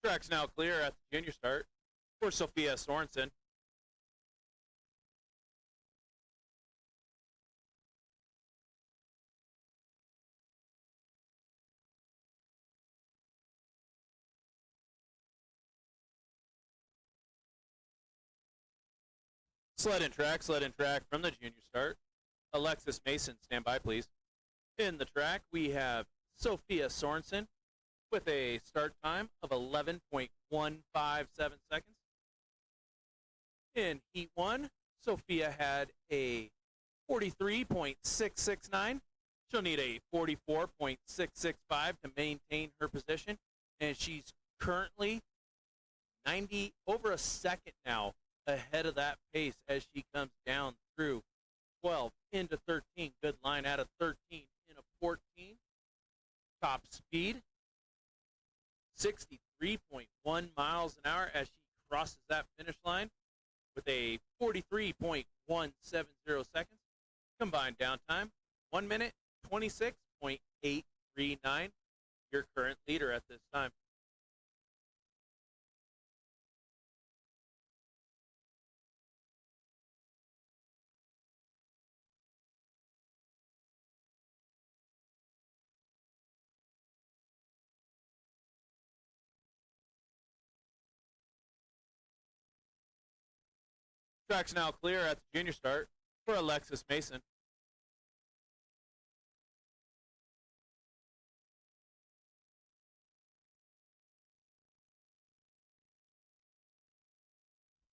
Track's now clear at the junior start for Sophia Sorensen. Sled and track from the junior start. Alexis Mason, stand by, please. In the track, we have Sophia Sorensen with a start time of 11.157 seconds. In Heat 1, Sophia had a 43.669. She'll need a 44.665 to maintain her position, and she's currently over a second now ahead of that pace as she comes down through 12 into 13. Good line out of 13 into 14. Top speed, 63.1 miles an hour as she crosses that finish line with a 43.170 seconds. Combined downtime, 1 minute, 26.839. Your current leader at this time. Track's now clear at the junior start for Alexis Mason.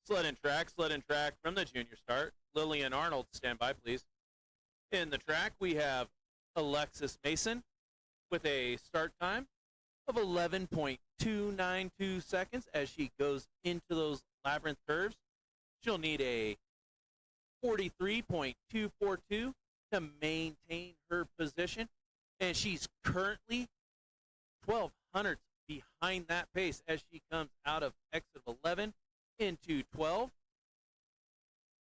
Sled and track from the junior start. Lillian Arnold, stand by, please. In the track, we have Alexis Mason with a start time of 11.292 seconds as she goes into those labyrinth curves. She'll need a 43.242 to maintain her position, and she's currently 12 hundredths behind that pace as she comes out of exit 11 into 12.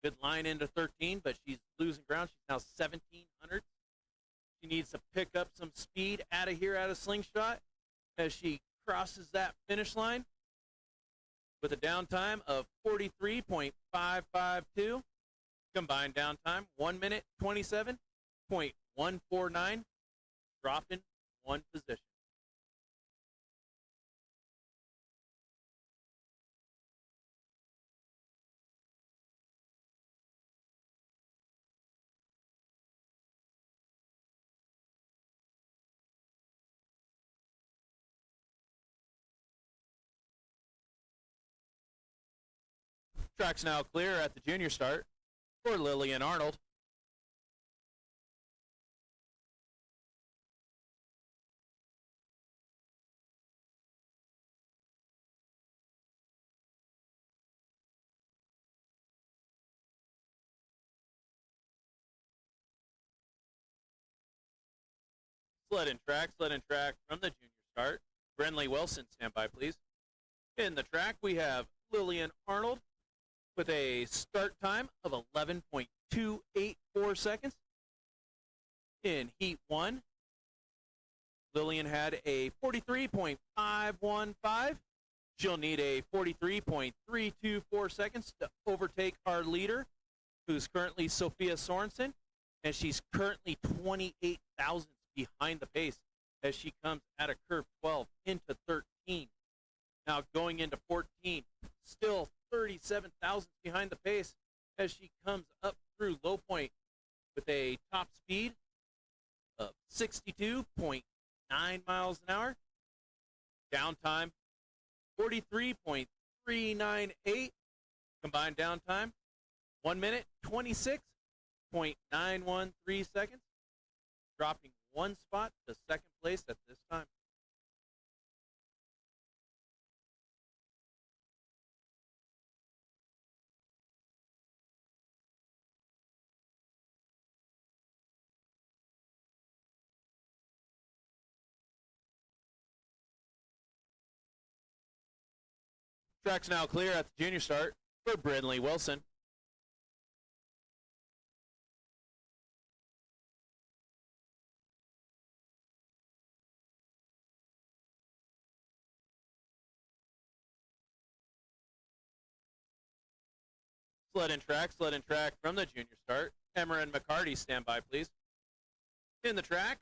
Good line into 13, but she's losing ground. She's now 1,700. She needs to pick up some speed out of here, out of Slingshot, as she crosses that finish line with a downtime of 43.552. Combined downtime, 1 minute, 27.8 26.149, dropping one position. Track's now clear at the junior start for Lillian Arnold. Sled and track from the junior start. Brenley Wilson, stand by, please. In the track, we have Lillian Arnold with a start time of 11.284 seconds. In Heat 1, Lillian had a 43.515. She'll need a 43.324 seconds to overtake our leader, who's currently Sophia Sorensen, and she's currently 28 thousandths behind the pace as she comes out of curve 12 into 13. Now going into 14, still 37 thousandths behind the pace as she comes up through low point with a top speed of 62.9 miles an hour. Downtime 43.398. Combined downtime 1 minute 26.913 seconds, dropping one spot to second place at this time. Track's now clear at the junior start for Brenley Wilson. Sled and track from the junior start. Emmer and McCarty, stand by, please. In the track,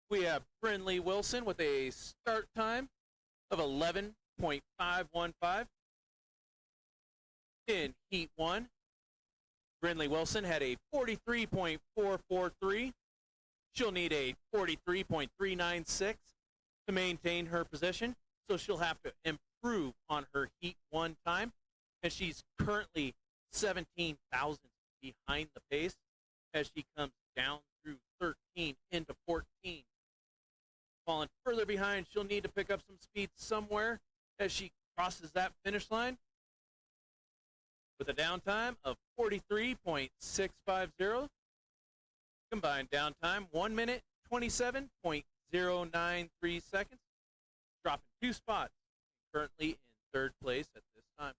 we have Brenley Wilson with a start time of 11.515. In Heat 1, Brenley Wilson had a 43.443. She'll need a 43.396 to maintain her position, so she'll have to improve on her Heat 1 time, and she's currently 17 thousandths behind the pace as she comes down through 13 into 14. Falling further behind, she'll need to pick up some speed somewhere as she crosses that finish line with a downtime of 43.650. Combined downtime 1 minute 27.093 seconds, dropping two spots, currently in third place at this time.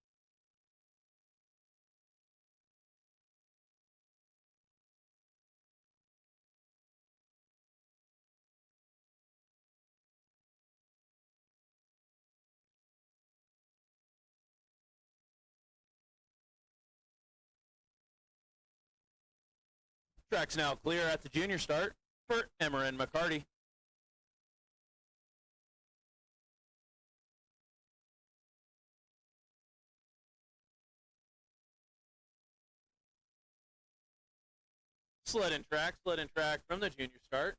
Track's now clear at the junior start for Emmer and McCarty. Sled and track from the junior start.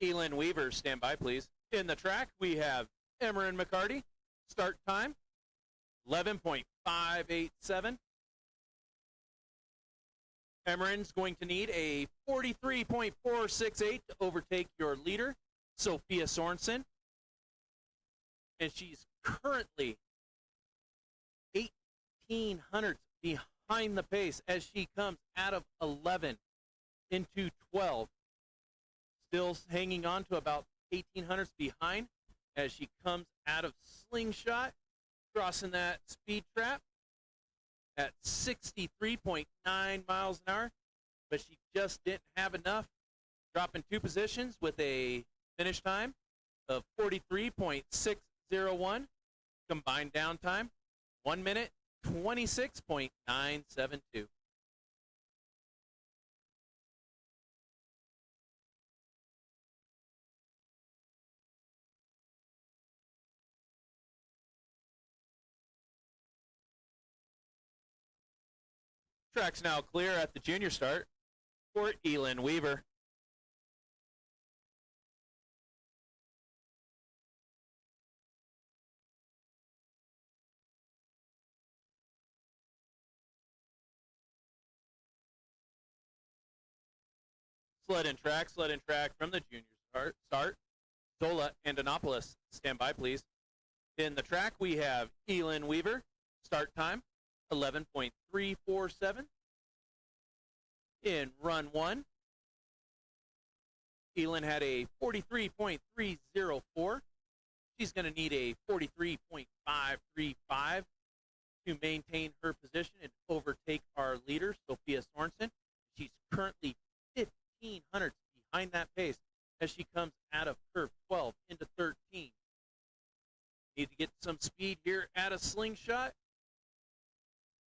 Elin Weaver, stand by, please. In the track, we have Emmer and McCarty. Start time 11.587. Emmeren's going to need a 43.468 to overtake your leader, Sophia Sorensen. And she's currently 1,800 behind the pace as she comes out of 11 into 12. Still hanging on to about 1,800 behind as she comes out of slingshot, crossing that speed trap at 63.9 miles an hour, but she just didn't have enough, dropping two positions with a finish time of 43.601. Combined downtime 1 minute 26.972. Track's now clear at the junior start for Elin Weaver. Sled in track from the junior start. Zola and Annapolis, stand by please. In the track we have Elin Weaver, start time 11.347. In run 1, Elin had a 43.304. She's going to need a 43.535 to maintain her position and overtake our leader, Sophia Sorensen. She's currently 15 hundredths behind that pace as she comes out of curve 12 into 13. Need to get some speed here at a slingshot.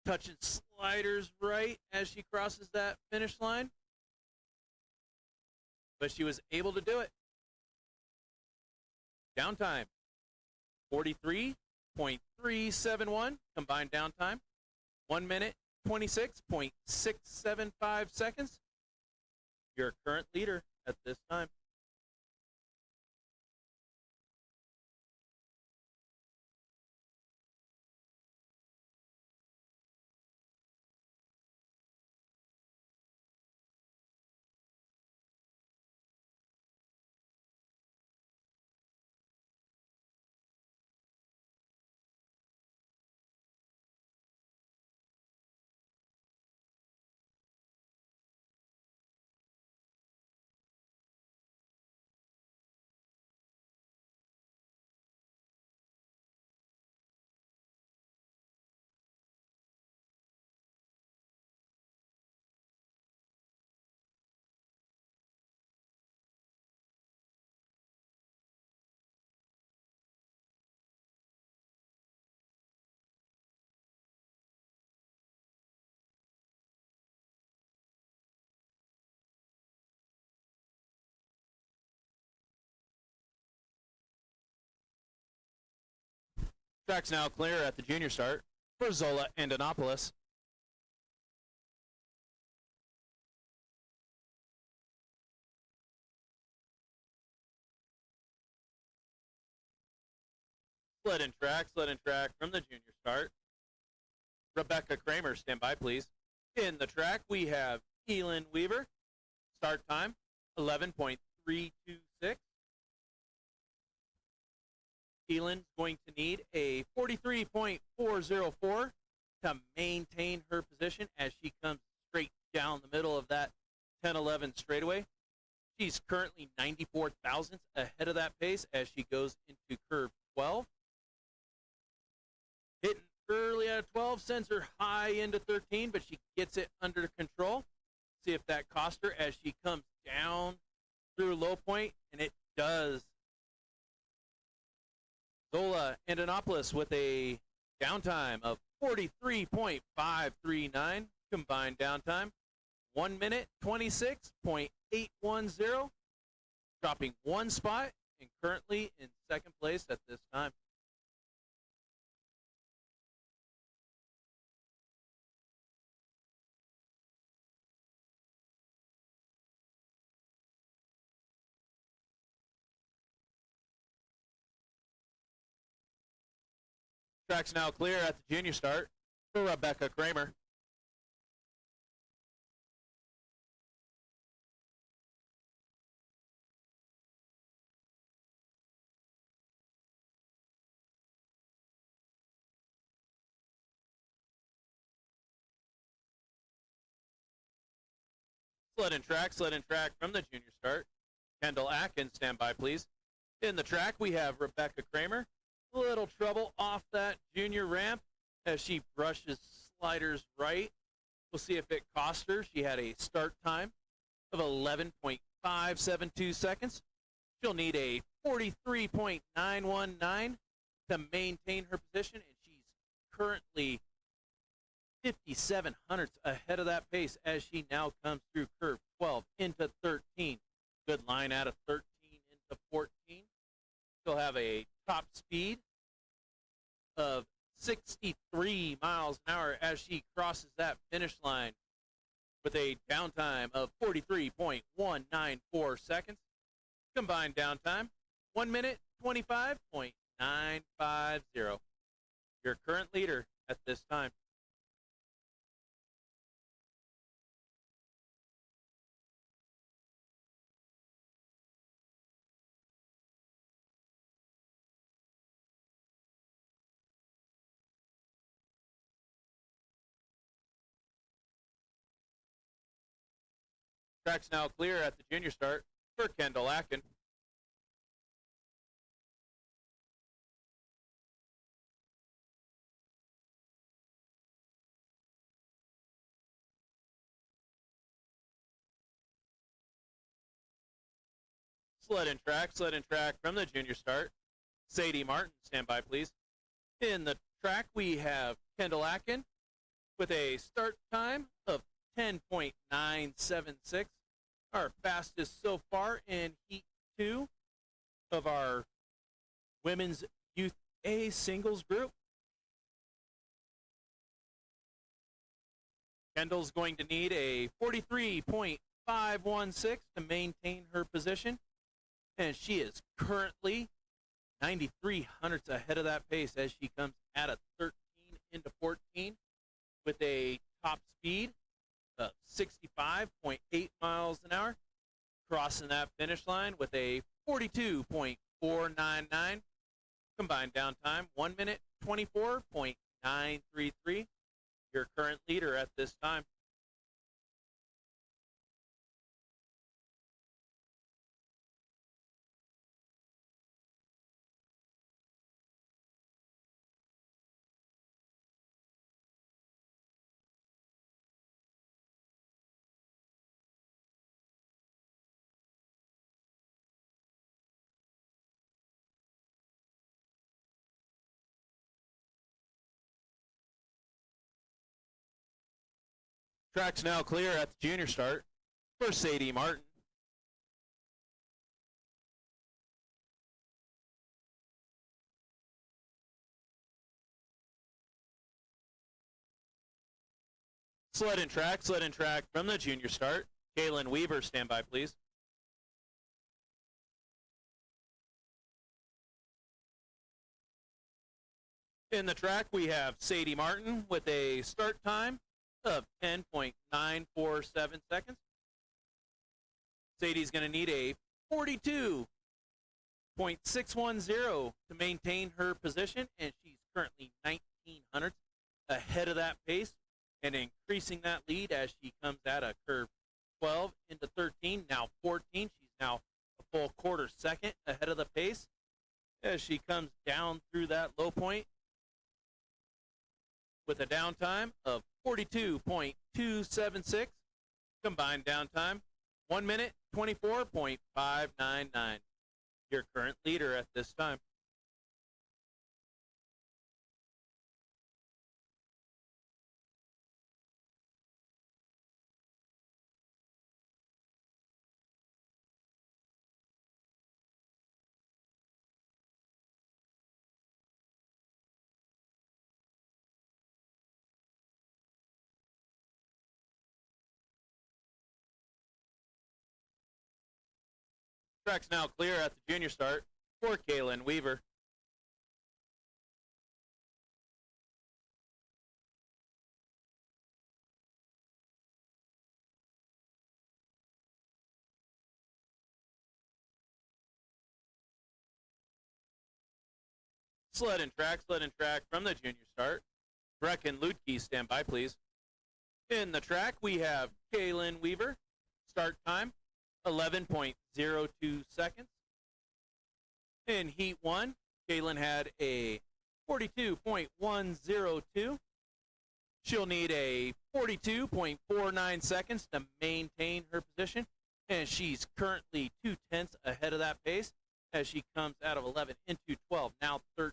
Touching sliders right as she crosses that finish line. But she was able to do it. Downtime, 43.371 combined downtime. 1 minute, 26.675 seconds. Your current leader at this time. Track's now clear at the junior start for Zola and Annapolis. Sled in track from the junior start. Rebecca Kramer, stand by please. In the track we have Elin Weaver. Start time 11.326. Elin's going to need a 43.404 to maintain her position as she comes straight down the middle of that 10-11 straightaway. She's currently 94 thousandths ahead of that pace as she goes into curve 12. Hitting early out of 12, sends her high into 13, but she gets it under control. See if that cost her as she comes down through low point, and it does. Zola and Annapolis with a downtime of 43.539 combined downtime. 1 minute, 26.810, dropping one spot and currently in second place at this time. Track's now clear at the junior start for Rebecca Kramer. Sled in track from the junior start. Kendall Atkins, stand by please. In the track we have Rebecca Kramer. A little trouble off that junior ramp as she brushes sliders right. We'll see if it cost her. She had a start time of 11.572 seconds. She'll need a 43.919 to maintain her position, and she's currently 57 hundredths ahead of that pace as she now comes through curve 12 into 13. Good line out of 13 into 14. She'll have a top speed of 63 miles an hour as she crosses that finish line with a downtime of 43.194 seconds. Combined downtime, 1 minute, 25.950. Your current leader at this time. Track's now clear at the junior start for Kendall Atkin. Sled and track from the junior start. Sadie Martin, stand by please. In the track we have Kendall Atkin with a start time of 10.976. Our fastest so far in Heat 2 of our Women's Youth A singles group. Kendall's going to need a 43.516 to maintain her position, and she is currently 93 hundredths ahead of that pace as she comes at a 13 into 14 with a top speed of 65.8 miles an hour, crossing that finish line with a 42.499. Combined downtime, 1 minute, 24.933. Your current leader at this time. Track's now clear at the junior start for Sadie Martin. Sled and track from the junior start. Kaylin Weaver, stand by please. In the track we have Sadie Martin with a start time of 10.947 seconds. Sadie's going to need a 42.610 to maintain her position, and she's currently 19 hundredths ahead of that pace and increasing that lead as she comes at a curve 12 into 13, now 14. She's now a full quarter second ahead of the pace as she comes down through that low point with a downtime of 42.276. Combined downtime, 1 minute, 24.599. Your current leader at this time. Track's now clear at the junior start for Kaylin Weaver. Sled and track from the junior start. Brecken Lutke, stand by please. In the track we have Kaylin Weaver. Start time, 11.02 seconds. In Heat 1, Kaylin had a 42.102. She'll need a 42.49 seconds to maintain her position, and she's currently 0.2 ahead of that pace as she comes out of 11 into 12, now 13.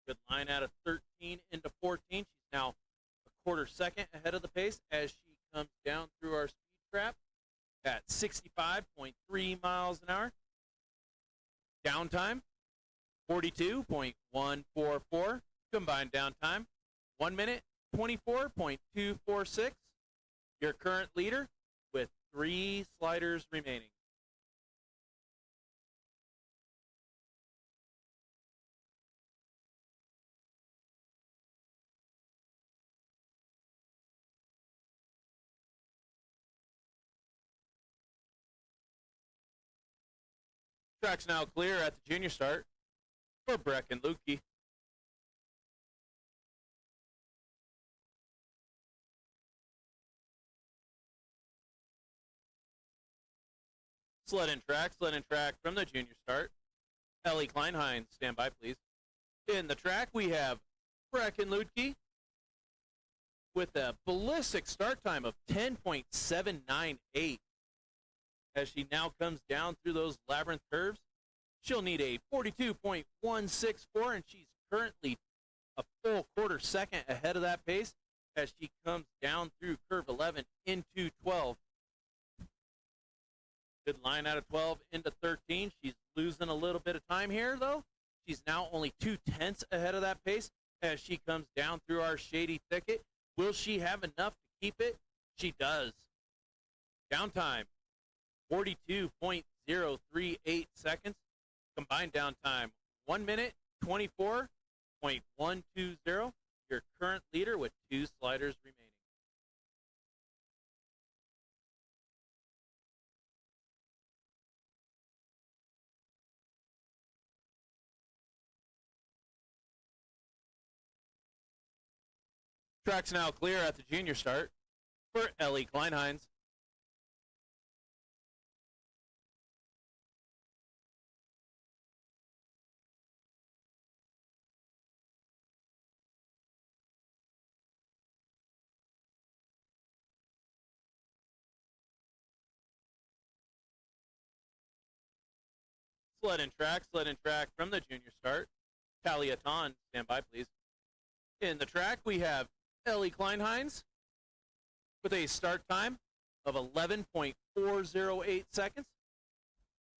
Good line out of 13 into 14. She's now a quarter second ahead of the pace as she comes down through our speed trap at 65.3 miles an hour. Downtime, 42.144. Combined down time, 1 minute, 24.246. Your current leader with 3 sliders remaining. Track's now clear at the junior start for Breck and Lukey. Sled and track from the junior start. Ellie Kleinheim, stand by, please. In the track, we have Breck and Lukey with a ballistic start time of 10.798. As she now comes down through those labyrinth curves, she'll need a 42.164, and she's currently a full quarter second ahead of that pace as she comes down through curve 11 into 12. Good line out of 12 into 13. She's losing a little bit of time here, though. She's now only 2/10 ahead of that pace as she comes down through our shady thicket. Will she have enough to keep it? She does. Downtime, 42.038 seconds. Combined downtime, 1 minute, 24.120. Your current leader with 2 sliders remaining. Track's now clear at the junior start for Ellie Kleinheim. Sled and track from the junior start. Talia Ton, stand by, please. In the track, we have Ellie Kleinheim with a start time of 11.408 seconds.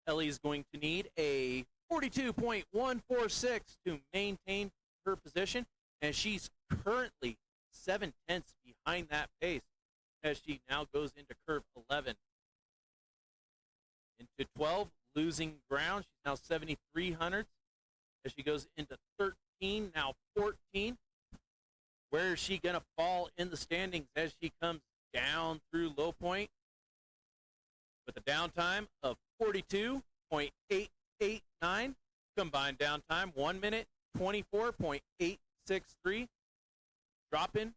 Ellie is going to need a 42.146 to maintain her position, and she's currently 7/10 behind that pace as she now goes into curve 11. Into 12, losing ground. She's now 7,300 as she goes into 13, now 14. Where is she going to fall in the standings as she comes down through low point with a downtime of 42.889. Combined downtime, 1 minute, 24.863. Dropping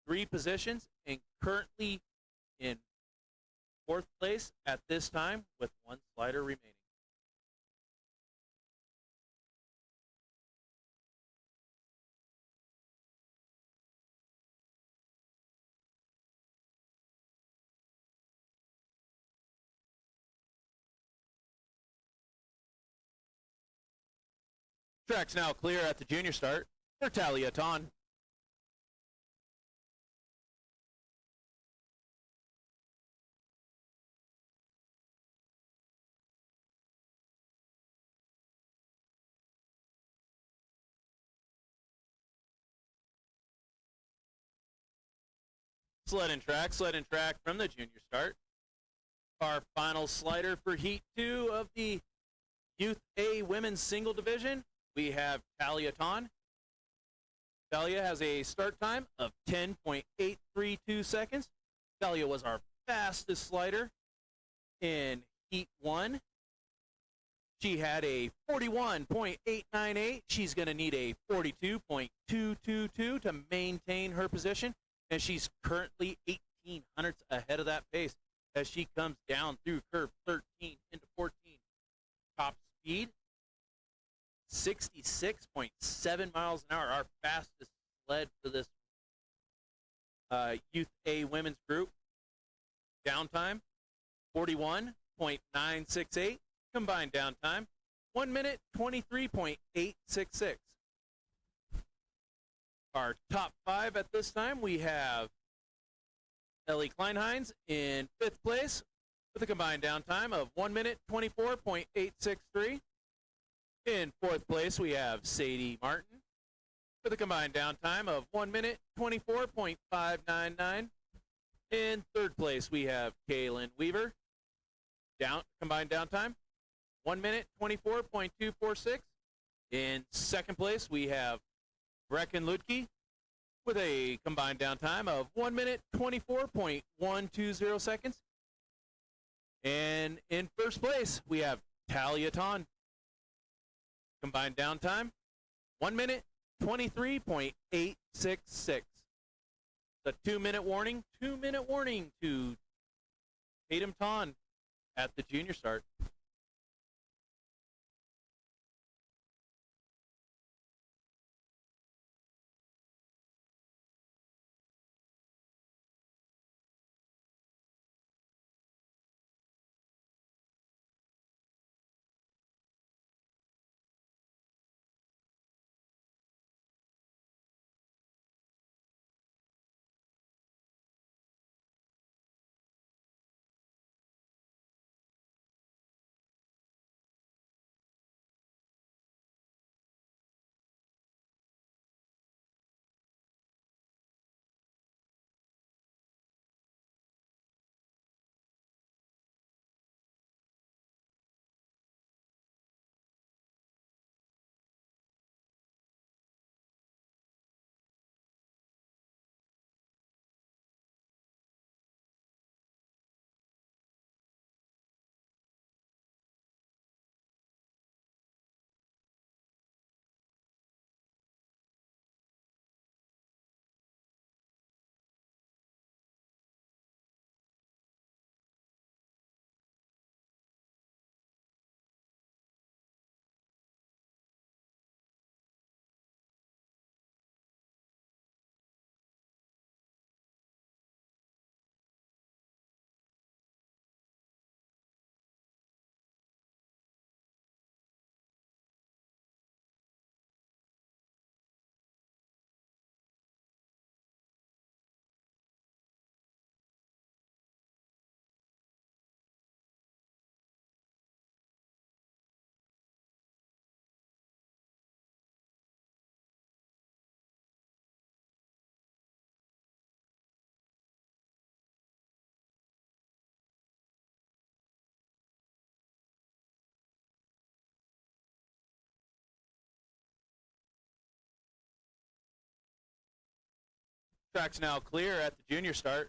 3 positions and currently in 4th place at this time with 1 slider remaining. Track's now clear at the junior start for Talia Ton. Sled and track from the junior start. Our final slider for Heat 2 of the Youth A Women's Single Division. We have Talia Ton. Talia has a start time of 10.832 seconds. Talia was our fastest slider in Heat 1. She had a 41.898. She's going to need a 42.222 to maintain her position, and she's currently 1,800 ahead of that pace as she comes down through curve 13 into 14. Top speed, 66.7 miles an hour, our fastest sled for this Youth A women's group. Downtime, 41.968. Combined downtime, 1 minute, 23.866. Our top 5 at this time, we have Ellie Kleinheim in 5th place with a combined downtime of 1 minute, 24.863. In 4th place, we have Sadie Martin with a combined downtime of 1 minute 24.599. In third place, we have Kaylin Weaver. Combined downtime 1 minute 24.246. In second place, we have Brecken Ludke with a combined downtime of 1 minute 24.120 seconds. And in first place, we have Talia Ton. Combined downtime 1 minute 23.866. The 2-minute warning to Tatum Ton at the junior start. Track's now clear at the junior start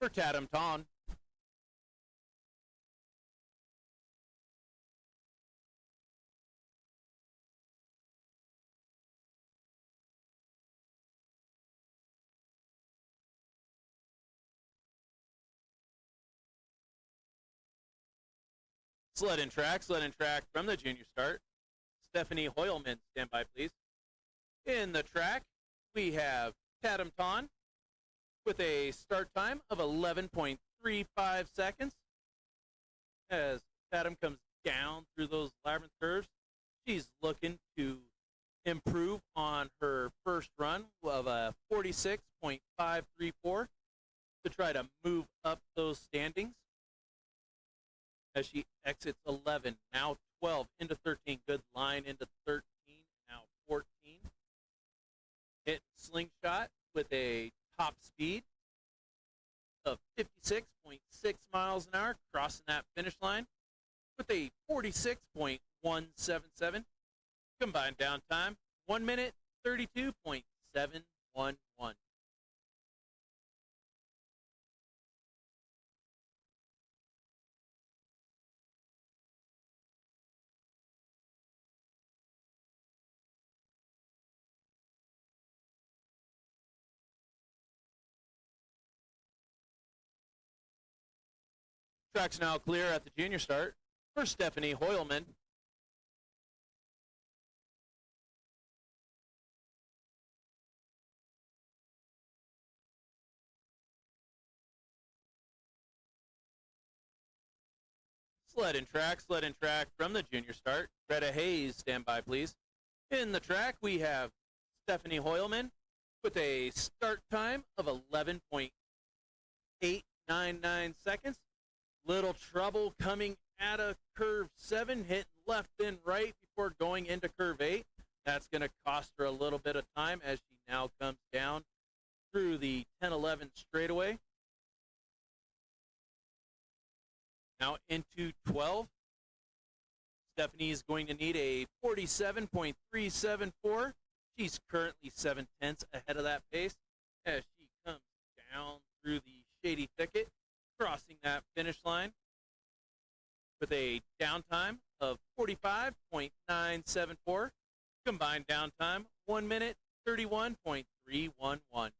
for Tatum Ton. Sled and track from the junior start. Stephanie Hoyleman, stand by please. In the track, we have Tatum Ton with a start time of 11.35 seconds. As Tatum comes down through those labyrinth curves, she's looking to improve on her first run of a 46.534 to try to move up those standings. As she exits 11, now 12, into 13, good line into 13, now 14. Hit slingshot with a top speed of 56.6 miles an hour, crossing that finish line with a 46.177. Combined downtime, 1 minute, 32.711. Track's now clear at the junior start for Stephanie Hoyleman. Sled and track from the junior start. Greta Hayes, stand by please. In the track, we have Stephanie Hoyleman with a start time of 11.899 seconds. Little trouble coming out of curve 7, hitting left and right before going into curve 8. That's going to cost her a little bit of time as she now comes down through the 10-11 straightaway. Now into 12. Stephanie is going to need a 47.374. She's currently 7/10 ahead of that pace as she comes down through the shady thicket, crossing that finish line with a downtime of 45.974. Combined downtime, 1 minute, 31.311.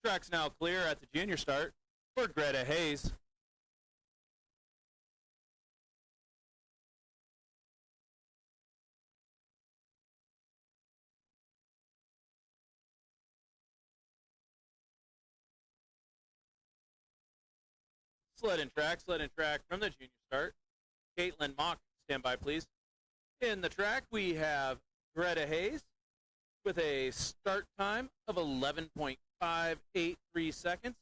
Track's now clear at the junior start for Greta Hayes. Sled and track from the junior start. Caitlin Mock, stand by please. In the track, we have Greta Hayes with a start time of 11.583 seconds.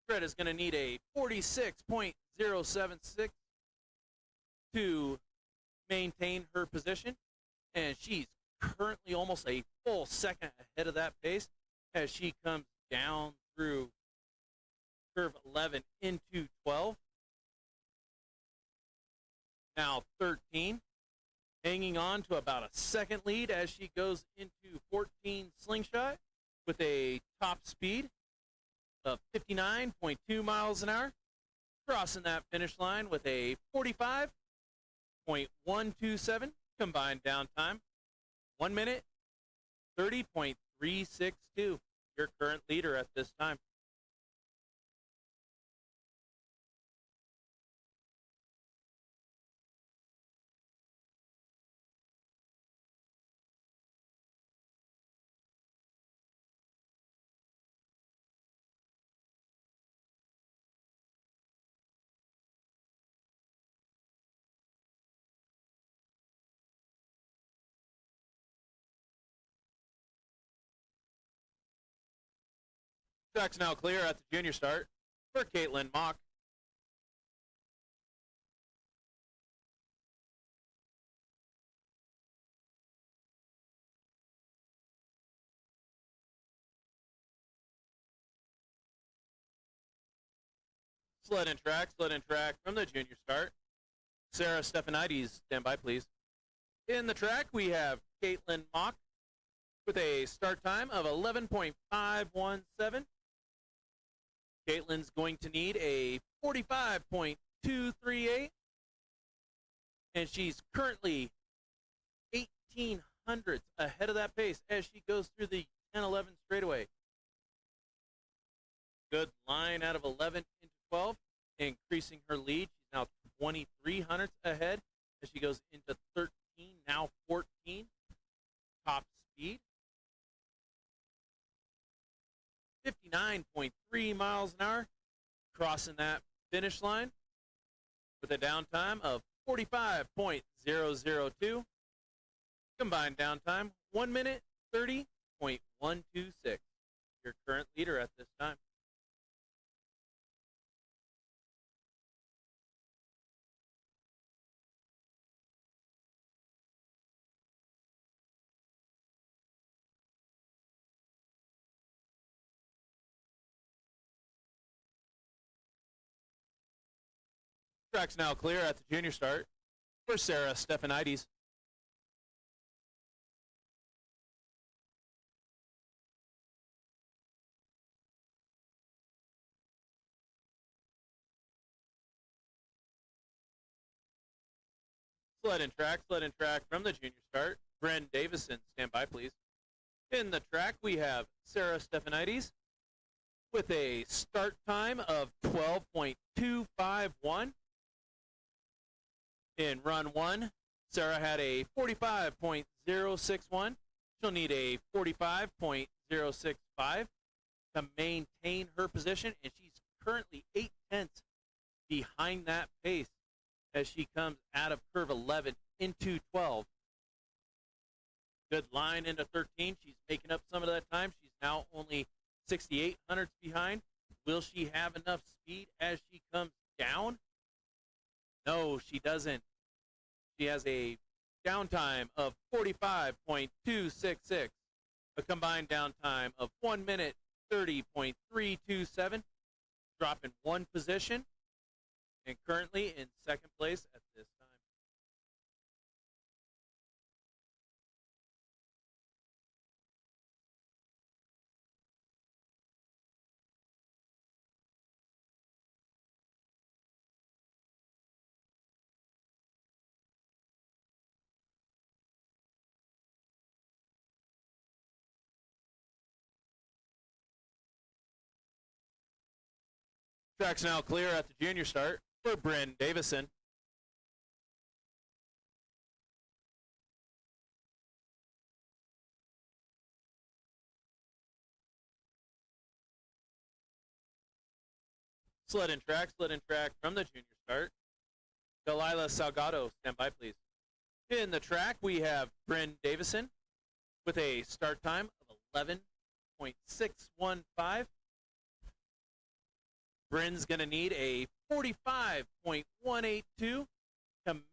Greta's going to need a 46.076 to maintain her position, and she's currently almost a full second ahead of that pace as she comes down through curve 11 into 12. Now 13, hanging on to about a second lead as she goes into 14 slingshot with a top speed of 59.2 miles an hour, crossing that finish line with a 45.127 combined downtime, 1 minute, 30.362. Your current leader at this time. Track's now clear at the junior start for Caitlin Mock. Sled and track from the junior start. Sarah Stefanides, stand by please. In the track, we have Caitlin Mock with a start time of 11.517. Caitlin's going to need a 45.238, and she's currently 18 hundredths ahead of that pace as she goes through the 10-11 straightaway. Good line out of 11 into 12, increasing her lead. She's now 23 hundredths ahead as she goes into 13, now 14. Top speed, 59.3 miles an hour, crossing that finish line with a downtime of 45.002. Combined downtime, 1 minute, 30.126. Your current leader at this time. Track's now clear at the junior start for Sarah Stephanides. Sled and track from the junior start. Bren Davison, stand by, please. In the track, we have Sarah Stephanides with a start time of 12.251. In run one, Sarah had a 45.061. She'll need a 45.065 to maintain her position, and she's currently 8/10 behind that pace as she comes out of curve 11 into 12. Good line into 13. She's making up some of that time. She's now only 68 hundredths behind. Will she have enough speed as she comes down? No, she doesn't. She has a downtime of 45.266, a combined downtime of 1 minute 30.327, dropping one position, and currently in second place at this time. Track's now clear at the junior start for Bryn Davison. Sled and track from the junior start. Delilah Salgado, stand by, please. In the track, we have Bryn Davison with a start time of 11.615. Bryn's going to need a 45.182 to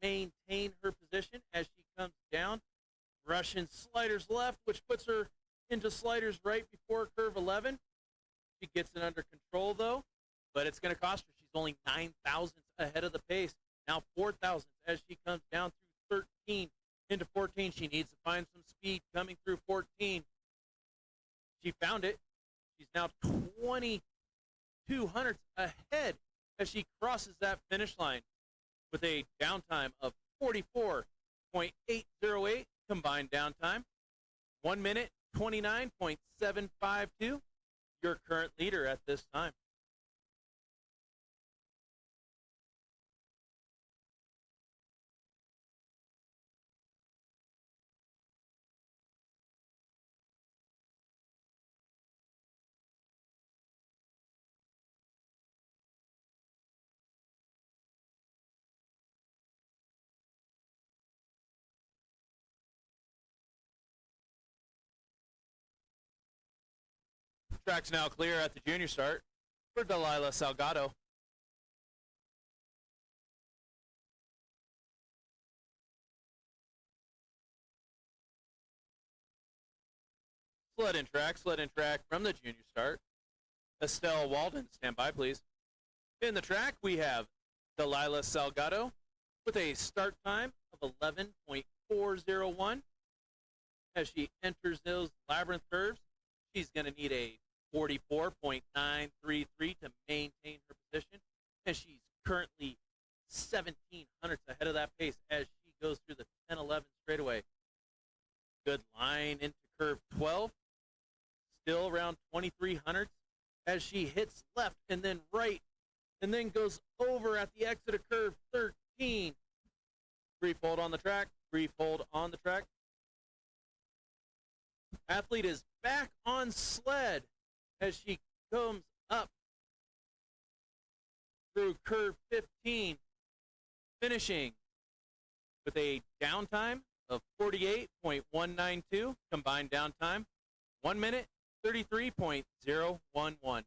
maintain her position as she comes down. Russian sliders left, which puts her into sliders right before curve 11. She gets it under control, though, but it's going to cost her. She's only 9 thousandths ahead of the pace. Now 4 thousandths as she comes down through 13 into 14. She needs to find some speed coming through 14. She found it. She's now 22 hundredths ahead as she crosses that finish line with a downtime of 44.808 combined downtime. 1 minute 29.752. Your current leader at this time. Track's now clear at the junior start for Delilah Salgado. Sled and track from the junior start. Estelle Walden, stand by, please. In the track, we have Delilah Salgado with a start time of 11.401. As she enters those labyrinth curves, she's going to need a 44.933 to maintain her position, and she's currently 17 hundredths ahead of that pace as she goes through the 10-11 straightaway. Good line into curve 12, still around 23 hundredths as she hits left and then right, and then goes over at the exit of curve 13. Brief hold on the track, Athlete is back on sled as she comes up through curve 15, finishing with a downtime of 48.192, combined downtime, 1 minute 33.011.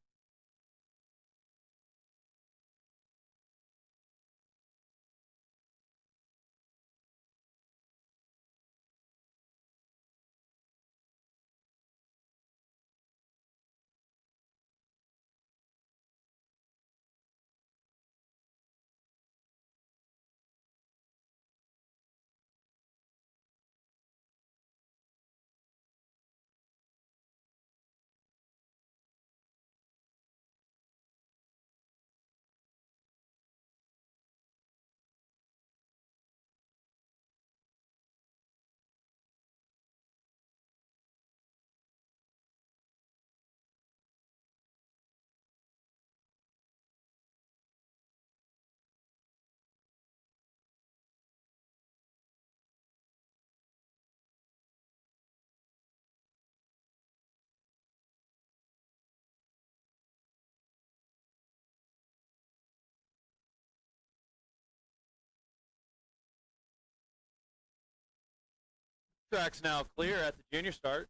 Track's now clear at the junior start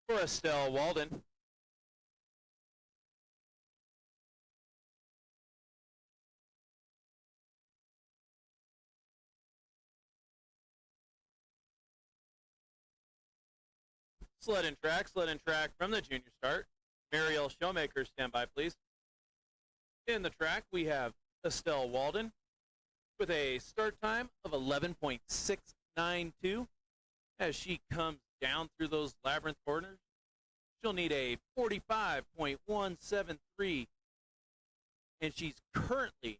for Estelle Walden. Sled and track from the junior start. Mariel Showmaker, stand by, please. In the track, we have Estelle Walden with a start time of 11.692. As she comes down through those labyrinth corners, she'll need a 45.173, and she's currently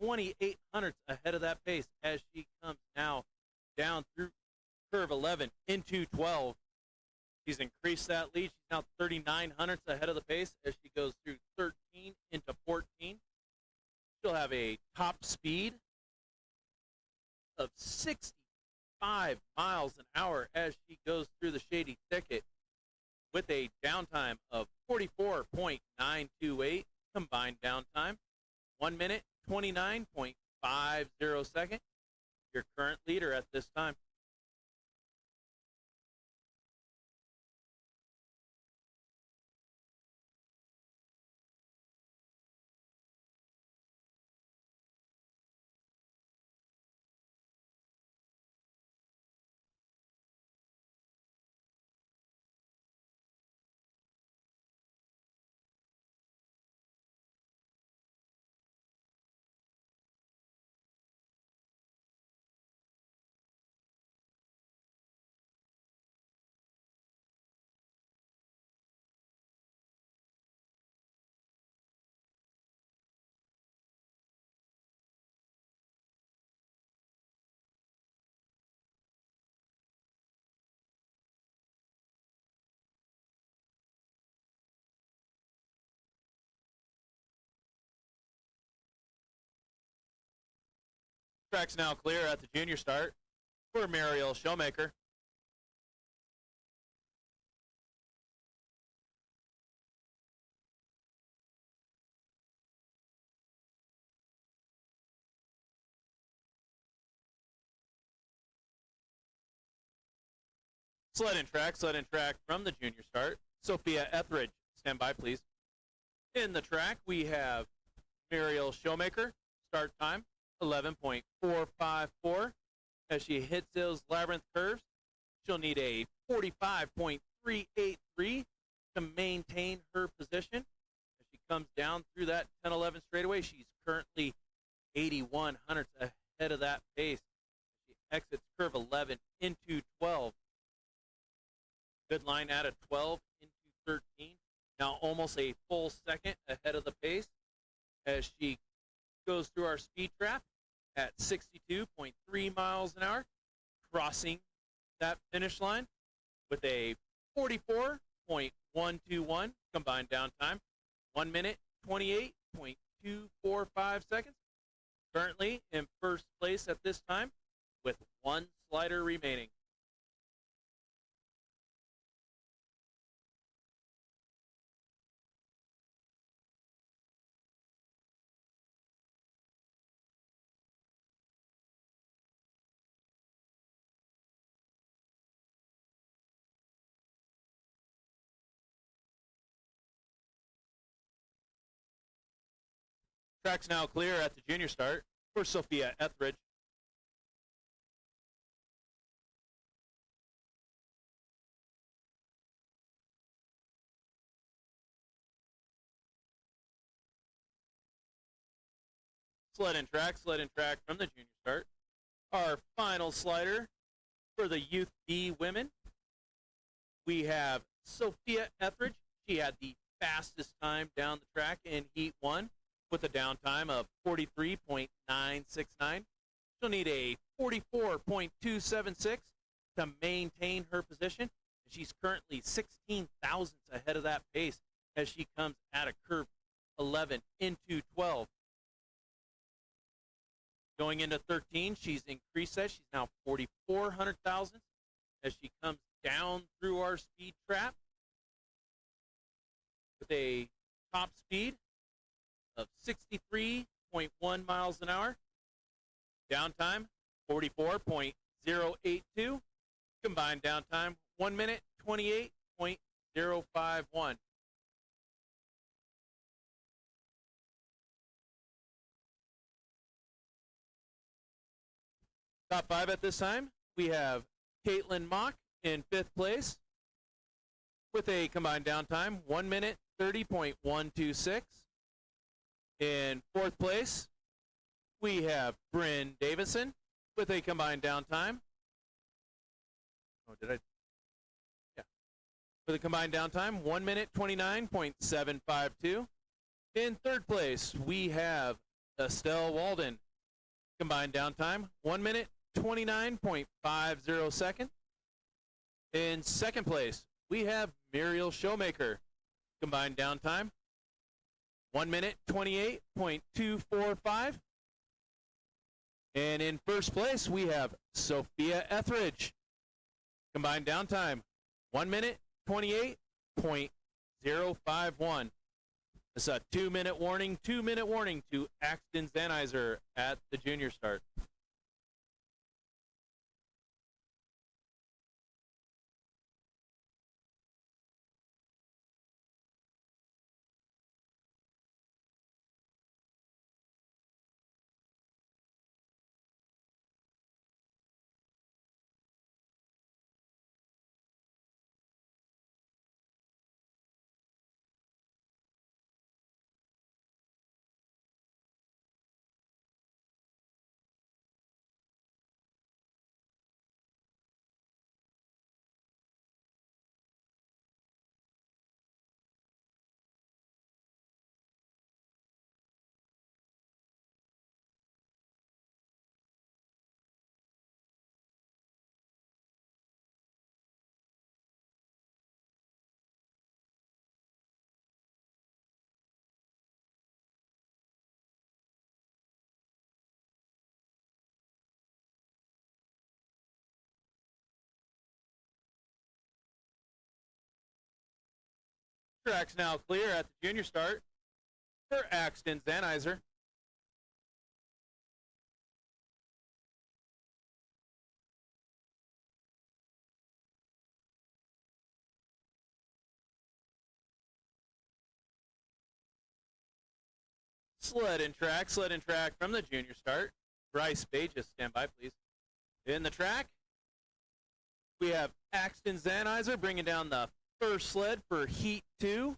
28 hundredths ahead of that pace as she comes now down through curve 11 into 12. She's increased that lead. She's now 39 hundredths ahead of the pace as she goes through 13 into 14. She'll have a top speed of 65 miles an hour as she goes through the shady thicket with a downtime of 44.928 combined downtime, 1 minute 29.50 seconds. Your current leader at this time. Track's now clear at the junior start for Mariel Showmaker. Sled and track from the junior start. Sophia Etheridge, stand by, please. In the track, we have Mariel Showmaker, start time 11.454. As she hits those labyrinth curves, she'll need a 45.383 to maintain her position. As she comes down through that 10-11 straightaway, she's currently 81 hundredths ahead of that pace. She exits curve 11 into 12. Good line out of 12 into 13. Now almost a full second ahead of the pace as she goes through our speed trap at 62.3 miles an hour, crossing that finish line with a 44.121 combined downtime, 1 minute 28.245 seconds. Currently in first place at this time with one slider remaining. Track's now clear at the junior start for Sophia Etheridge. Sled and track from the junior start. Our final slider for the Youth B women. We have Sophia Etheridge. She had the fastest time down the track in Heat 1 with a downtime of 43.969. She'll need a 44.276 to maintain her position. She's currently 16 thousandths ahead of that pace as she comes out of curve 11 into 12. Going into 13, she's increased that. She's now 4,400 thousandths as she comes down through our speed trap with a top speed of 63.1 miles an hour. Downtime, 44.082. Combined downtime, 1 minute, 28.051. Top 5 at this time, we have Caitlin Mock in 5th place with a combined downtime, 1 minute, 30.126. In 4th place, we have Bryn Davison with a combined downtime. With a combined downtime, 1 minute, 29.752. In 3rd place, we have Estelle Walden. Combined downtime, 1 minute, 29.50 seconds. In 2nd place, we have Muriel Showmaker. Combined downtime, 1 minute, 28.245. And in 1st place, we have Sophia Etheridge. Combined downtime, 1 minute, 28.051. It's a 2-minute warning to Axton Zanizer at the junior start. Track's now clear at the junior start for Axton Zanizer. Sled and track from the junior start. Bryce Bages, stand by, please. In the track, we have Axton Zanizer bringing down the first sled for Heat 2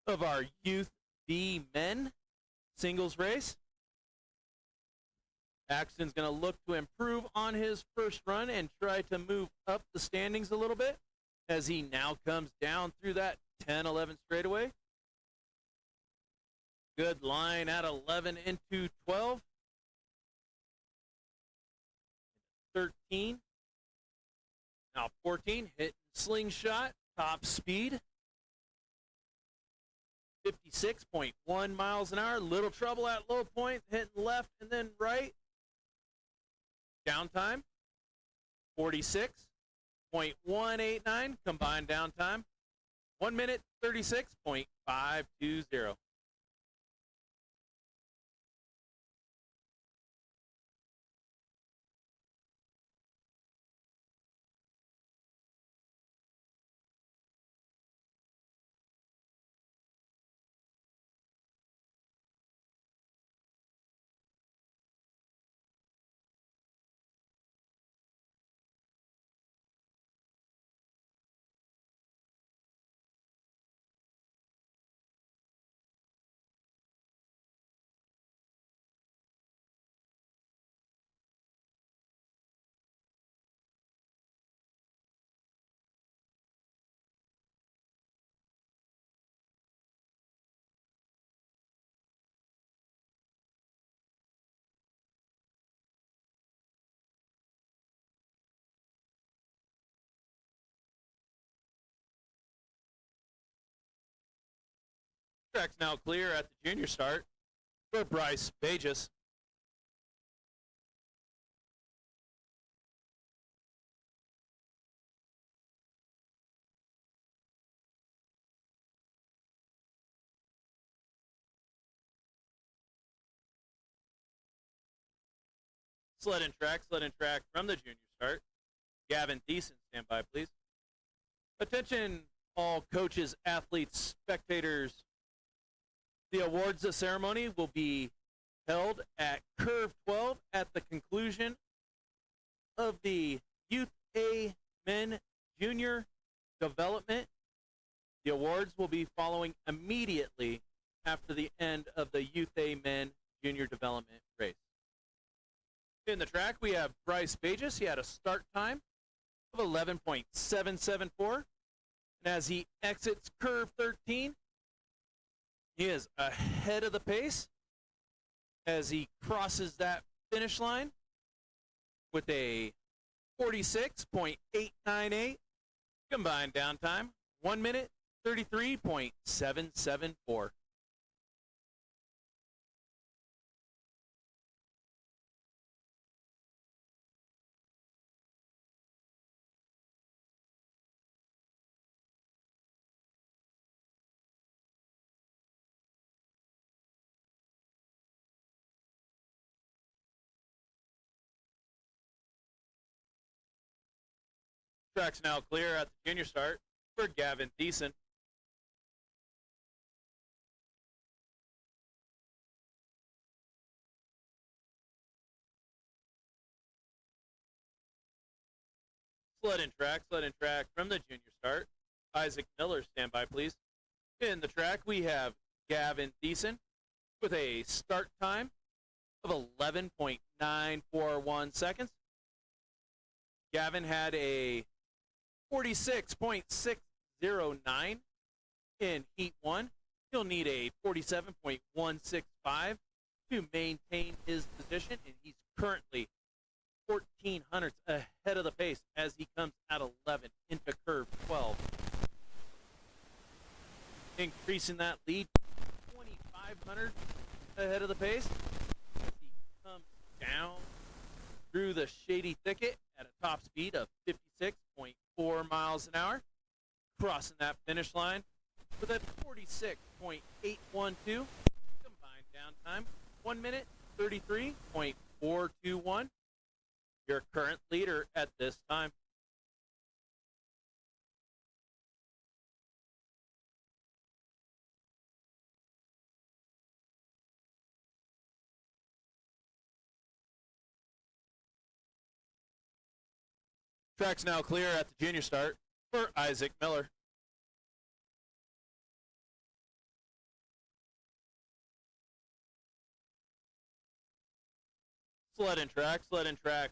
of our Youth B Men singles race. Axton's going to look to improve on his first run and try to move up the standings a little bit as he now comes down through that 10-11 straightaway. Good line at 11 into 12. 13. Now 14, hit slingshot, top speed. 56.1 miles an hour. Little trouble at low point, hitting left and then right. Downtime, 46.189. Combined downtime, 1 minute, 36.520. Track's now clear at the junior start for Bryce Bages. Sled and track from the junior start Gavin Thiessen, stand by, please. Attention, all coaches, athletes, spectators. The awards ceremony will be held at Curve 12 at the conclusion of the Youth A Men Junior Development. The awards will be following immediately after the end of the Youth A Men Junior Development race. In the track, we have Bryce Bages. He had a start time of 11.774. And as he exits curve 13, he is ahead of the pace as he crosses that finish line with a 46.898 combined downtime, 1 minute 33.774. Track's now clear at the junior start for Gavin Thiessen. Sled in track from the junior start. Isaac Miller, stand by, please. In the track, we have Gavin Thiessen with a start time of 11.941 seconds. Gavin had a 46.609 in Heat 1. He'll need a 47.165 to maintain his position, and he's currently 14 hundredths ahead of the pace as he comes at 11 into curve 12. Increasing that lead 2,500 ahead of the pace as he comes down through the shady thicket at a top speed of 56.4 miles an hour, crossing that finish line with a 46.812 combined downtime, 1 minute 33.421. Your current leader at this time. Track's now clear at the junior start for Isaac Miller. Sled in track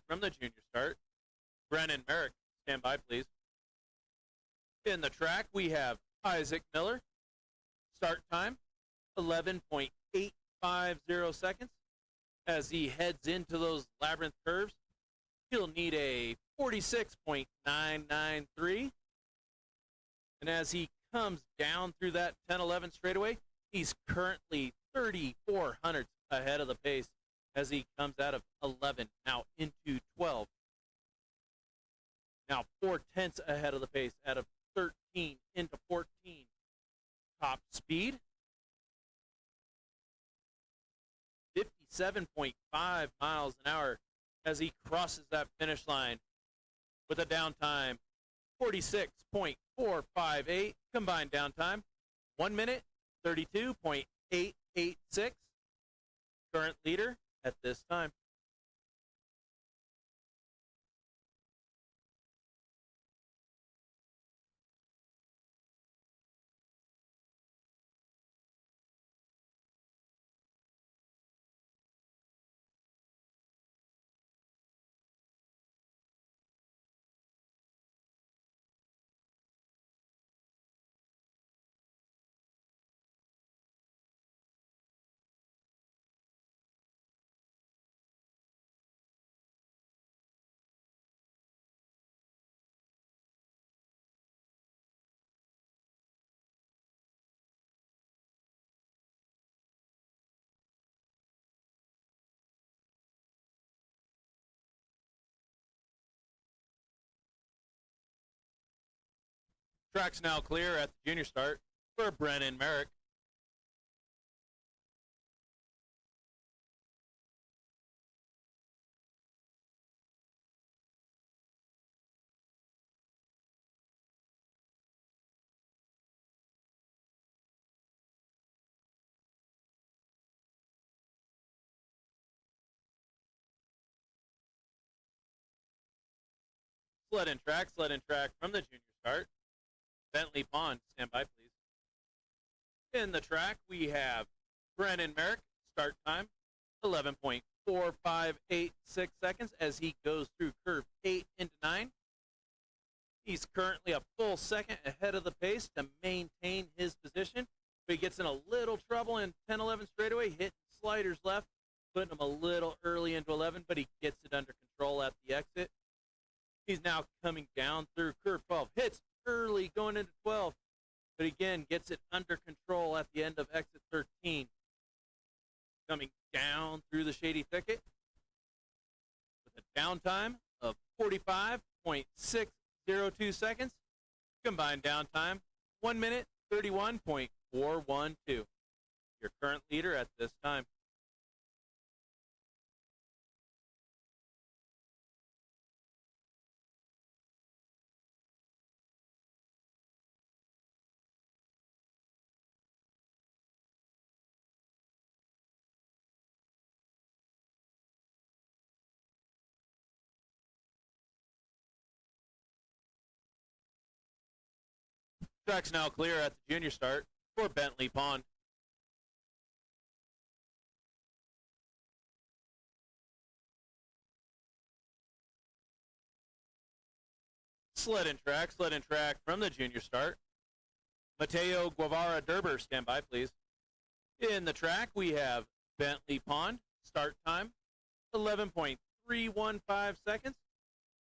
from the junior start. Brennan Merrick, stand by, please. In the track, we have Isaac Miller. Start time, 11.850 seconds. As he heads into those labyrinth curves, he'll need a 46.993. And as he comes down through that 10-11 straightaway, he's currently 3,400 hundredths ahead of the pace as he comes out of 11, now into 12. Now 4/10 ahead of the pace out of 13 into 14. Top speed, 57.5 miles an hour as he crosses that finish line with a downtime 46.458 combined downtime, 1 minute 32.886. Current leader at this time. Track's now clear at the junior start for Brennan Merrick. Sled and track from the junior start. Bentley Pond, stand by, please. In the track, we have Brennan Merrick, start time, 11.4586 seconds as he goes through curve 8 into 9. He's currently a full second ahead of the pace to maintain his position. But he gets in a little trouble in 10-11 straightaway, hitting sliders left, putting him a little early into 11, but he gets it under control at the exit. He's now coming down through curve 12, hits early going into 12, but again gets it under control at the end of exit 13. Coming down through the shady thicket with a downtime of 45.602 seconds. Combined downtime, 1 minute, 31.412. Your current leader at this time. Track's now clear at the junior start for Bentley Pond. Sled and track from the junior start. Mateo Guevara Derber, stand by, please. In the track, we have Bentley Pond, start time, 11.315 seconds.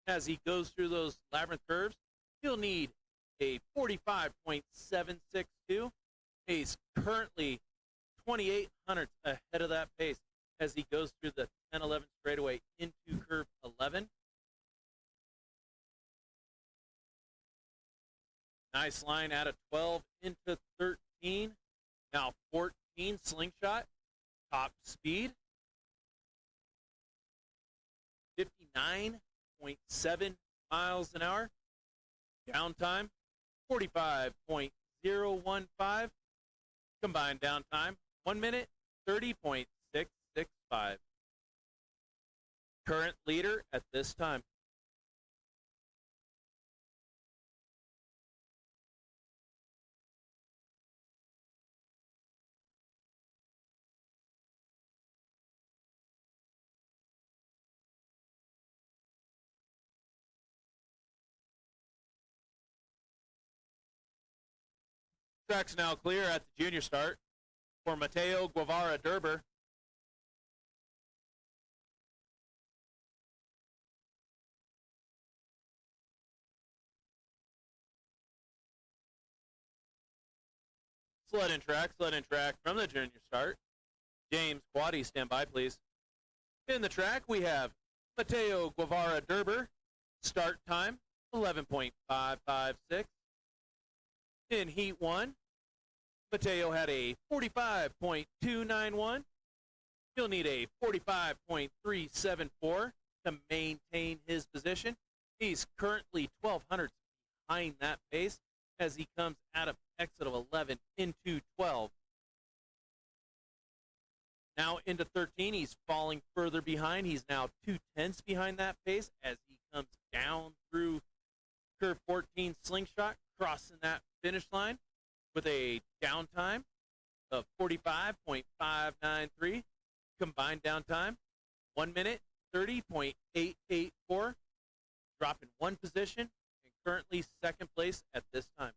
As he goes through those labyrinth curves, he'll need a 45.762. He's currently 28 hundredths ahead of that pace as he goes through the 10-11 straightaway into curve 11. Nice line out of 12 into 13. Now 14 slingshot. Top speed. 59.7 miles an hour. Downtime, 45.015. Combined downtime, 1 minute, 30.665. Current leader at this time. Track's now clear at the junior start for Mateo Guevara Derber. Sled and track from the junior start. James Quaddy, stand by, please. In the track, we have Mateo Guevara Derber. Start time, 11.556. In Heat 1, Mateo had a 45.291. He'll need a 45.374 to maintain his position. He's currently 1,200 behind that pace as he comes out of exit of 11 into 12. Now into 13, he's falling further behind. He's now 2/10 behind that pace as he comes down through curve 14 slingshot, crossing that finish line with a downtime of 45.593. Combined downtime, 1 minute, 30.884. Dropping one position and currently second place at this time.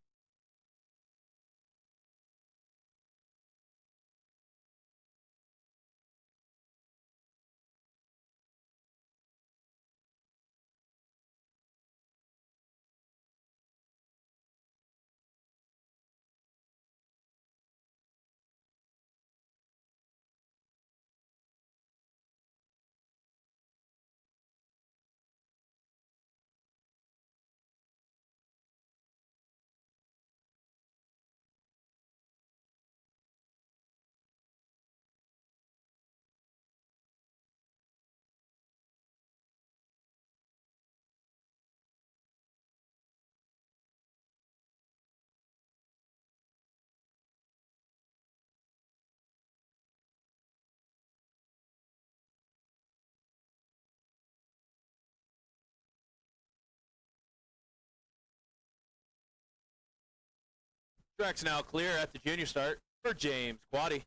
Track's now clear at the junior start for James Quaddy.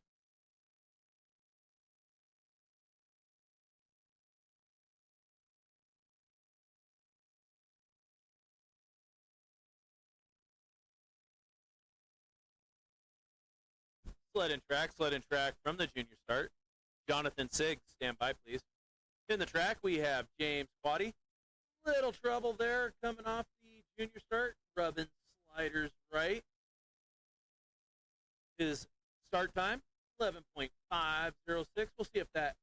Sled and track from the junior start. Jonathan Sigg, stand by please. In the track, we have James Quaddy. Little trouble there coming off the junior start. Rubbing sliders right. His start time, 11.506. We'll see if that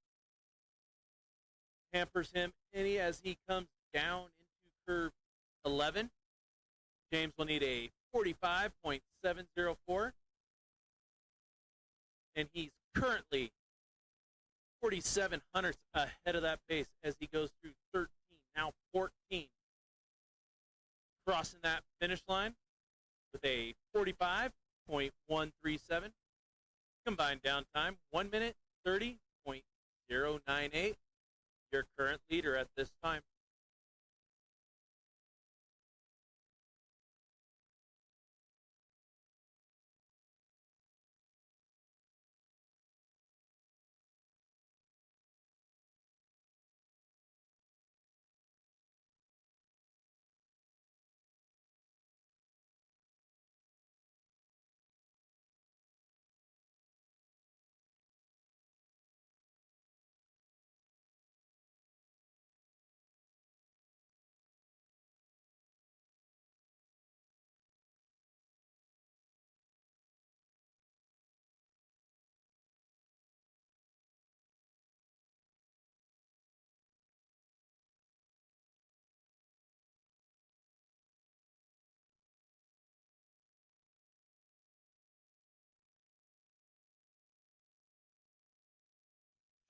hampers him any as he comes down into curve 11. James will need a 45.704. And he's currently 47 hundredths ahead of that pace as he goes through 13, now 14. Crossing that finish line with a 45.137. Combined down time, 1 minute 30.098. Your current leader at this time.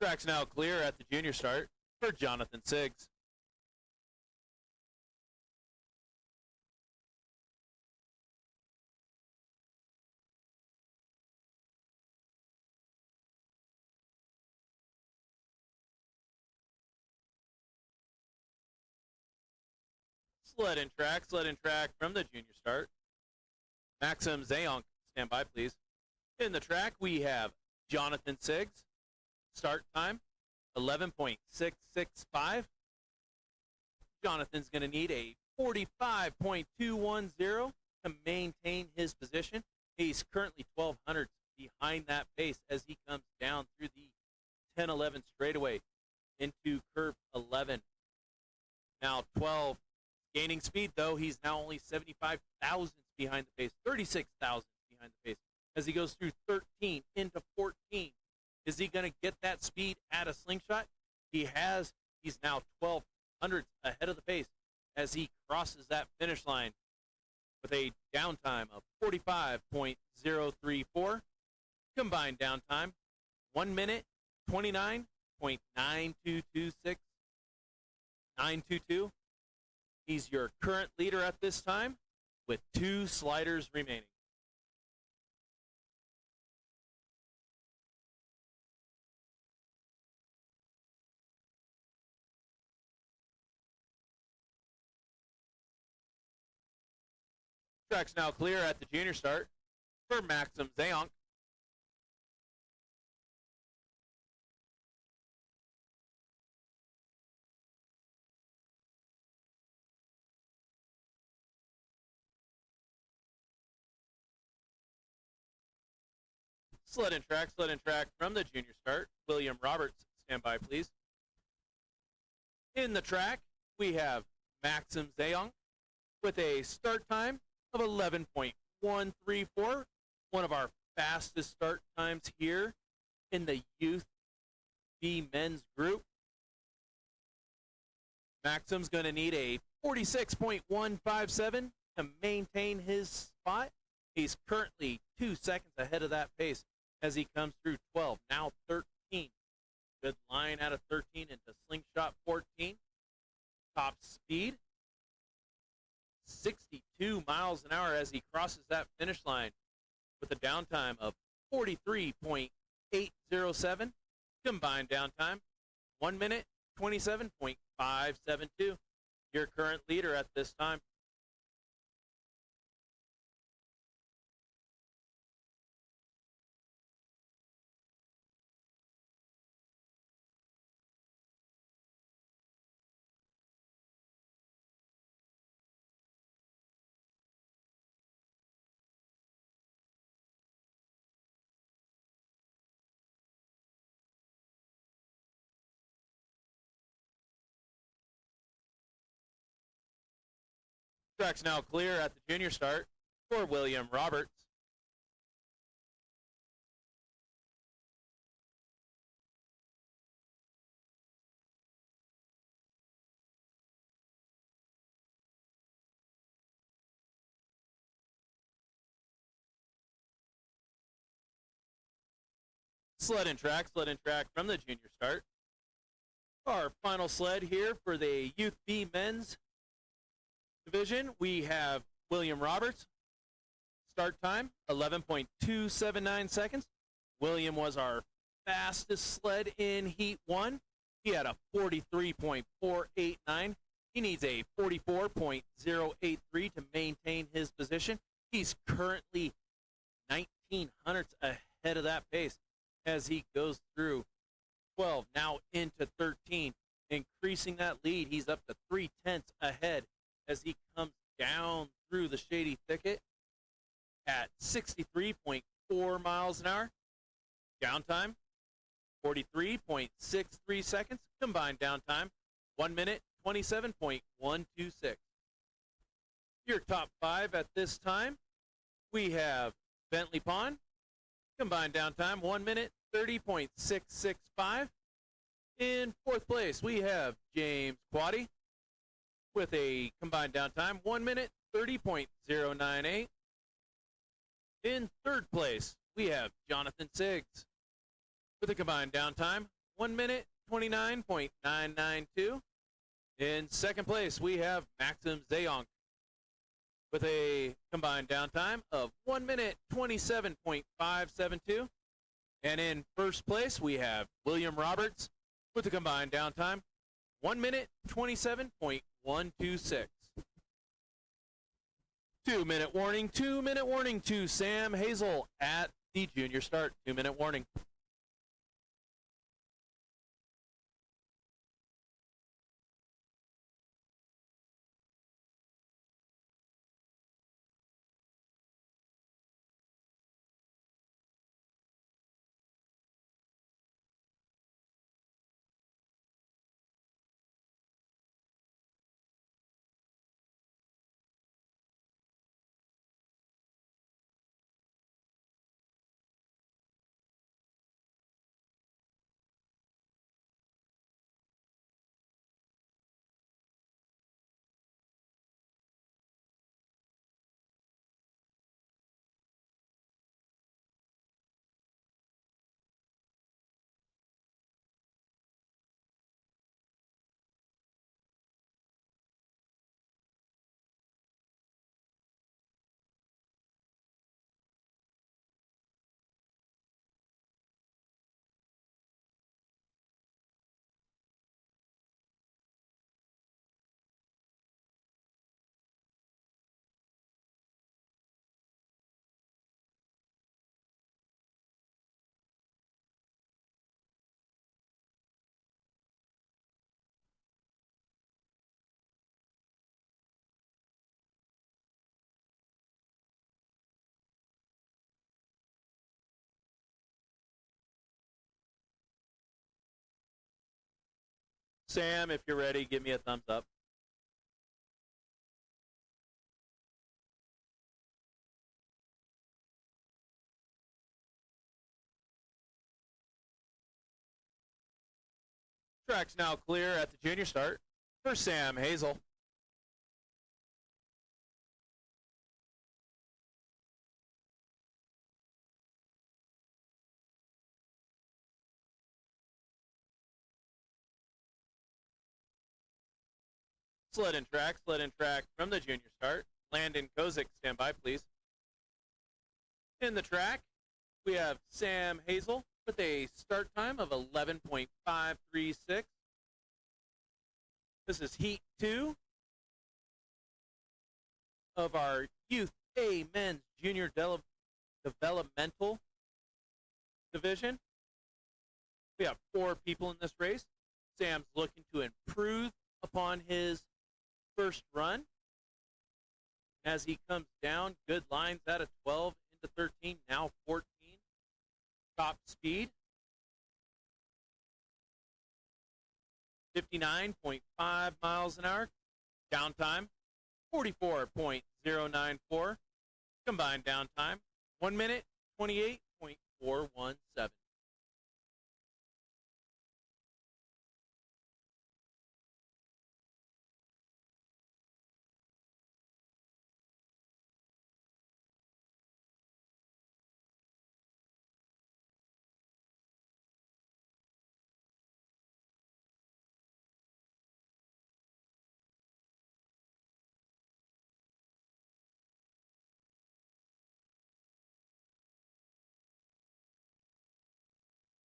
Track's now clear at the junior start for Jonathan Siggs. Sled and track from the junior start. Maxim Zayonk, stand by please. In the track, we have Jonathan Siggs. Start time, 11.665. Jonathan's going to need a 45.210 to maintain his position. He's currently 1,200 behind that pace as he comes down through the 10-11 straightaway into curve 11. Now 12. Gaining speed, though, he's now only 75 thousandths behind the pace, 36 thousandths behind the pace as he goes through 13 into 14. Is he going to get that speed at a slingshot? He has. He's now 12 hundredths ahead of the pace as he crosses that finish line with a downtime of 45.034. Combined downtime, 1 minute 29.9226. 922. He's your current leader at this time with 2 sliders remaining. Track's now clear at the junior start for Maxim Zayonk. Sled and track from the junior start. William Roberts, stand by please. In the track, we have Maxim Zayonk with a start time of 11.134, one of our fastest start times here in the Youth B men's group. Maxim's going to need a 46.157 to maintain his spot. He's currently 2 seconds ahead of that pace as he comes through 12, now 13. Good line out of 13 into slingshot 14. Top speed, 62 miles an hour as he crosses that finish line with a downtime of 43.807. Combined downtime, 1 minute 27.572. Your current leader at this time. Track's now clear at the junior start for William Roberts. Sled and track from the junior start. Our final sled here for the Youth B men's division, we have William Roberts. Start time, 11.279 seconds. William was our fastest sled in Heat 1. He had a 43.489. He needs a 44.083 to maintain his position. He's currently 19 hundredths ahead of that pace as he goes through 12, now into 13, increasing that lead. He's up to 0.3 ahead as he comes down through the shady thicket at 63.4 miles an hour. Downtime, 43.63 seconds. Combined downtime, 1 minute, 27.126. Your top 5 at this time, we have Bentley Pond. Combined downtime, 1 minute, 30.665. In 4th place, we have James Quaddy with a combined downtime, 1 minute, 30.098. In 3rd place, we have Jonathan Siggs with a combined downtime, 1 minute, 29.992. In 2nd place, we have Maxim Zayonk with a combined downtime of 1 minute, 27.572. And in 1st place, we have William Roberts with a combined downtime, 1 minute, 27.126. 2-minute warning to Sam Hazel at the junior start. 2-minute warning. Sam, if you're ready, give me a thumbs up. Track's now clear at the junior start for Sam Hazel. Sled and track from the junior start. Landon Kozik, stand by, please. In the track, we have Sam Hazel with a start time of 11.536. This is Heat 2 of our Youth A Men's Junior Developmental Division. We have 4 people in this race. Sam's looking to improve upon his first run as he comes down. Good lines out of 12 into 13, now 14. Top speed, 59.5 miles an hour. Downtime, 44.094. Combined down time, 1 minute, 28.417.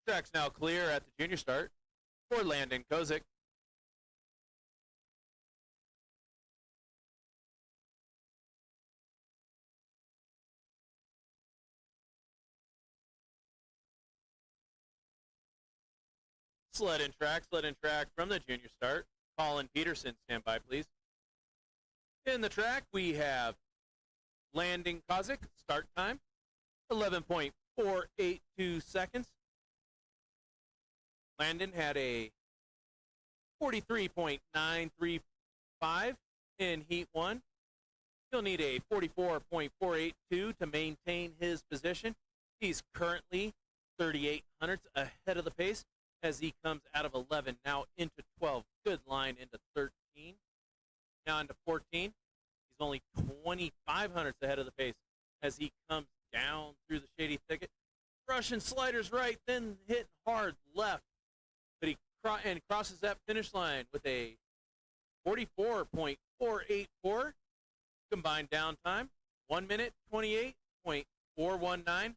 Track's now clear at the junior start for Landon Kozik. Sled and track from the junior start. Colin Peterson, stand by, please. In the track, we have Landon Kozik, start time, 11.482 seconds. Landon had a 43.935 in Heat 1. He'll need a 44.482 to maintain his position. He's currently 38 hundredths ahead of the pace as he comes out of 11, now into 12. Good line into 13. Now into 14. He's only 25 hundredths ahead of the pace as he comes down through the shady thicket. Russian sliders right, then hit hard left. But he crosses that finish line with a 44.484 combined down time, 1 minute, 28.419,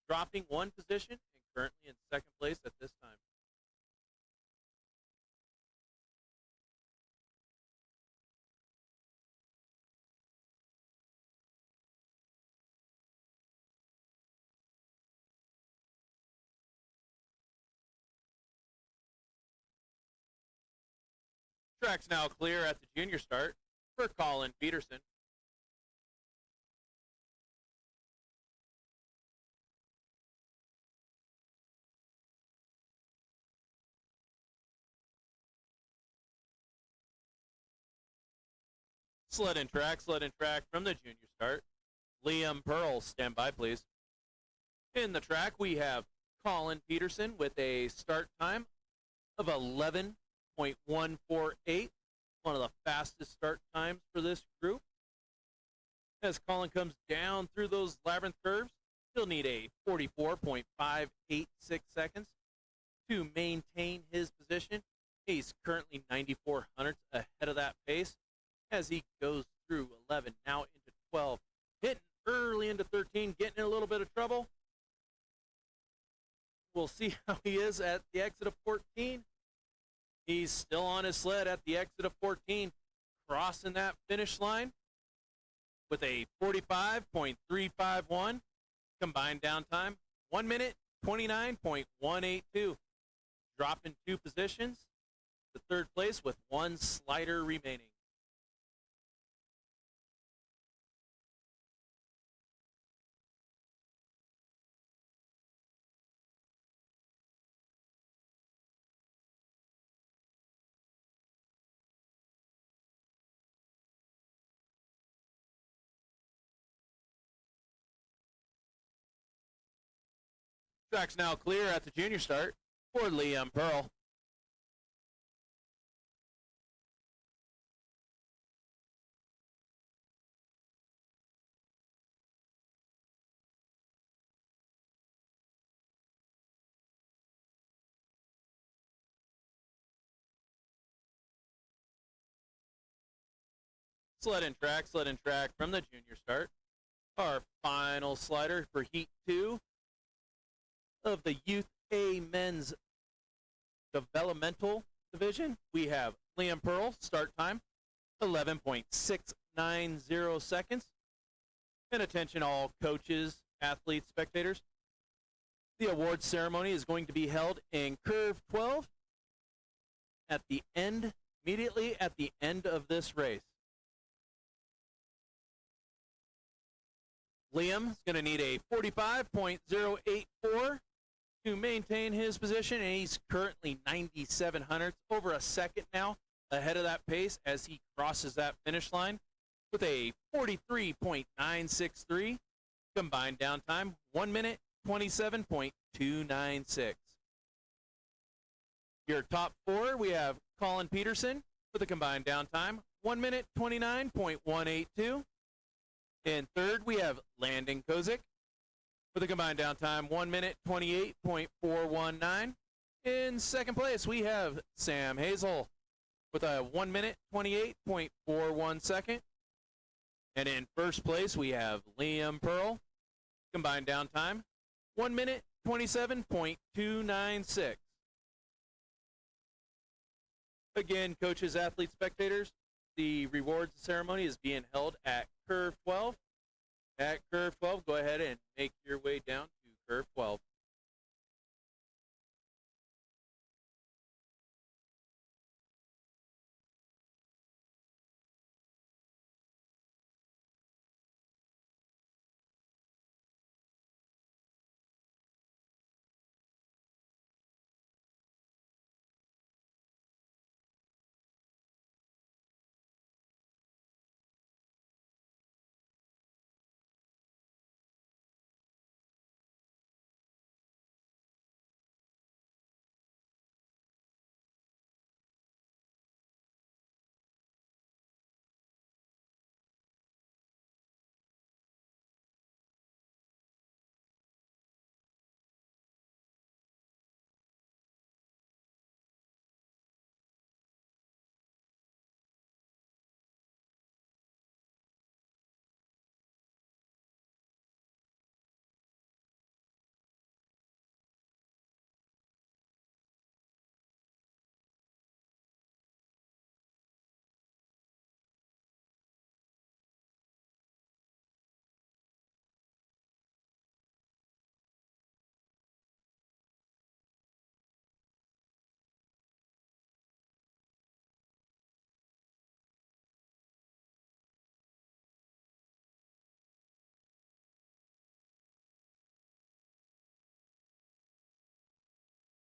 dropping one position and currently in second place at this time. Track's now clear at the junior start for Colin Peterson. Sled and track from the junior start. Liam Pearl, stand by, please. In the track, we have Colin Peterson with a start time of 11.148, one of the fastest start times for this group. As Colin comes down through those labyrinth curves, he'll need a 44.586 seconds to maintain his position. He's currently 94 hundredths ahead of that pace as he goes through 11, now into 12, hitting early into 13, getting in a little bit of trouble. We'll see how he is at the exit of 14. He's still on his sled at the exit of 14, crossing that finish line with a 45.351 combined down time, 1 minute, 29.182, dropping two positions to third place with one slider remaining. Track's now clear at the junior start for Liam Pearl. Sled and track from the junior start. Our final slider for Heat 2 of the Youth A Men's Developmental Division. We have Liam Pearl, start time, 11.690 seconds. And attention all coaches, athletes, spectators. The award ceremony is going to be held in Curve 12 at the end, immediately at the end of this race. Liam's going to need a 45.084 to maintain his position, and he's currently 9,700, over a second now ahead of that pace as he crosses that finish line with a 43.963. Combined downtime, 1 minute, 27.296. Your top four, we have Colin Peterson with a combined downtime, 1 minute, 29.182. In third, we have Landon Kozik with a combined downtime, 1 minute, 28.419. In second place, we have Sam Hazel with a 1 minute, 28.41 second. And in first place, we have Liam Pearl. Combined downtime, 1 minute, 27.296. Again, coaches, athletes, spectators, the rewards ceremony is being held at Curve 12. At Curve 12, go ahead and make your way down to Curve 12.